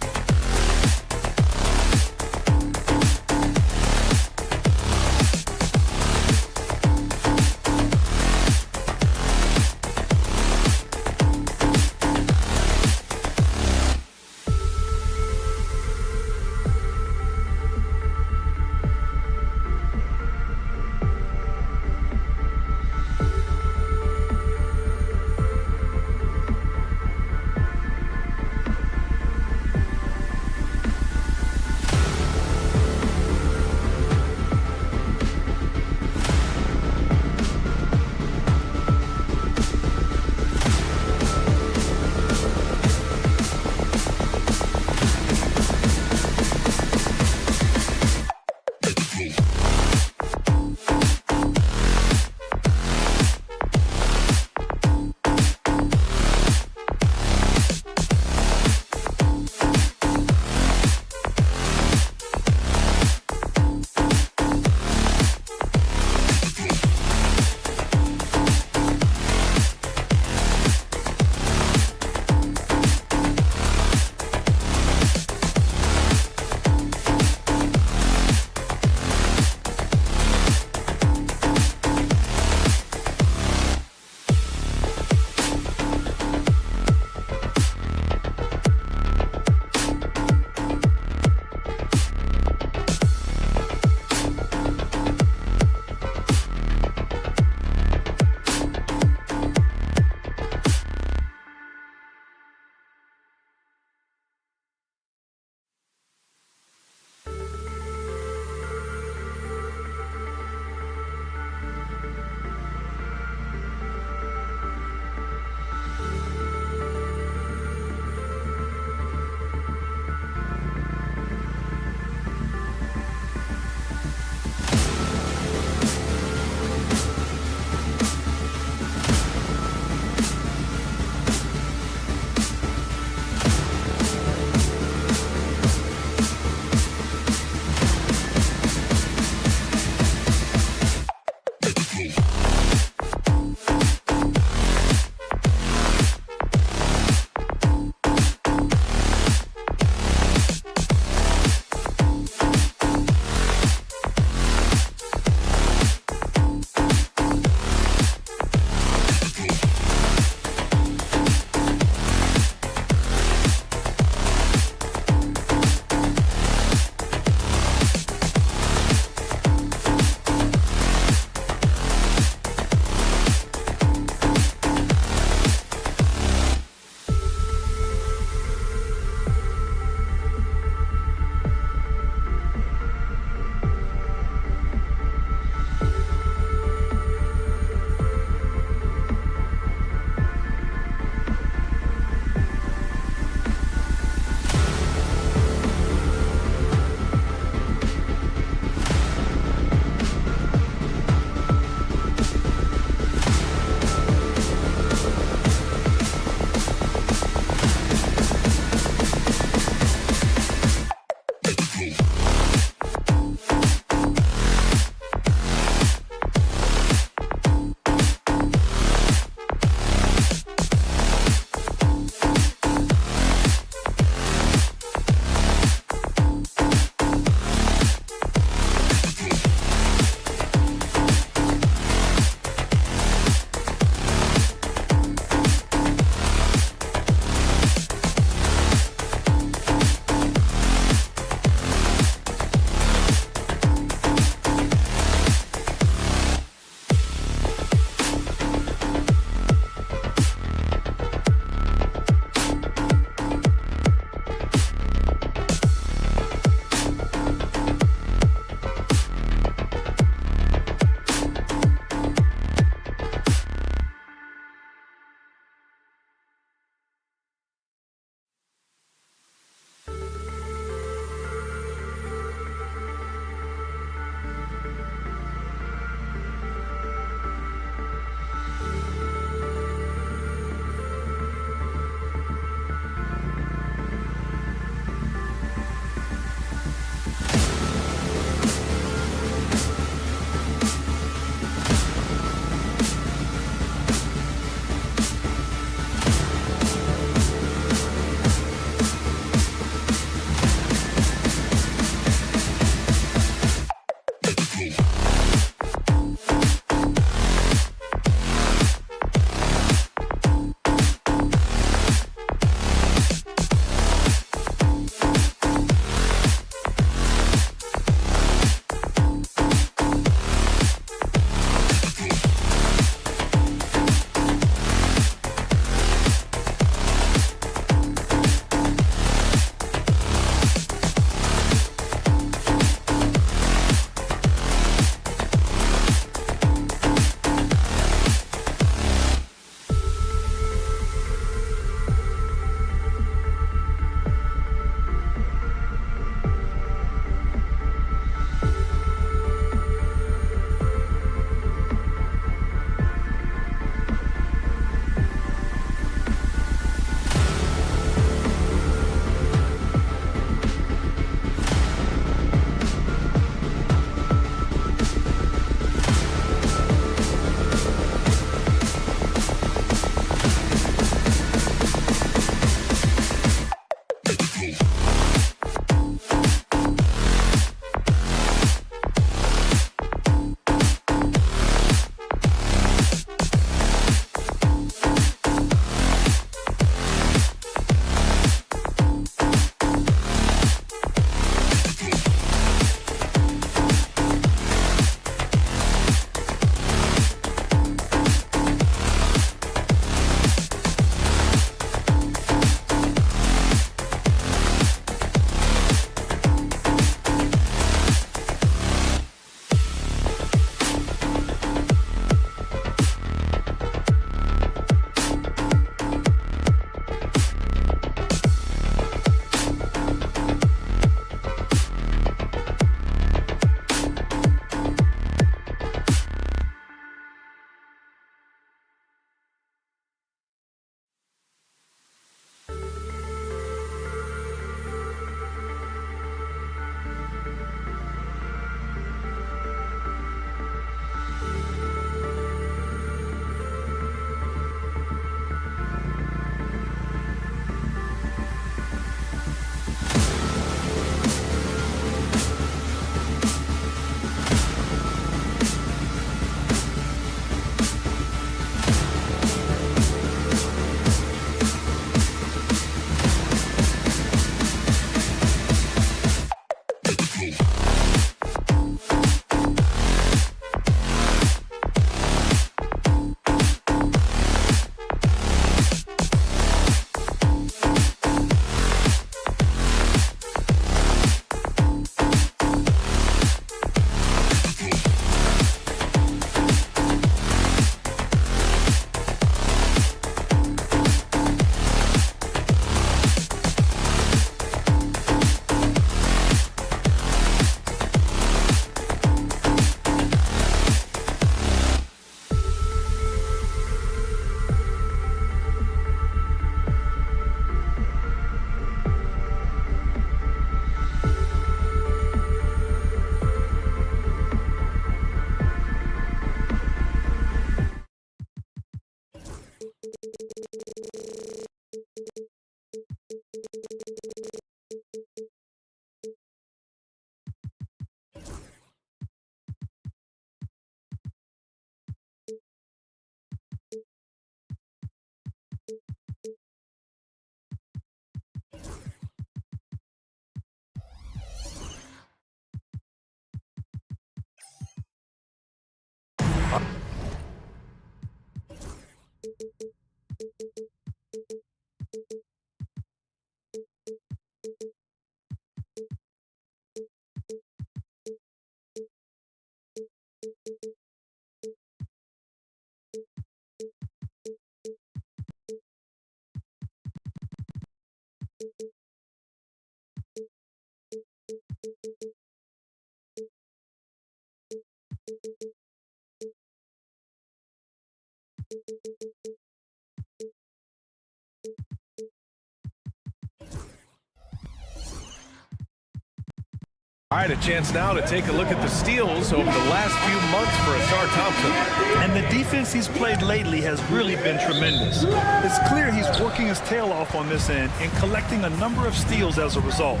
All right, a chance now to take a look at the steals over the last few months for Asar Thompson. And the defense he's played lately has really been tremendous. It's clear he's working his tail off on this end and collecting a number of steals as a result.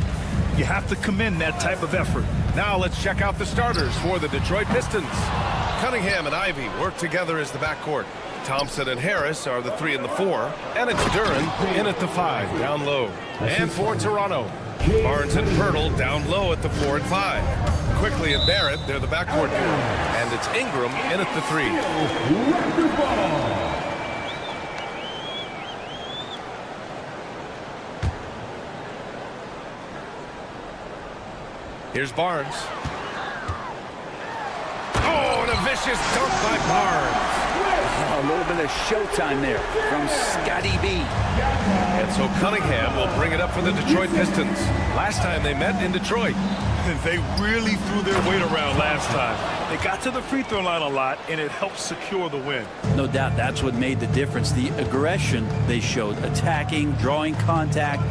You have to commend that type of effort. Now let's check out the starters for the Detroit Pistons. Cunningham and Ivy work together as the backcourt. Thompson and Harris are the 3 and the 4. And it's Duren in at the 5, down low. And for Toronto, Barnes and Pirtle down low at the 4 and 5. Quickly and Barrett, they're the backcourt duo. And it's Ingram in at the 3. Here's Barnes. Oh, and a vicious dunk by Barnes. A little bit of showtime there from Scotty B. And so Cunningham will bring it up for the Detroit Pistons. Last time they met in Detroit. They really threw their weight around last time. They got to the free throw line a lot, and it helped secure the win. No doubt that's what made the difference. The aggression they showed, attacking, drawing contact.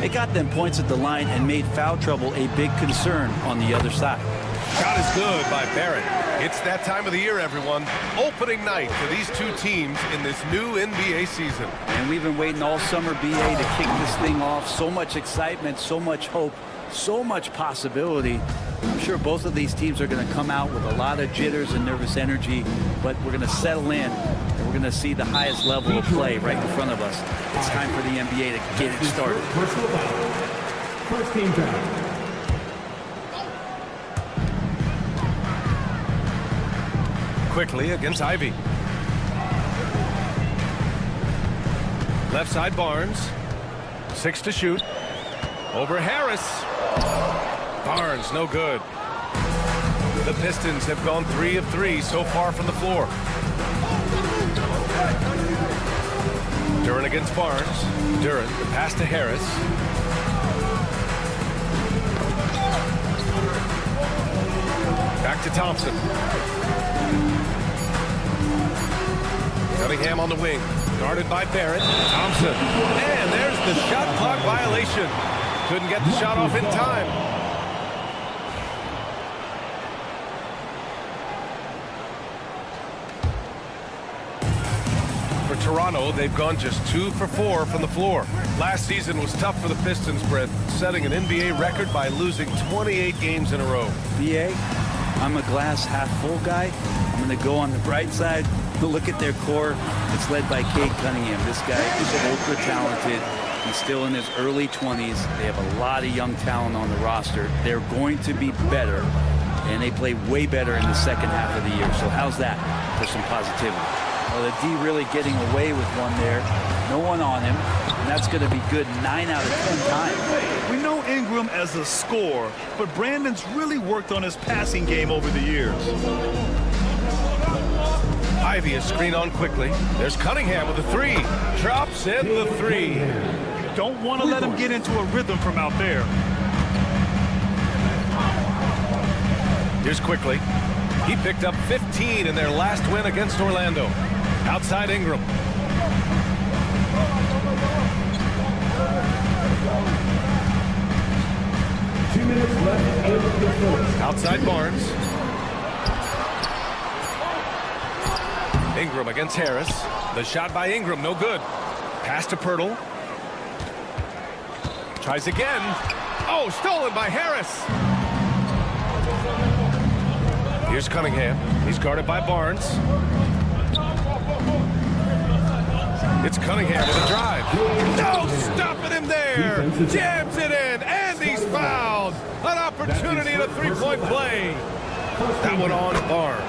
They got them points at the line and made foul trouble a big concern on the other side. Shot is good by Barrett. It's that time of the year, everyone. Opening night for these two teams in this new NBA season. And we've been waiting all summer, BA, to kick this thing off. So much excitement, so much hope, so much possibility. I'm sure both of these teams are going to come out with a lot of jitters and nervous energy, but we're going to settle in, and we're going to see the highest level of play right in front of us. It's time for the NBA to get it started. First team foul. Quickly against Ivy. Left side Barnes. 6 to shoot. Over Harris. Barnes, no good. The Pistons have gone 3 of 3 so far from the floor. Duren against Barnes. Duren, the pass to Harris. Back to Thompson. Cunningham on the wing, guarded by Barrett. Thompson, and there's the shot clock violation. Couldn't get the shot off in time. For Toronto, they've gone just 2 for 4 from the floor. Last season was tough for the Pistons, Brett, setting an NBA record by losing 28 games in a row. BA, I'm a glass half full guy. I'm going to go on the bright side. Look at their core. It's led by Cade Cunningham. This guy is ultra talented. He's still in his early 20s. They have a lot of young talent on the roster. They're going to be better, and they play way better in the second half of the year. So how's that for some positivity? Well, the D really getting away with one there. No one on him, and that's going to be good 9 out of 10 times. We know Ingram as a scorer, but Brandon's really worked on his passing game over the years. Ivy is screen on quickly. There's Cunningham with a 3. Drops in the 3. Don't want to let him get into a rhythm from out there. Here's Quickly. He picked up 15 in their last win against Orlando. Outside Ingram. Outside Barnes. Ingram against Harris. The shot by Ingram, no good. Pass to Pirtle. Tries again. Oh, stolen by Harris. Here's Cunningham. He's guarded by Barnes. It's Cunningham with a drive. No stopping him there. Jams it in, and he's fouled. An opportunity at a three-point play. That one on Barnes.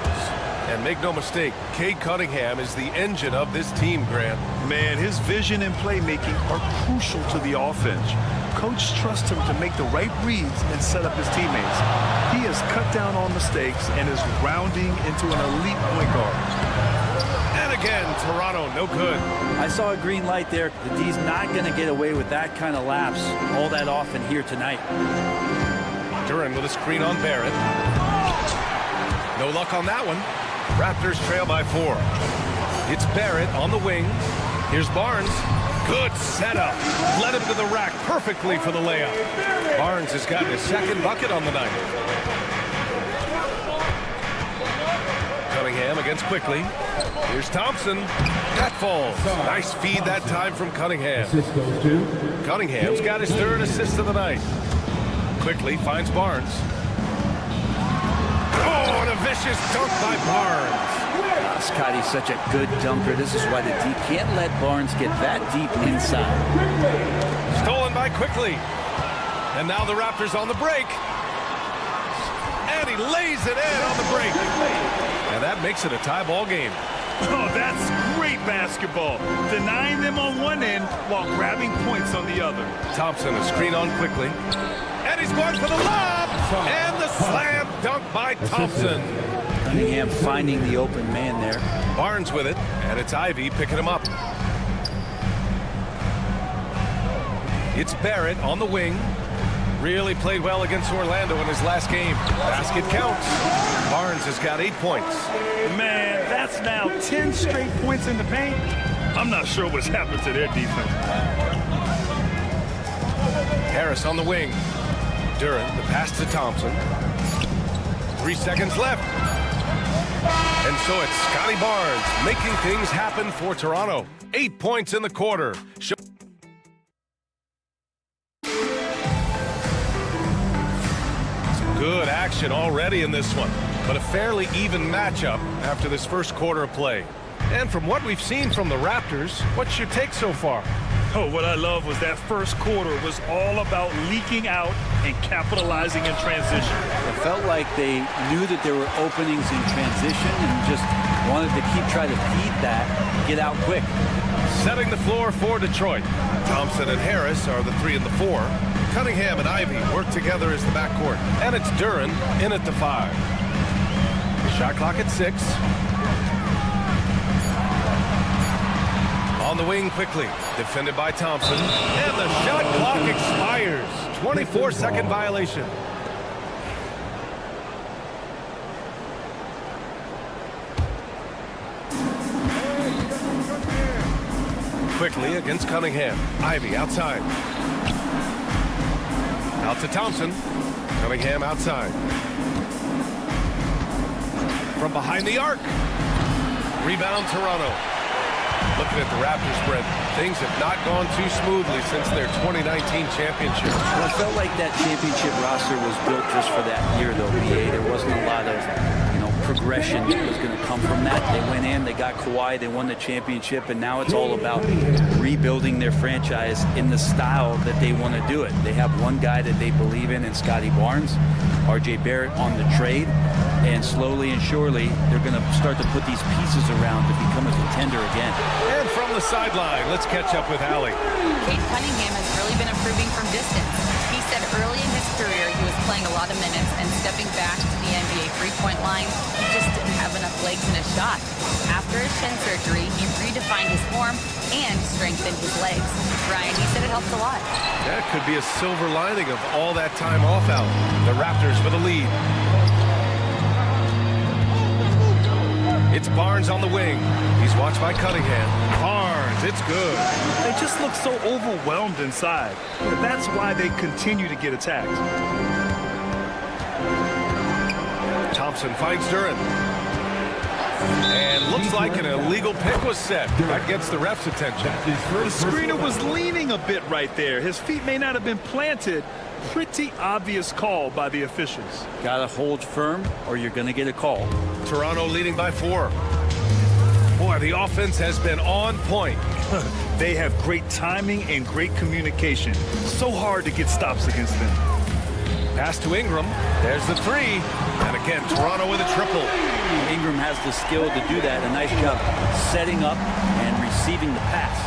And make no mistake, Cade Cunningham is the engine of this team, Grant. Man, his vision and playmaking are crucial to the offense. Coach trusts him to make the right reads and set up his teammates. He has cut down on mistakes and is rounding into an elite point guard. And again, Toronto, no good. I saw a green light there. The D's not going to get away with that kind of lapse all that often here tonight. Duran with a screen on Barrett. No luck on that one. Raptors trail by 4. It's Barrett on the wing. Here's Barnes. Good setup. Led him to the rack perfectly for the layup. Barnes has gotten his second bucket on the night. Cunningham against Quickly. Here's Thompson. That falls. Nice feed that time from Cunningham. Cunningham's got his third assist of the night. Quickly finds Barnes. Oh, and a vicious dunk by Barnes. Scotty's such a good dunker. This is why the D can't let Barnes get that deep inside. Stolen by Quickly. And now the Raptors on the break. And he lays it in on the break. And that makes it a tie ball game. Oh, that's great basketball. Denying them on one end while grabbing points on the other. Thompson, a screen on Quickly. And he's going for the lob. And the slam dunk by Thompson. Cunningham finding the open man there. Barnes with it, and it's Ivy picking him up. It's Barrett on the wing. Really played well against Orlando in his last game. Basket counts. Barnes has got 8 points. Man, that's now 10 straight points in the paint. I'm not sure what's happened to their defense. Harris on the wing. Duran, the pass to Thompson. 3 seconds left. And so it's Scotty Barnes making things happen for Toronto. 8 points in the quarter. Some good action already in this one, but a fairly even matchup after this first quarter of play. And from what we've seen from the Raptors, what's your take so far? Oh, what I love was that first quarter was all about leaking out and capitalizing in transition. It felt like they knew that there were openings in transition and just wanted to keep trying to feed that, get out quick. Setting the floor for Detroit. Thompson and Harris are the 3 and the 4. Cunningham and Ivy work together as the backcourt. And it's Duran in at the 5. Shot clock at 6. On the wing Quickly, defended by Thompson, and the shot clock expires. 24-second violation. Quickly against Cunningham. Ivy outside. Out to Thompson. Cunningham outside. From behind the arc. Rebound Toronto. Looking at the Raptors, Brent, things have not gone too smoothly since their 2019 championship. Well, it felt like that championship roster was built just for that year, though, BA. There wasn't a lot of, progression that was going to come from that. They went in, they got Kawhi, they won the championship, and now it's all about rebuilding their franchise in the style that they want to do it. They have one guy that they believe in Scotty Barnes, RJ Barrett on the trade, and slowly and surely they're going to start to put these pieces around to become a contender again. And from the sideline, let's catch up with Allie. Cade Cunningham has really been improving from distance. He said early in his career he was playing a lot of minutes, and stepping back to the NBA three-point line, he just didn't have enough legs in his shot. After his shin surgery, he redefined his form and strengthened his legs. Ryan, he said it helped a lot. That could be a silver lining of all that time off out. The Raptors for the lead. It's Barnes on the wing. He's watched by Cunningham. Barnes, it's good. They just look so overwhelmed inside. That's why they continue to get attacked. Thompson finds Duran. And looks like an illegal pick was set. That gets the ref's attention. The screener was leaning a bit right there. His feet may not have been planted. Pretty obvious call by the officials. Gotta hold firm or you're gonna get a call. Toronto leading by 4. Boy, the offense has been on point. They have great timing and great communication. So hard to get stops against them. Pass to Ingram. There's the 3. And again, Toronto with a triple. Ingram has the skill to do that. A nice job setting up and receiving the pass.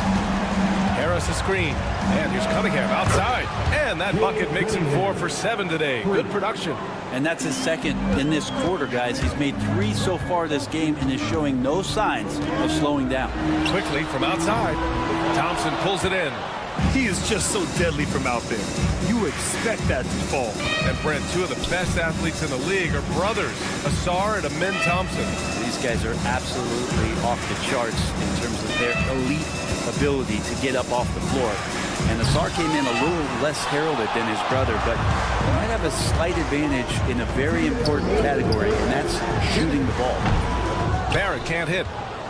Harris a screen. And here's Cunningham outside. And that bucket makes him 4 for 7 today. Good production. And that's his second in this quarter, guys. He's made 3 so far this game and is showing no signs of slowing down. Quickly from outside. Thompson pulls it in. He is just so deadly from out there. You expect that to fall. And Brent, 2 of the best athletes in the league are brothers, Asar and Amin Thompson. These guys are absolutely off the charts in terms of their elite ability to get up off the floor. And Asar came in a little less heralded than his brother, but he might have a slight advantage in a very important category, and that's shooting the ball. Barrett can't hit.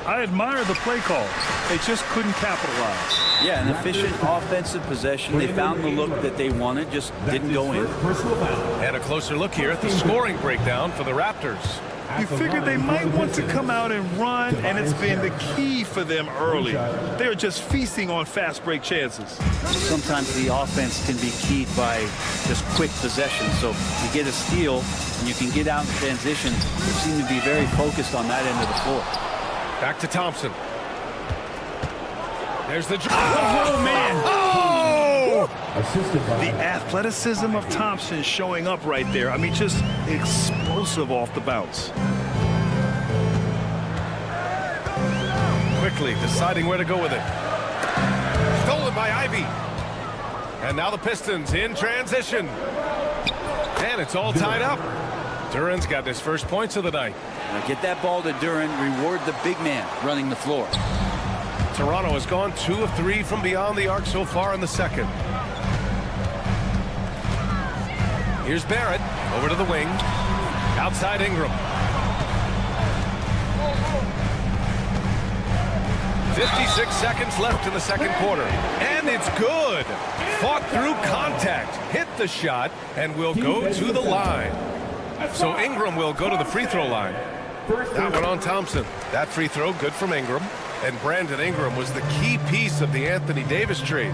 I admire the play call. They just couldn't capitalize. Yeah, an efficient offensive possession. They found the look that they wanted, just didn't go in. And a closer look here at the scoring breakdown for the Raptors. You figured they might want to come out and run, and it's been the key for them early. They're just feasting on fast break chances. Sometimes the offense can be keyed by just quick possession. So you get a steal, and you can get out in transition. They seem to be very focused on that end of the floor. Back to Thompson. There's the... Oh, man! Oh! The athleticism of Thompson showing up right there. I mean, just explosive off the bounce. Quickly deciding where to go with it. Stolen by Ivy. And now the Pistons in transition. And it's all tied up. Duran's got his first points of the night. Now get that ball to Duran. Reward the big man running the floor. Toronto has gone 2 of 3 from beyond the arc so far in the second. Here's Barrett over to the wing. Outside Ingram. 56 seconds left in the second quarter. And it's good. Fought through contact. Hit the shot and will go to the line. So Ingram will go to the free throw line. That one on Thompson. That free throw good from Ingram. And Brandon Ingram was the key piece of the Anthony Davis trade.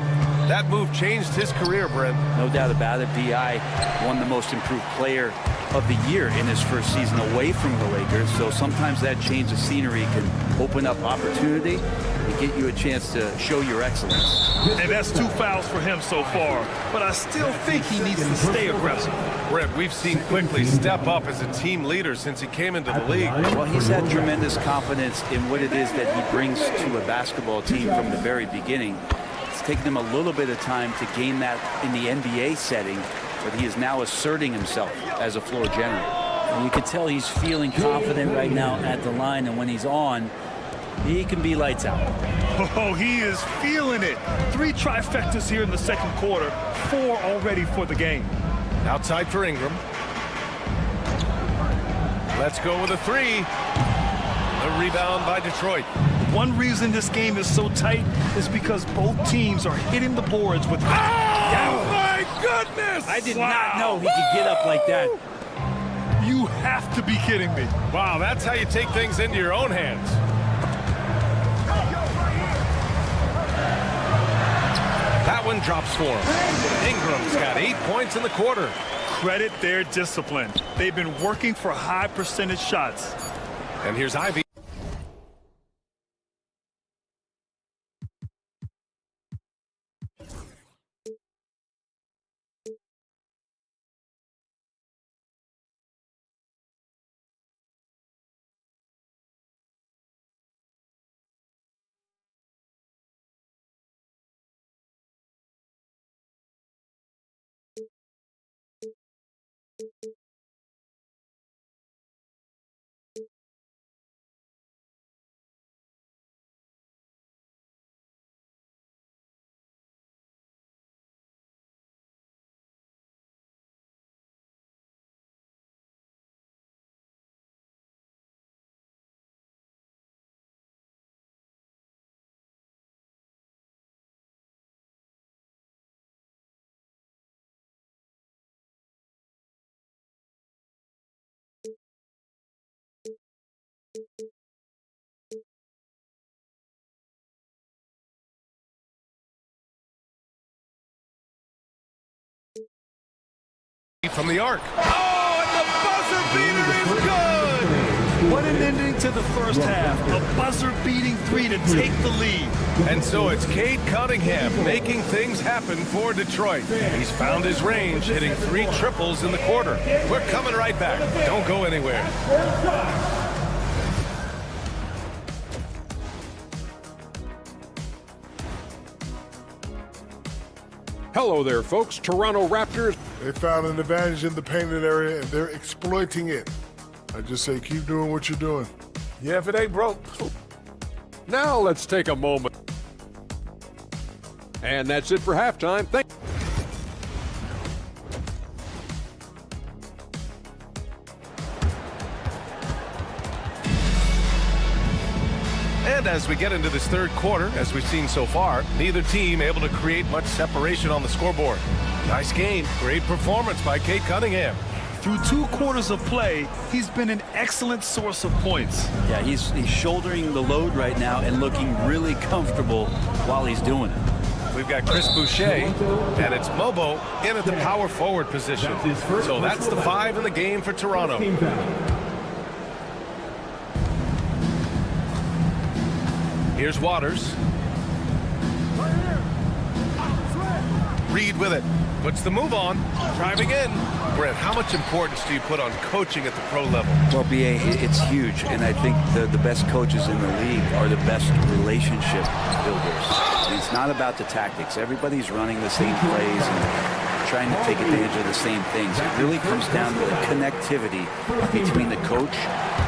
That move changed his career, Brent. No doubt about it. B.I. won the most improved player of the year in his first season away from the Lakers. So sometimes that change of scenery can open up opportunity and get you a chance to show your excellence. And that's 2 fouls for him so far. But I still think he needs to stay aggressive. Brent, we've seen Quickly step up as a team leader since he came into the league. Well, he's had tremendous confidence in what it is that he brings to a basketball team from the very beginning. It's taken him a little bit of time to gain that in the NBA setting, but he is now asserting himself as a floor general. And you can tell he's feeling confident right now at the line, and when he's on, he can be lights out. Oh, he is feeling it. 3 trifectas here in the second quarter, 4 already for the game. Outside for Ingram. Let's go with a 3. The rebound by Detroit. One reason this game is so tight is because both teams are hitting the boards with... Oh, my goodness! I did not know he could get up like that. You have to be kidding me. Wow, that's how you take things into your own hands. That one drops for him. Ingram's got 8 points in the quarter. Credit their discipline. They've been working for high percentage shots. And here's Ivy. From the arc. Oh, and the buzzer beater is good! What an ending to the first half. A buzzer-beating three to take the lead. And so it's Cade Cunningham making things happen for Detroit. He's found his range, hitting 3 triples in the quarter. We're coming right back. Don't go anywhere. Hello there, folks. Toronto Raptors. They found an advantage in the painted area, and they're exploiting it. I just say keep doing what you're doing. Yeah, if it ain't broke. Now let's take a moment. And that's it for halftime. And as we get into this third quarter, as we've seen so far, neither team able to create much separation on the scoreboard. Nice game. Great performance by Cade Cunningham. Through 2 quarters of play, he's been an excellent source of points. Yeah, he's shouldering the load right now and looking really comfortable while he's doing it. We've got Chris Boucher, and it's Mobo in at the power forward position. So that's the 5 in the game for Toronto. Here's Waters. Reed with it. Puts the move on. Driving in. Brent, how much importance do you put on coaching at the pro level? Well, BA, it's huge, and I think the best coaches in the league are the best relationship builders. And it's not about the tactics. Everybody's running the same plays and trying to take advantage of the same things. It really comes down to the connectivity between the coach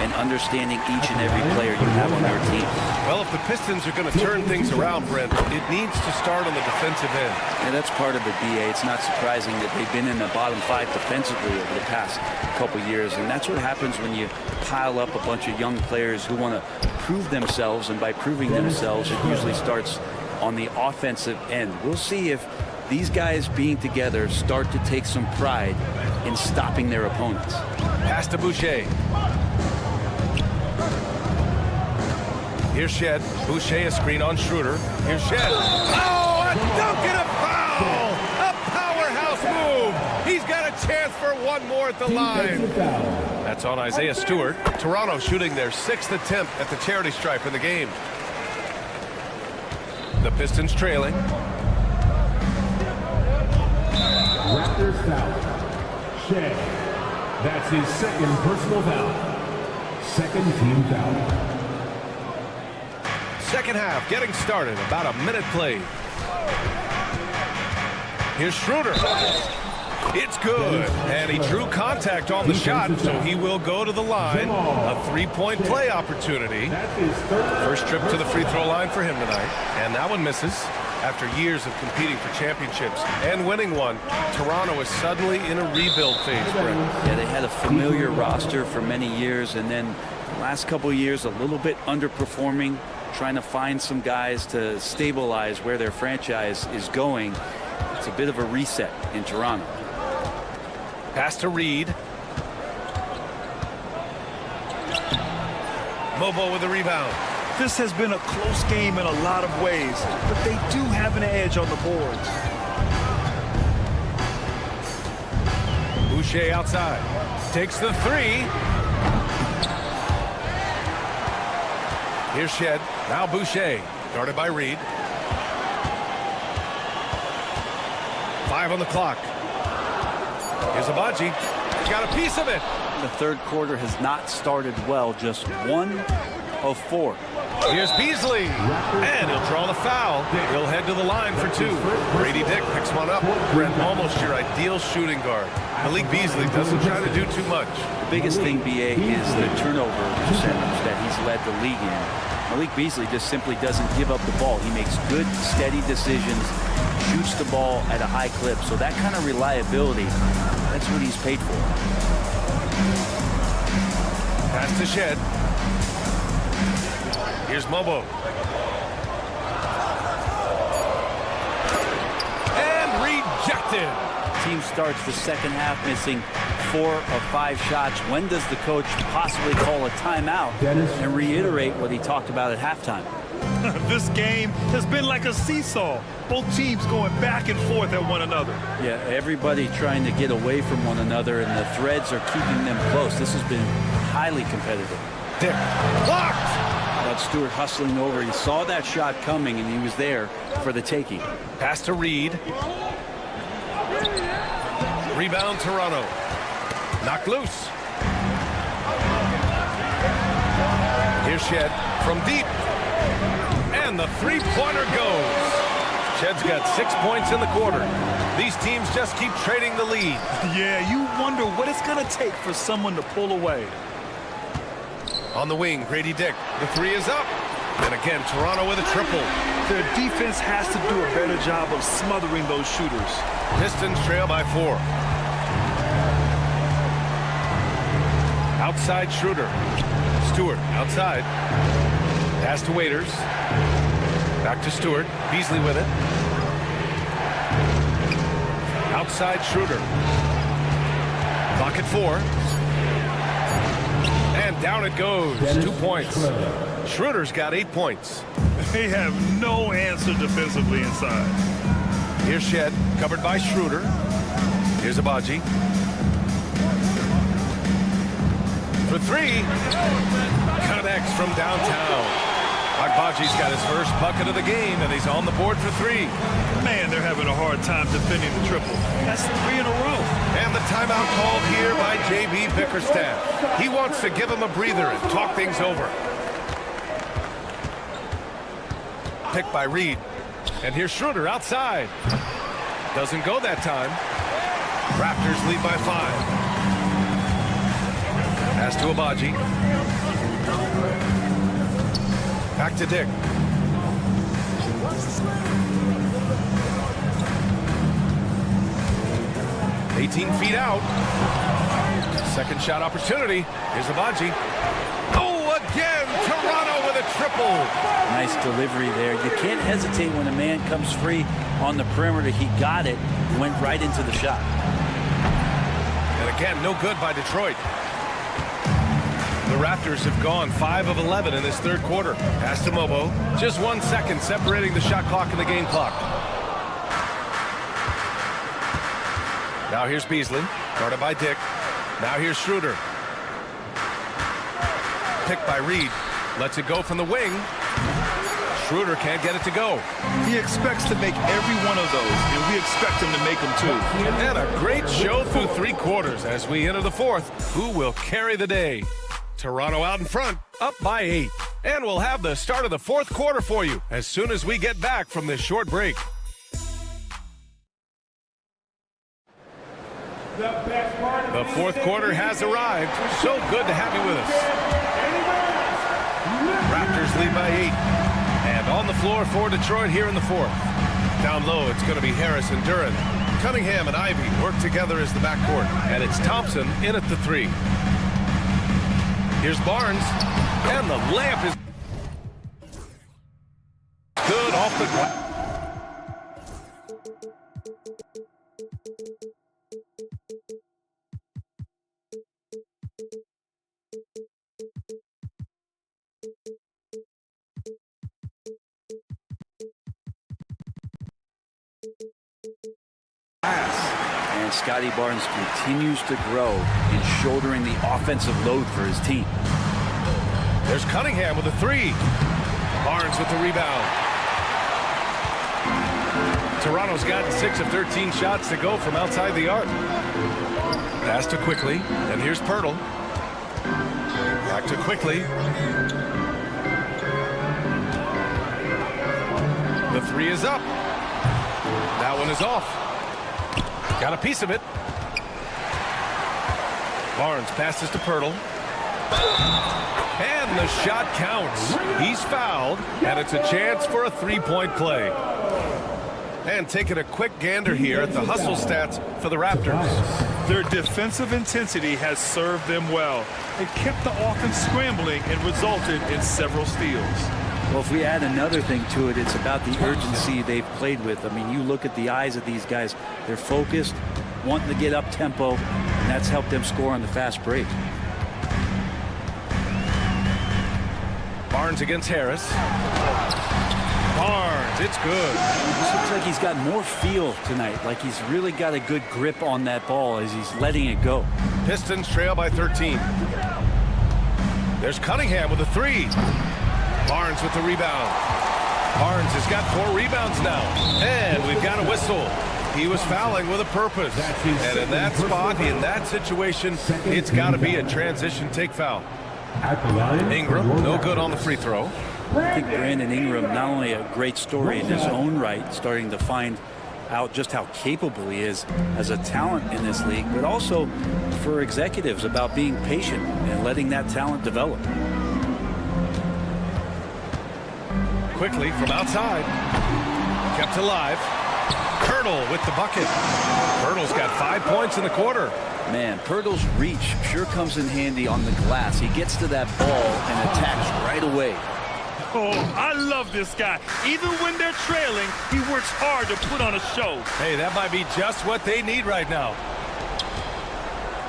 and understanding each and every player you have on your team. Well, if the Pistons are going to turn things around, Brent, it needs to start on the defensive end. And that's part of it, BA. It's not surprising that they've been in the bottom 5 defensively over the past couple years. And that's what happens when you pile up a bunch of young players who want to prove themselves. And by proving themselves, it usually starts on the offensive end. We'll see if these guys being together start to take some pride in stopping their opponents. Pass to Boucher. Here's Shed. Boucher, a screen on Schroeder. Here's Shed. Oh, a dunk and a foul! A powerhouse move! He's got a chance for one more at the line. That's on Isaiah Stewart. Toronto shooting their 6th attempt at the charity stripe in the game. The Pistons trailing. Raptors foul. Shea. That's his 2nd personal foul. 2nd team foul. Second half getting started. About a minute played. Here's Schroeder. It's good. And he drew contact on the shot, so he will go to the line. A 3-point play opportunity. First trip to the free throw line for him tonight. And that one misses. After years of competing for championships and winning one, Toronto is suddenly in a rebuild phase, Brent. Yeah, they had a familiar roster for many years, and then the last couple of years a little bit underperforming, trying to find some guys to stabilize where their franchise is going. It's a bit of a reset in Toronto. Pass to Reed. Mobo with the rebound. This has been a close game in a lot of ways, but they do have an edge on the boards. Boucher outside. Takes the 3. Here's Shed. Now Boucher. Guarded by Reed. 5 on the clock. Here's Abaji. Got a piece of it. The third quarter has not started well. Just 1 of 4. Here's Beasley, and he'll draw the foul. He'll head to the line for 2. Brady Dick picks one up. Brent, almost your ideal shooting guard. Malik Beasley doesn't try to do too much. The biggest thing, BA, is the turnover percentage that he's led the league in. Malik Beasley just simply doesn't give up the ball. He makes good, steady decisions, shoots the ball at a high clip. So that kind of reliability, that's what he's paid for. Pass to Shed. Here's Mobo. And rejected. Team starts the second half missing 4 of 5 shots. When does the coach possibly call a timeout and reiterate what he talked about at halftime? This game has been like a seesaw. Both teams going back and forth at one another. Yeah, everybody trying to get away from one another, and the threads are keeping them close. This has been highly competitive. Dick, blocked! Rod Stewart hustling over. He saw that shot coming, and he was there for the taking. Pass to Reed. Rebound, Toronto. Knocked loose. Here's Shed from deep. And the three-pointer goes. Shed's got 6 points in the quarter. These teams just keep trading the lead. Yeah, you wonder what it's going to take for someone to pull away. On the wing, Grady Dick. The three is up. And again, Toronto with a triple. Their defense has to do a better job of smothering those shooters. Pistons trail by 4. Outside Schroeder. Stewart outside. Pass to Waiters. Back to Stewart. Beasley with it. Outside Schroeder. Clock at 4. And down it goes. 2 points. Schroeder's got 8 points. They have no answer defensively inside. Here's Shed, covered by Schroeder. Here's Abaji. For 3. Connects from downtown. Agbaji's got his first bucket of the game, and he's on the board for 3. Man, they're having a hard time defending the triple. That's 3 in a row. And the timeout called here by J.B. Bickerstaff. He wants to give him a breather and talk things over. Picked by Reed. And here's Schroeder outside. Doesn't go that time. Raptors lead by 5. Pass to Abaji. Back to Dick. "18 feet out. Second shot opportunity. Here's Abaji. Oh, again! Toronto with a triple. Nice delivery there. You can't hesitate when a man comes free on the perimeter. He got it. Went right into the shot. And again, no good by Detroit. The Raptors have gone 5 of 11 in this third quarter. Pass to Mobo. Just 1 second separating the shot clock and the game clock. Now here's Beasley. Guarded by Dick. Now here's Schroeder. Picked by Reed. Lets it go from the wing. Schroeder can't get it to go. He expects to make every one of those, and we expect him to make them too. And a great show through 3 quarters as we enter the fourth. Who will carry the day? Toronto out in front, up by 8. And we'll have the start of the fourth quarter for you as soon as we get back from this short break. The fourth quarter has arrived. So good to have you with us. Raptors lead by 8. And on the floor for Detroit here in the fourth. Down low, it's going to be Harris and Duran. Cunningham and Ivy work together as the backcourt. And it's Thompson in at the 3. Here's Barnes, and the layup is good off the glass. And Scotty Barnes continues to grow in shouldering the offensive load for his team. There's Cunningham with a 3. Barnes with the rebound. Toronto's gotten 6 of 13 shots to go from outside the arc. Pass to Quickly, and here's Pirtle. Back to Quickly. The 3 is up. That one is off. Got a piece of it. Barnes passes to Pirtle. And the shot counts. He's fouled, and it's a chance for a 3-point play. And taking a quick gander here at the hustle stats for the Raptors. Their defensive intensity has served them well. It kept the offense scrambling and resulted in several steals. Well, if we add another thing to it, it's about the urgency they've played with. I mean, you look at the eyes of these guys. They're focused, wanting to get up tempo, and that's helped them score on the fast break. Barnes against Harris. Barnes, it's good. It looks like he's got more feel tonight, like he's really got a good grip on that ball as he's letting it go. Pistons trail by 13. There's Cunningham with a three. Barnes with the rebound. Barnes has got 4 rebounds now. And we've got a whistle. He was fouling with a purpose. And in that spot, in that situation, it's got to be a transition take foul. Ingram, no good on the free throw. I think Brandon Ingram, not only a great story in his own right, starting to find out just how capable he is as a talent in this league, but also for executives about being patient and letting that talent develop. Quickly from outside. Kept alive. Pirtle with the bucket. Pirtle's got 5 points in the quarter. Man, Pirtle's reach sure comes in handy on the glass. He gets to that ball and attacks right away. Oh, I love this guy. Even when they're trailing, he works hard to put on a show. Hey, that might be just what they need right now.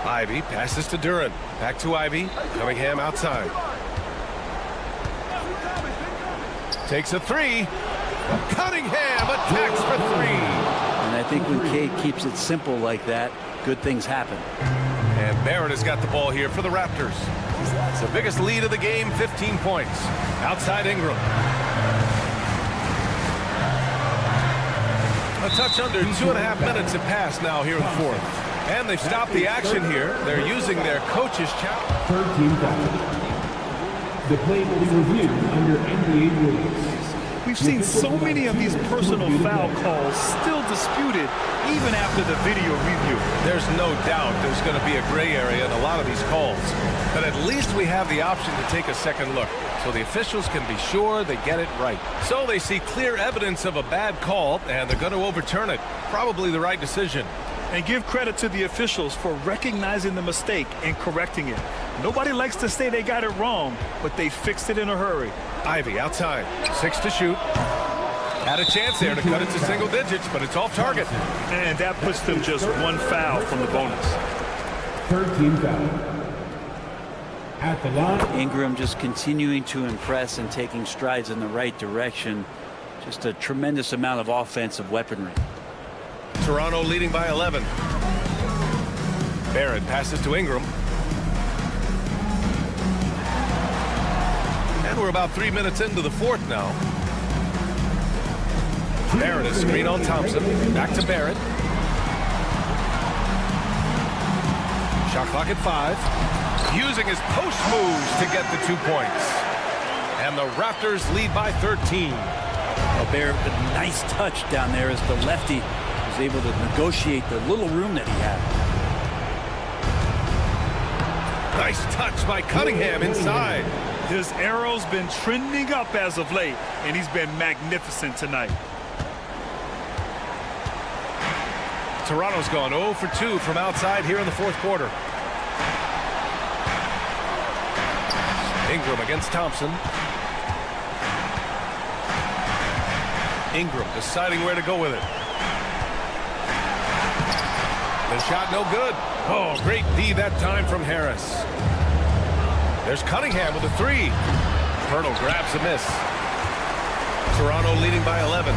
Ivy passes to Duran. Back to Ivy. Cunningham outside. Takes a three. Cunningham attacks for 3. And I think when Cade keeps it simple like that, good things happen. And Barrett has got the ball here for the Raptors. It's the biggest lead of the game, 15 points. Outside Ingram. A touch under 2.5 minutes have passed now here in the fourth. And they've stopped the action here. They're using their coach's challenge. Third team foul. The play will be reviewed under NBA rules. We've seen so many of these personal foul calls still disputed even after the video review. There's no doubt there's going to be a gray area in a lot of these calls. But at least we have the option to take a second look, so the officials can be sure they get it right. So they see clear evidence of a bad call, and they're going to overturn it. Probably the right decision. And give credit to the officials for recognizing the mistake and correcting it. Nobody likes to say they got it wrong, but they fixed it in a hurry. Ivy outside, 6 to shoot. Had a chance there to cut it to single digits, but it's off target. And that puts them just 1 foul from the bonus. Third team foul. At the line. Ingram just continuing to impress and taking strides in the right direction. Just a tremendous amount of offensive weaponry. Toronto leading by 11. Barrett passes to Ingram. And we're about 3 minutes into the fourth now. Barrett is screen on Thompson. Back to Barrett. Shot clock at 5. Using his post moves to get the 2 points. And the Raptors lead by 13. Well, Barrett with a nice touch down there as the lefty was able to negotiate the little room that he had. Nice touch by Cunningham inside. His arrow's been trending up as of late, and he's been magnificent tonight. Toronto's gone 0 for 2 from outside here in the fourth quarter. Ingram against Thompson. Ingram deciding where to go with it. The shot no good. Oh, great D that time from Harris. There's Cunningham with a 3. Pirtle grabs a miss. Toronto leading by 11.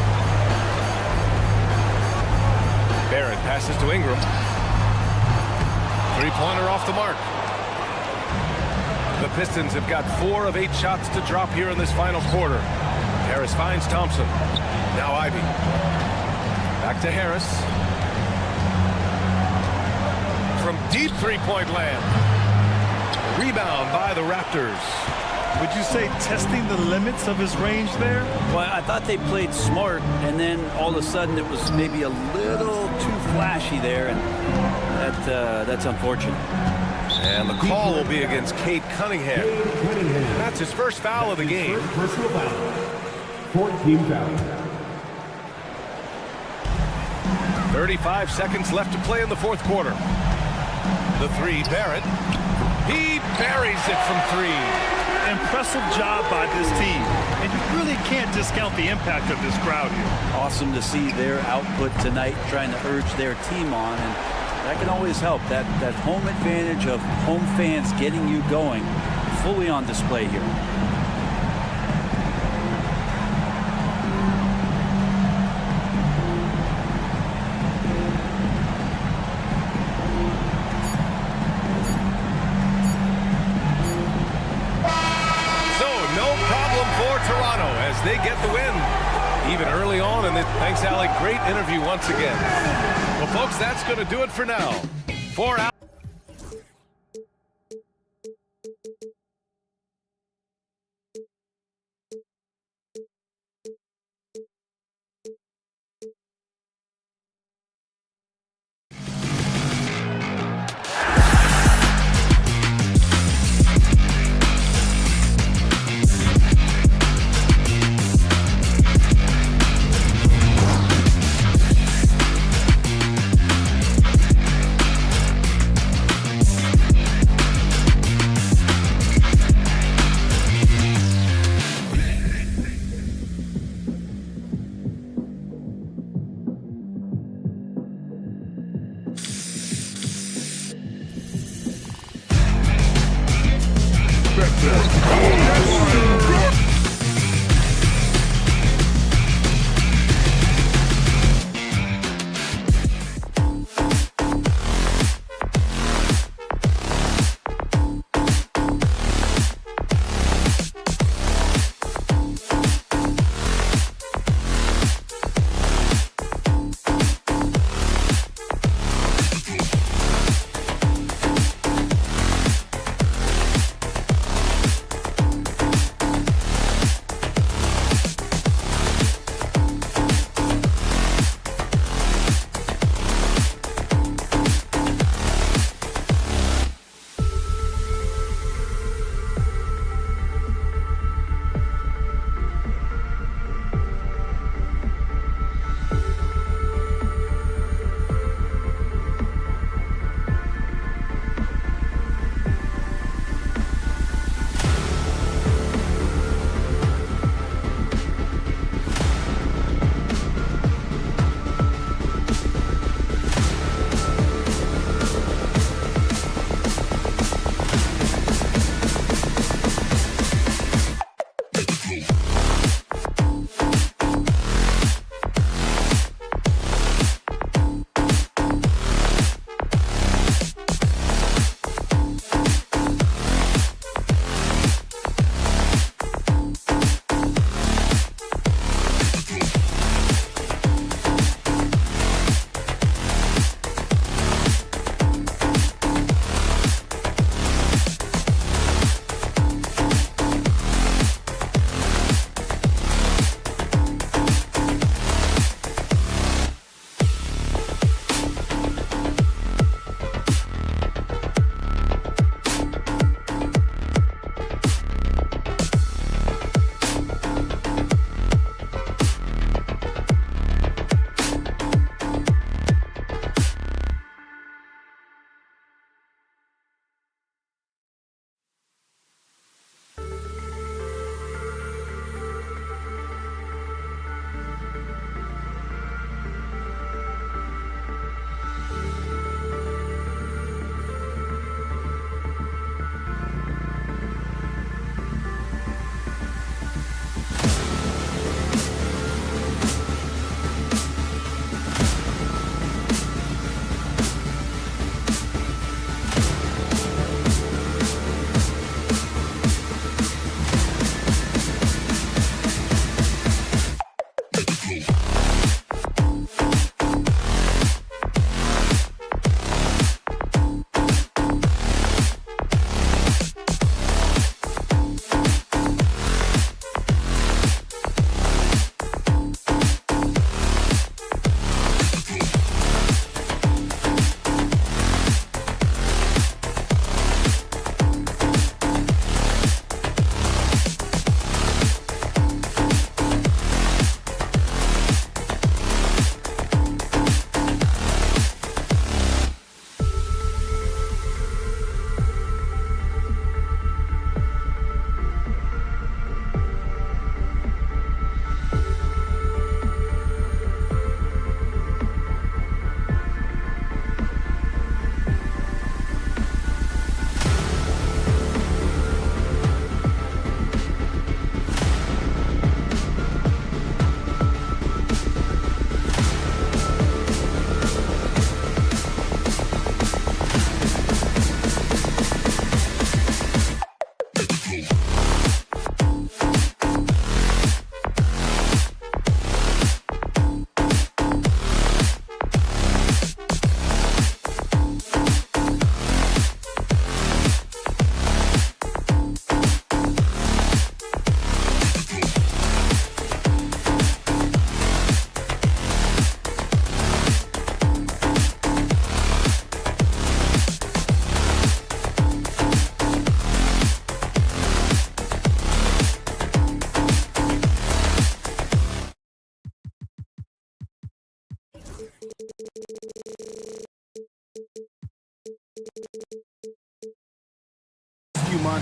Barrett passes to Ingram. 3-pointer off the mark. The Pistons have got 4 of 8 shots to drop here in this final quarter. Harris finds Thompson. Now Ivy. Back to Harris. From deep three-point land. Rebound by the Raptors. Would you say testing the limits of his range there? Well, I thought they played smart, and then all of a sudden it was maybe a little too flashy there, and that's unfortunate. And the call will be against Cade Cunningham. That's his first foul of the game. Personal foul. 14 foul. 35 seconds left to play in the fourth quarter. The 3, Barrett. He buries it from 3. Impressive job by this team, and you really can't discount the impact of this crowd here. Awesome to see their output tonight, trying to urge their team on, and That can always help. That home advantage of home fans getting you going fully on display here. Toronto as they get the win even early on. And thanks, Alec. Great interview once again. Well, folks, that's going to do it for now. For Alec.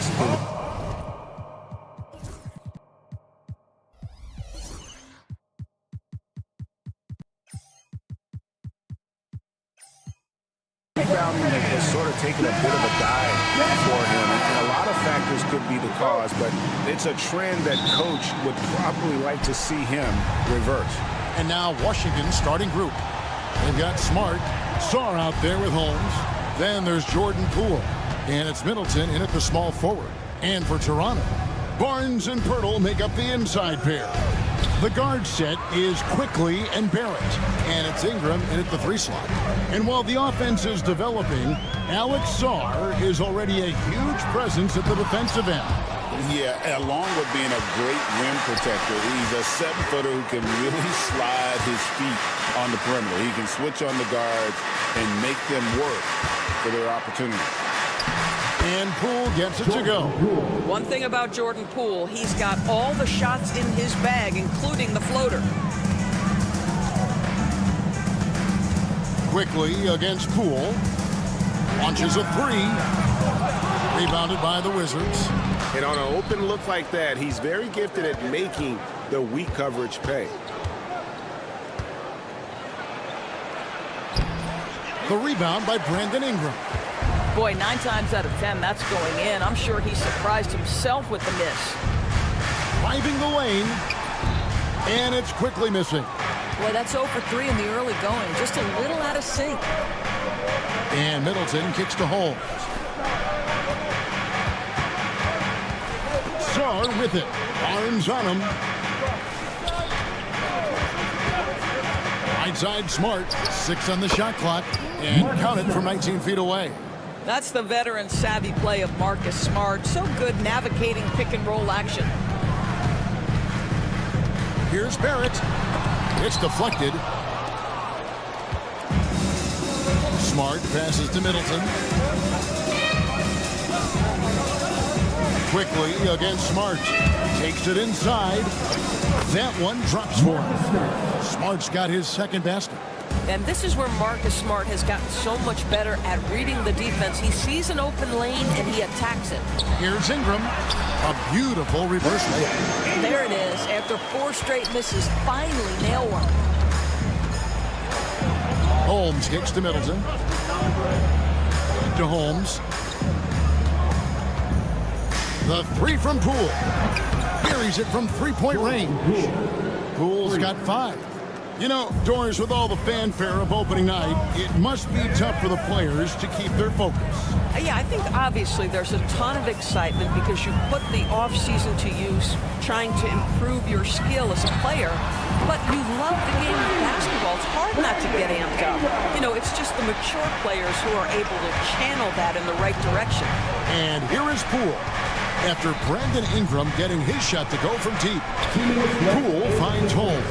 defense. Rebounding has sort of taken a bit of a dive for him, and a lot of factors could be the cause, but it's a trend that coach would probably like to see him reverse. And now Washington's starting group. They've got Smart, Sarr out there with Holmes. Then there's Jordan Poole, and it's Middleton in at the small forward. And for Toronto, Barnes and Pirtle make up the inside pair. The guard set is Quickly and Barrett, and it's Ingram in at the 3 slot. And while the offense is developing, Alex Sarr is already a huge presence at the defensive end. Yeah, along with being a great rim protector, he's a 7-footer who can really slide his feet on the perimeter. He can switch on the guards and make them work for their opportunity. And Poole gets it to go. One thing about Jordan Poole, he's got all the shots in his bag, including the floater. Quickly against Poole. Launches a 3. Rebounded by the Wizards. And on an open look like that, he's very gifted at making the weak coverage pay. The rebound by Brandon Ingram. Boy, 9 times out of 10, that's going in. I'm sure he surprised himself with the miss. Driving the lane. And it's Quickly missing. Boy, that's 0 for 3 in the early going. Just a little out of sync. And Middleton kicks to Holmes. Sarr with it. Barnes on him. Right side Smart. 6 on the shot clock. And count it from 19 feet away. That's the veteran savvy play of Marcus Smart. So good navigating pick and roll action. Here's Barrett. It's deflected. Smart passes to Middleton. Quickly against Smart. Takes it inside. That one drops for him. Smart's got his second basket. And this is where Marcus Smart has gotten so much better at reading the defense. He sees an open lane and he attacks it. Here's Ingram. A beautiful reverse layup. There it is. After 4 straight misses, finally nail one. Holmes kicks to Middleton. To Holmes. The 3 from Poole. Buries it from 3-point range. Poole's got 5. You know, Doris, with all the fanfare of opening night, it must be tough for the players to keep their focus. Yeah, I think obviously there's a ton of excitement because you put the offseason to use trying to improve your skill as a player, but you love the game of basketball. It's hard not to get amped up. You know, it's just the mature players who are able to channel that in the right direction. And here is Poole. After Brandon Ingram getting his shot to go from deep. Poole finds Holmes.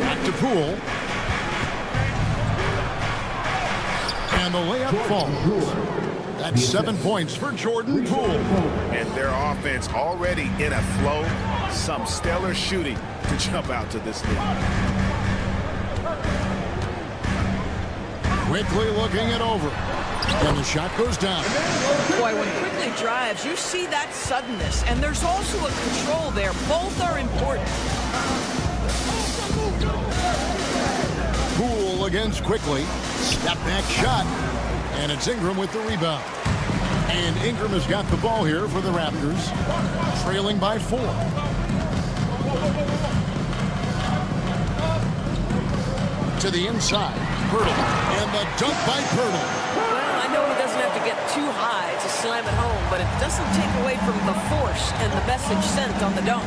Back to Poole. And the layup falls. That's 7 points for Jordan Poole. And their offense already in a flow. Some stellar shooting to jump out to this lead. Quickly looking it over. And the shot goes down. Boy, when Quickly drives, you see that suddenness. And there's also a control there. Both are important. Poole against Quickly. Step back shot. And it's Ingram with the rebound. And Ingram has got the ball here for the Raptors. Trailing by 4. To the inside. Pirtle. And the dunk by Pirtle. Well, I know he doesn't have to get too high to slam it home, but it doesn't take away from the force and the message sent on the dunk.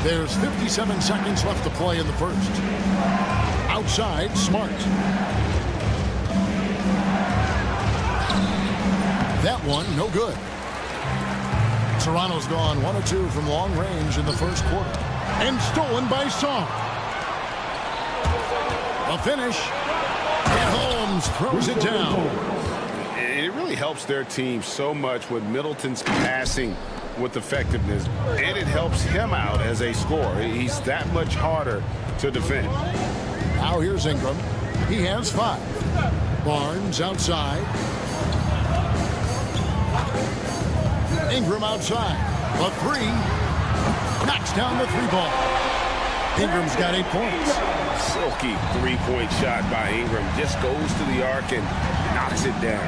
There's 57 seconds left to play in the first. Outside, Smart. That one, no good. Toronto's gone 1 of 2 from long range in the first quarter. And stolen by Sarr. A finish. And Holmes throws it down. It really helps their team so much with Middleton's passing with effectiveness, and it helps him out as a scorer. He's that much harder to defend. Now here's Ingram. He has 5. Barnes outside. Ingram outside. A three. Knocks down the three ball. Ingram's got 8 points. Silky three-point shot by Ingram. Just goes to the arc and knocks it down.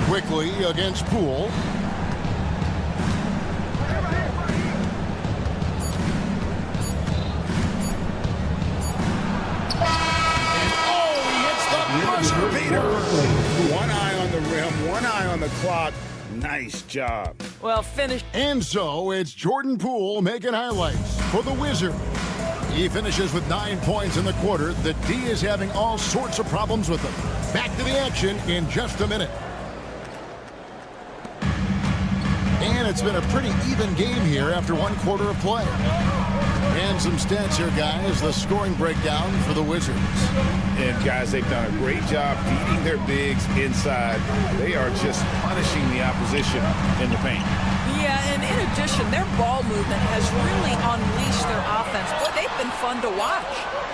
Quickly against Poole. One eye on the rim, one eye on the clock. Nice job. Well, finished. And so it's Jordan Poole making highlights for the Wizards. He finishes with 9 points in the quarter. The D is having all sorts of problems with him. Back to the action in just a minute. And it's been a pretty even game here after 1 quarter of play. And some stats here, guys. The scoring breakdown for the Wizards. And, guys, they've done a great job feeding their bigs inside. They are just punishing the opposition in the paint. Yeah, and in addition, their ball movement has really unleashed their offense. Boy, they've been fun to watch.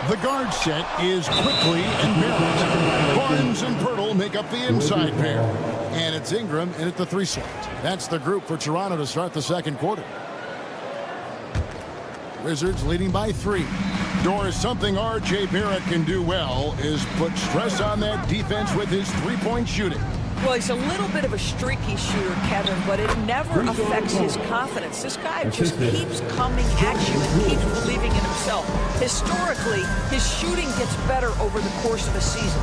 The guard set is Quickly and Barrett. Barnes and Pirtle make up the inside pair. And it's Ingram in at the 3 slot. That's the group for Toronto to start the second quarter. Wizards leading by 3. Doris, something R.J. Barrett can do well is put stress on that defense with his three-point shooting. Well, he's a little bit of a streaky shooter, Kevin, but it never affects his confidence. This guy just keeps coming at you and keeps believing in himself. Historically, his shooting gets better over the course of a season.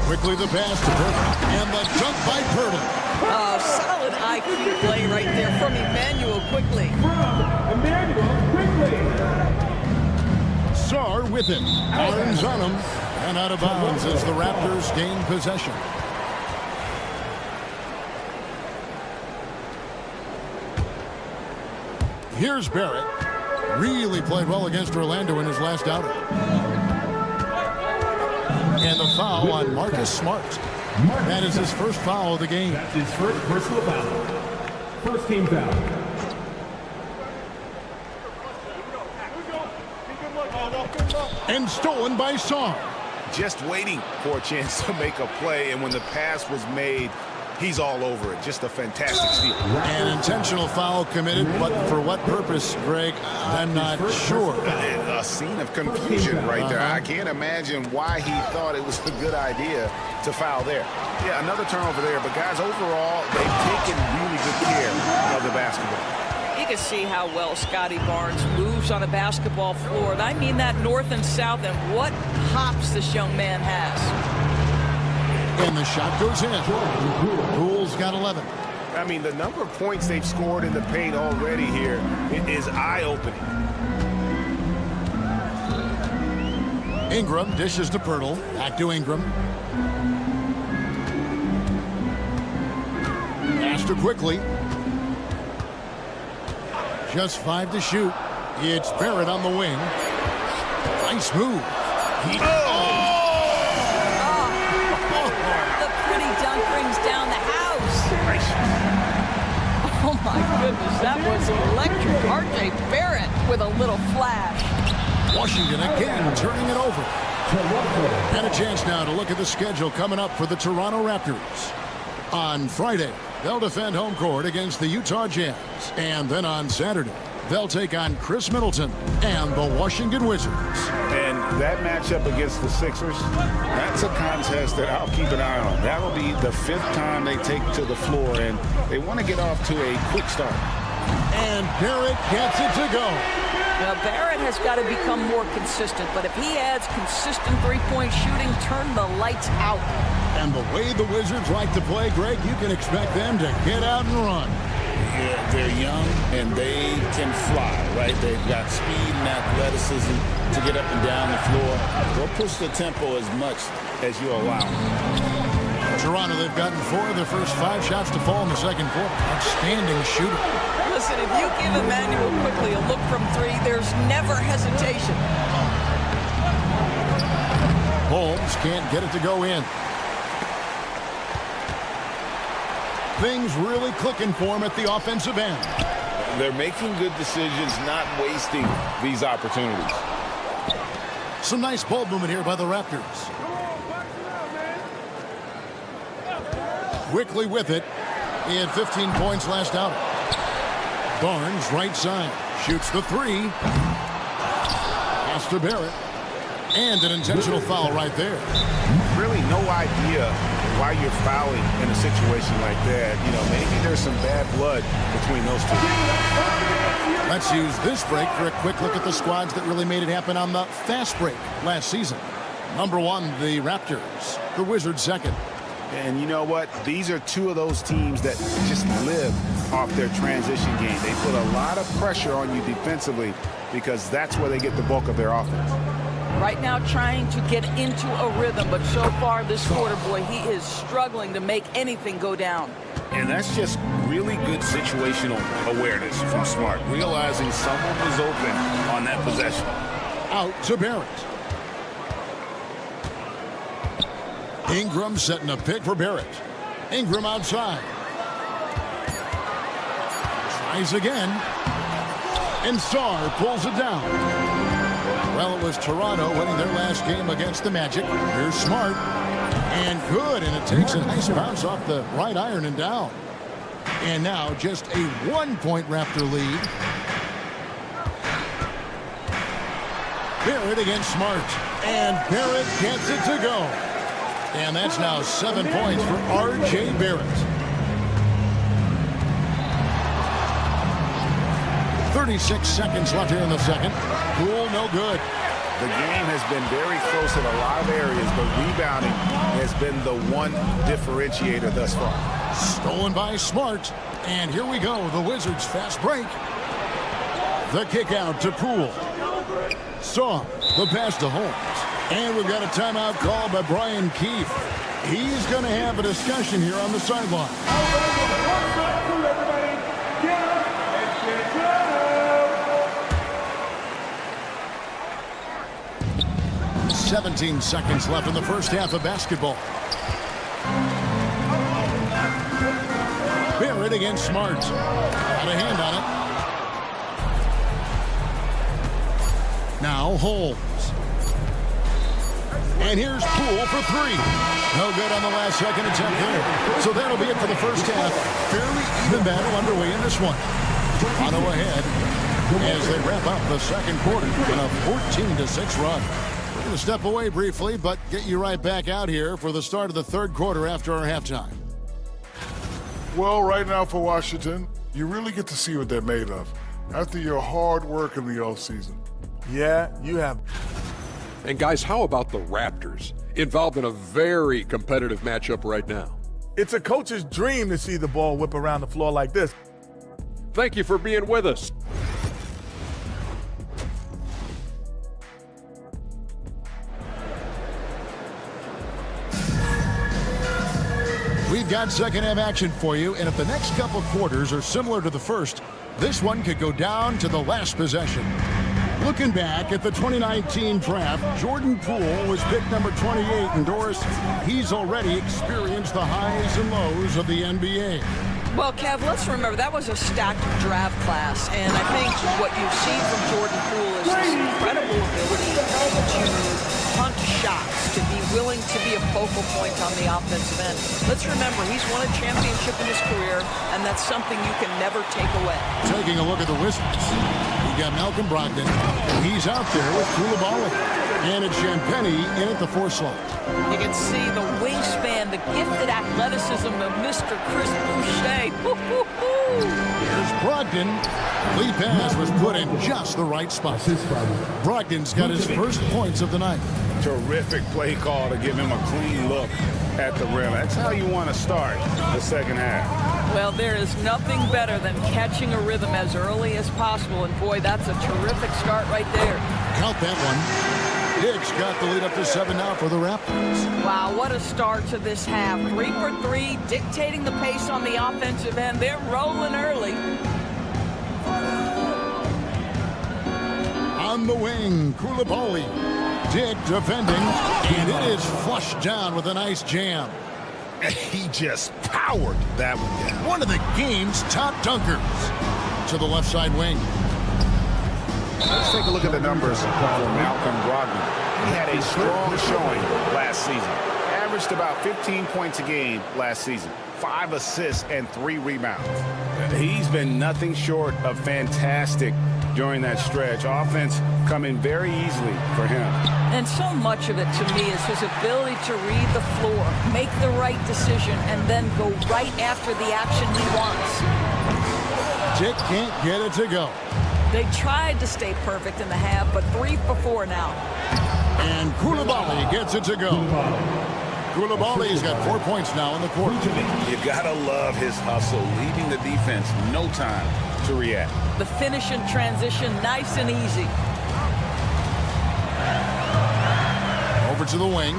Quickly the pass to Pirtle. And the dunk by Pirtle. Oh, solid IQ play right there from Emmanuel Quickly. Sar with him. Barnes on him. And out of bounds as the Raptors gain possession. Here's Barrett. Really played well against Orlando in his last outing. And the foul on Marcus Smart. That is his first foul of the game. That's his first personal foul. First team foul. And stolen by Sar. Just waiting for a chance to make a play, and when the pass was made, he's all over it. Just a fantastic steal. An intentional foul committed, but for what purpose, Greg? I'm not sure. A scene of confusion right there. I can't imagine why he thought it was a good idea to foul there. Yeah, another turnover there, but guys, overall, they've taken really good care of the basketball. You can see how well Scotty Barnes moves on the basketball floor. And I mean that north and south, and what hops this young man has. And the shot goes in. Poole's got 11. I mean, the number of points they've scored in the paint already here is eye-opening. Ingram dishes to Pirtle. Back to Ingram. Pass to Quickly. Just 5 to shoot. It's Barrett on the wing. Nice move. The pretty dunk brings down the house. Oh my goodness, that was electric. R.J. Barrett with a little flash. Washington again turning it over. And a chance now to look at the schedule coming up for the Toronto Raptors. On Friday, they'll defend home court against the Utah Jazz. And then on Saturday, they'll take on Chris Middleton and the Washington Wizards. And that matchup against the Sixers, that's a contest that I'll keep an eye on. That'll be the 5th time they take to the floor, and they want to get off to a quick start. And Barrett gets it to go. Now, Barrett has got to become more consistent, but if he adds consistent three-point shooting, turn the lights out. And the way the Wizards like to play, Greg, you can expect them to get out and run. Yeah, they're young and they can fly, right? They've got speed and athleticism to get up and down the floor. They'll push the tempo as much as you allow. Toronto, they've gotten 4 of their first 5 shots to fall in the second quarter. Outstanding shooter. Listen, if you give Emmanuel Quickly a look from 3, there's never hesitation. Holmes can't get it to go in. Things really clicking for him at the offensive end. They're making good decisions, not wasting these opportunities. Some nice ball movement here by the Raptors. Quickly with it. He had 15 points last outing. Barnes, right side, shoots the three. Pass to Barrett. And an intentional foul right there. Really no idea why you're fouling in a situation like that. You know, maybe there's some bad blood between those two. Let's use this break for a quick look at the squads that really made it happen on the fast break last season. Number one, the Raptors. The Wizards second. And you know what? These are two of those teams that just live off their transition game. They put a lot of pressure on you defensively because that's where they get the bulk of their offense. Right now trying to get into a rhythm, but so far this quarter, boy, he is struggling to make anything go down. And that's just really good situational awareness from Smart, realizing someone was open on that possession. Out to Barrett. Ingram setting a pick for Barrett. Ingram outside. Tries again. And Sarr pulls it down. Well, it was Toronto winning their last game against the Magic. Here's Smart. And good. And it takes a nice bounce off the right iron and down. And now just a 1-point Raptor lead. Barrett against Smart. And Barrett gets it to go. And that's now 7 points for R.J. Barrett. 36 seconds left here in the second. Poole, no good. The game has been very close in a lot of areas, but rebounding has been the one differentiator thus far. Stolen by Smart. And here we go, the Wizards fast break. The kick out to Poole. Saw the pass to Holmes. And we've got a timeout called by Brian Keefe. He's going to have a discussion here on the sideline. 17 seconds left in the first half of basketball. Barrett against Smart. Got a hand on it. Now Holmes. And here's Poole for three. No good on the last second attempt there. So that'll be it for the first half. Fairly even battle underway in this one. Toronto ahead as they wrap up the second quarter in a 14-6 run. We're going to step away briefly, but get you right back out here for the start of the third quarter after our halftime. Well, right now for Washington, you really get to see what they're made of after your hard work in the offseason. Yeah, you have. And guys, how about the Raptors? Involved in a very competitive matchup right now. It's a coach's dream to see the ball whip around the floor like this. Thank you for being with us. We've got second half action for you, and if the next couple quarters are similar to the first, this one could go down to the last possession. Looking back at the 2019 draft, Jordan Poole was picked number 28, and Doris, he's already experienced the highs and lows of the NBA. Well, Kev, let's remember that was a stacked draft class, and I think what you've seen from Jordan Poole is this incredible ability to hunt shots, to be willing to be a focal point on the offensive end. Let's remember, he's won a championship in his career, and that's something you can never take away. Taking a look at the Wizards. We've got Malcolm Brogdon. He's out there with Koulibaly. And it's Champagnie in at the 4 slot. You can see the wingspan, the gifted athleticism of Mr. Chris Boucher. Here's Brogdon. Lead pass was put in just the right spot. Brogdon's got his first points of the night. Terrific play call to give him a clean look at the rim. That's how you want to start the second half. Well, there is nothing better than catching a rhythm as early as possible, and boy, that's a terrific start right there. Count that one. Hicks got the lead up to 7 now for the Raptors. Wow, what a start to this half. 3 for 3, dictating the pace on the offensive end. They're rolling early. On the wing, Koulibaly. Dick defending, and it is flushed down with a nice jam. He just powered that one down. One of the game's top dunkers. to the left side wing. Let's take a look at the numbers for Malcolm Brogdon. He had a strong showing last season. Averaged about 15 points a game last season. 5 assists and 3 rebounds. He's been nothing short of fantastic during that stretch. Offense coming very easily for him. And so much of it to me is his ability to read the floor, make the right decision, and then go right after the action he wants. Dick can't get it to go. They tried to stay perfect in the half, but 3 for 4 now. And Koulibaly gets it to go. Koulibaly's got 4 points now in the quarter. You gotta love his hustle, leaving the defense no time to react. The finish in transition, nice and easy. Over to the wing.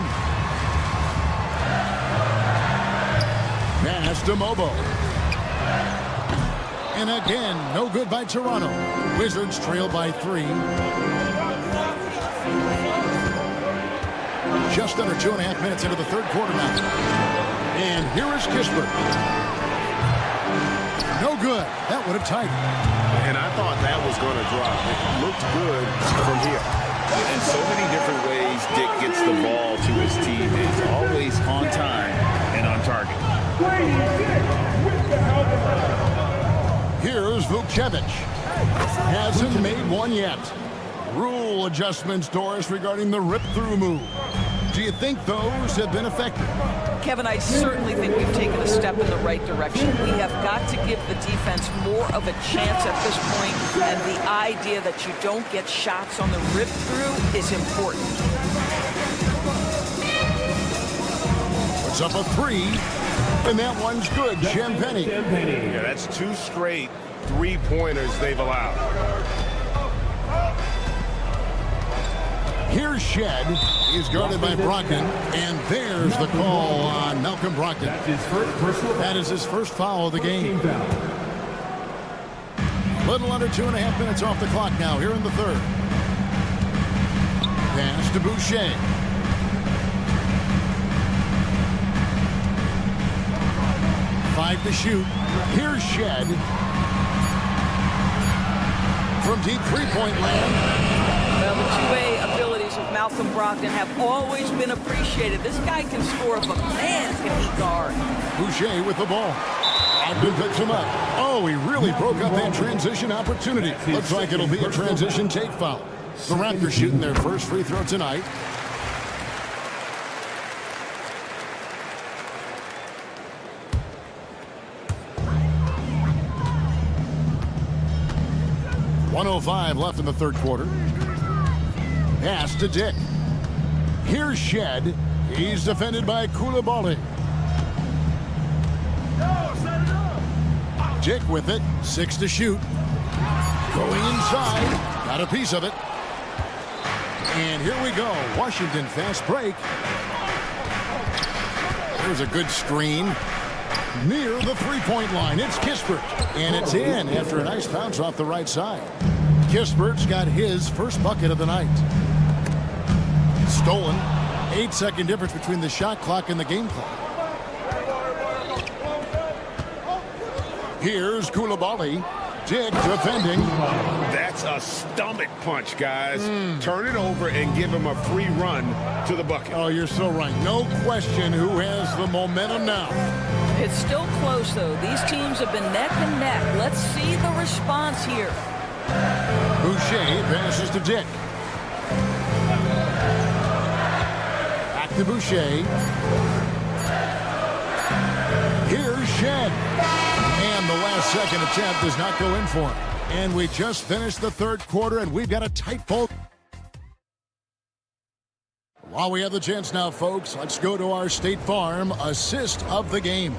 Pass to Mobo. And again, no good by Toronto. Wizards trail by 3. Just under 2.5 minutes into the third quarter now. And here is Kispert. No good. That would have tied. And I thought that was going to drop. It looked good from here. In so many different ways, Dick gets the ball to his team. He's always on time and on target. Here's Vukcevic. Hasn't made one yet. Rule adjustments, Doris, regarding the rip-through move. Do you think those have been effective? Kevin, I certainly think we've taken a step in the right direction. We have got to give the defense more of a chance at this point, and the idea that you don't get shots on the rip-through is important. Puts up a 3, and that one's good. Champagny. Yeah, that's 2 straight 3-pointers they've allowed. Here's Shed. He's guarded by Brogdon. And there's the call on Malcolm Brogdon. That is his first foul of the game. Little under 2.5 minutes off the clock now here in the third. Pass to Boucher. Five to shoot. Here's Shed. From deep three-point land. Well, the two-way abilities of Malcolm Brogdon have always been appreciated. This guy can score, but man, can he guard. Boucher with the ball. Brogdon picks him up. Oh, he really broke up that transition opportunity. Looks like it'll be a transition take foul. The Raptors shooting their first free throw tonight. .105 left in the third quarter. Pass to Dick. Here's Shed. He's defended by Koulibaly. Dick with it. 6 to shoot. Going inside. Got a piece of it. And here we go. Washington fast break. There's a good screen. Near the three-point line. It's Kispert. And it's in after a nice bounce off the right side. Kispert's got his first bucket of the night. Stolen. 8-second difference between the shot clock and the game clock. Here's Koulibaly. Dick defending. That's a stomach punch, guys. Turn it over and give him a free run to the bucket. Oh, you're so right. No question who has the momentum now. It's still close, though. These teams have been neck and neck. Let's see the response here. Boucher passes to Dick. Back to Boucher. Here's Shed. And the last second attempt does not go in for him. And we just finished the third quarter, and we've got a tight ball. While we have the chance now, folks, let's go to our State Farm assist of the game.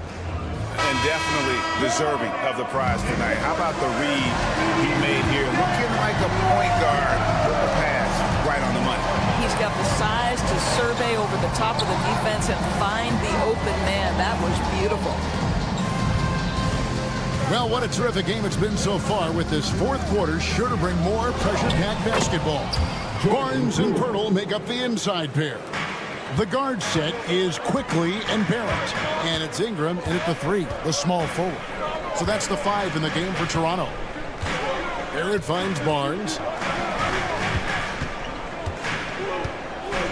And definitely deserving of the prize tonight. How about the read he made here? Looking like a point guard with the pass right on the money. He's got the size to survey over the top of the defense and find the open man. That was beautiful. Well, what a terrific game it's been so far, with this fourth quarter sure to bring more pressure-packed basketball. Barnes and Pirtle make up the inside pair. The guard set is Quickly and Barrett. And it's Ingram in at the 3, the small forward. So that's the 5 in the game for Toronto. Barrett finds Barnes.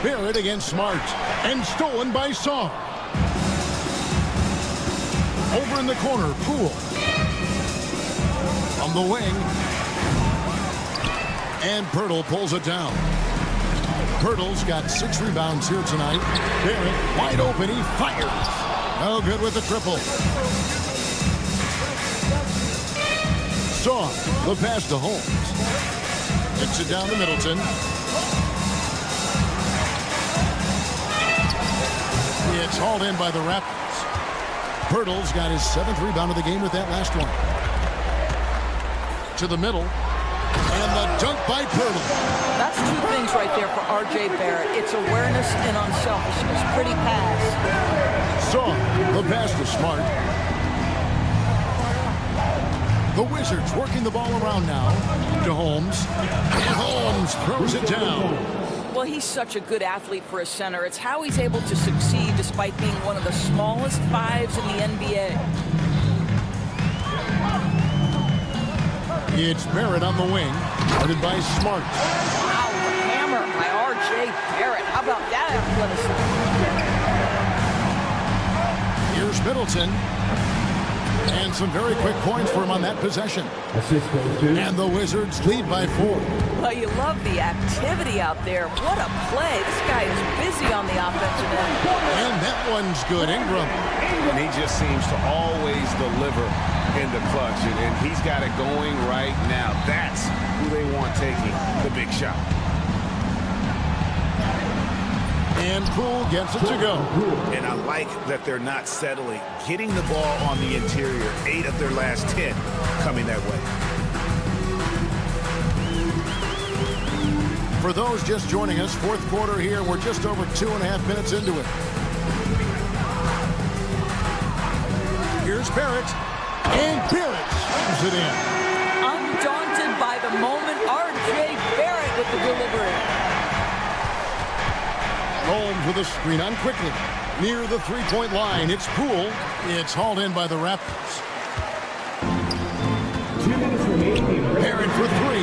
Barrett against Smart. And stolen by Saw. Over in the corner, Poole. On the wing. And Pirtle pulls it down. Pirtle's got 6 rebounds here tonight. Barrett wide open. He fires. No good with the triple. Saw the pass to Holmes. Hits it down to Middleton. It's hauled in by the Raptors. Pirtle's got his 7th rebound of the game with that last one. To the middle. And the dunk by Pirtle. That's 2 things right there for R.J. Barrett. It's awareness and unselfishness. Pretty pass. Saw the pass to Smart. The Wizards working the ball around now to Holmes. And Holmes throws it down. Well, he's such a good athlete for a center. It's how he's able to succeed despite being one of the smallest 5s in the NBA. It's Barrett on the wing, guarded by Smart. Wow, the hammer by R.J. Barrett. How about that athleticism? Here's Middleton. And some very quick points for him on that possession. And the Wizards lead by 4. Well, you love the activity out there. What a play. This guy is busy on the offensive end. And that one's good. Ingram. And he just seems to always deliver in the clutch. And he's got it going right now. That's who they want taking the big shot. And Poole gets it to go. And I like that they're not settling. Getting the ball on the interior, 8 of their last 10 coming that way. For those just joining us, 4th quarter here. We're just over 2.5 minutes into it. Here's Barrett. And Barrett slams it in. Undaunted by the moment, R.J. Barrett with the delivery. Holmes with a screen on quickly. Near the 3-point line, it's Poole. It's hauled in by the Raptors. 2 minutes remaining. Barrett for 3.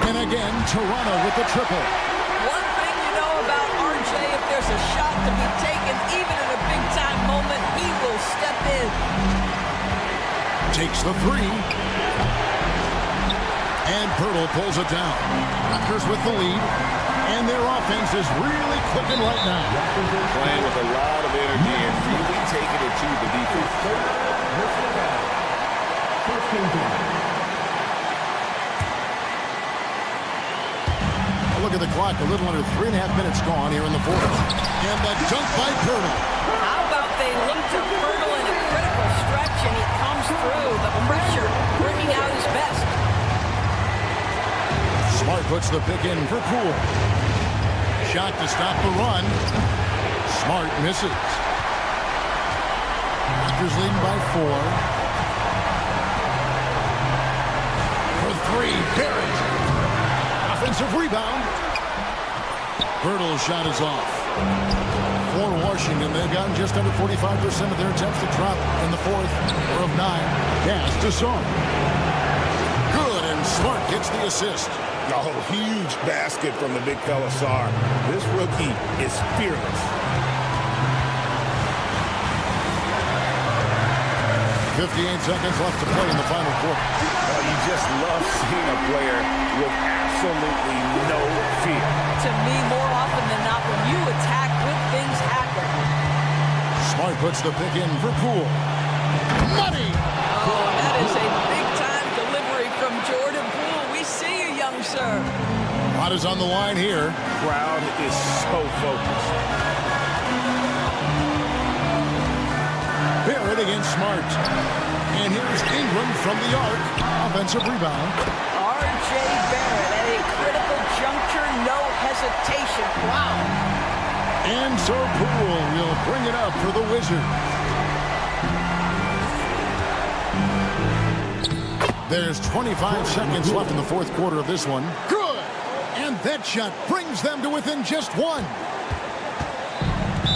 And again, Toronto with the triple. One thing you know about R.J., if there's a shot to be taken, even in a big-time moment, he will step in. Takes the 3. And Pirtle pulls it down. Raptors with the lead. And their offense is really clicking right now. Playing with a lot of energy and really taking it to the defense. Look at the clock. A little under 3.5 minutes gone here in the 4th. And the dunk by Pirtle. How about they look to Pirtle in a critical stretch, and he comes through. The pressure bringing out his best. Smart puts the pick in for Poole. Shot to stop the run. Smart misses. Raptors leading by 4. For 3, Barrett. Offensive rebound. Pirtle's shot is off. For Washington, they've gotten just under 45% of their attempts to drop in the 4th or of 9. Pass to Song. Good, and Smart gets the assist. Oh, huge basket from the big fella Sarr. This rookie is fearless. 58 seconds left to play in the final quarter. Oh, you just love seeing a player with absolutely no fear. To me, more often than not, when you attack, good things happen. Smart puts the pick in for Poole. Money! Oh, that is a big-time delivery from Jordan Poole. We see you, young sir. A lot is on the line here. Crowd is so focused. Barrett against Smart. And here's Ingram from the arc. Offensive rebound. R.J. Barrett at a critical juncture, no hesitation. Wow. And so Poole will bring it up for the Wizards. There's 25 seconds left in the 4th quarter of this one. Good! And that shot brings them to within just 1.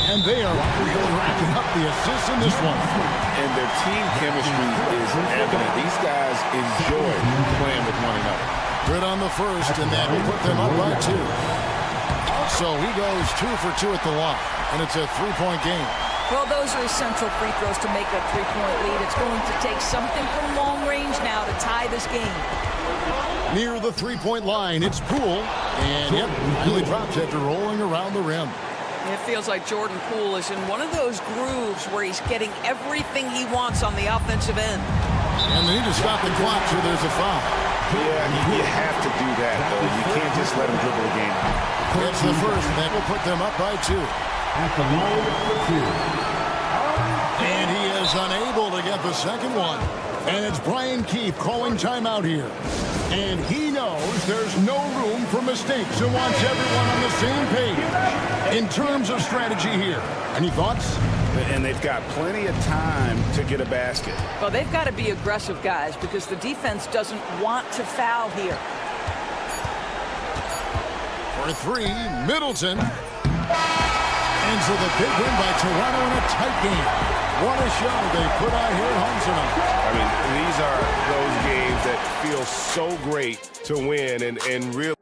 And they are racking up the assists in this one. And their team chemistry is evident. These guys enjoy playing with one another. Good on the first, and that will put them up by 2. So he goes 2 for 2 at the line, and it's a 3-point game. Well, those are essential free throws to make a 3-point lead. It's going to take something from long range now to tie this game. Near the 3-point line, it's Poole, and yep, finally drops after rolling around the rim. It feels like Jordan Poole is in one of those grooves where he's getting everything he wants on the offensive end. And they need to stop the clock, so there's a foul. Yeah, you have to do that, though. You can't just let him dribble the game. That's the first, and that will put them up by 2. At the line for 2. And he is unable to get the second one. And it's Brian Keefe calling timeout here. And he knows there's no room for mistakes and wants everyone on the same page in terms of strategy here. Any thoughts? And they've got plenty of time to get a basket. Well, they've got to be aggressive, guys, because the defense doesn't want to foul here. For 3, Middleton. And so the big win by Toronto in a tight game. What a show they put out here at home tonight. I mean, these are those games that feel so great to win and really.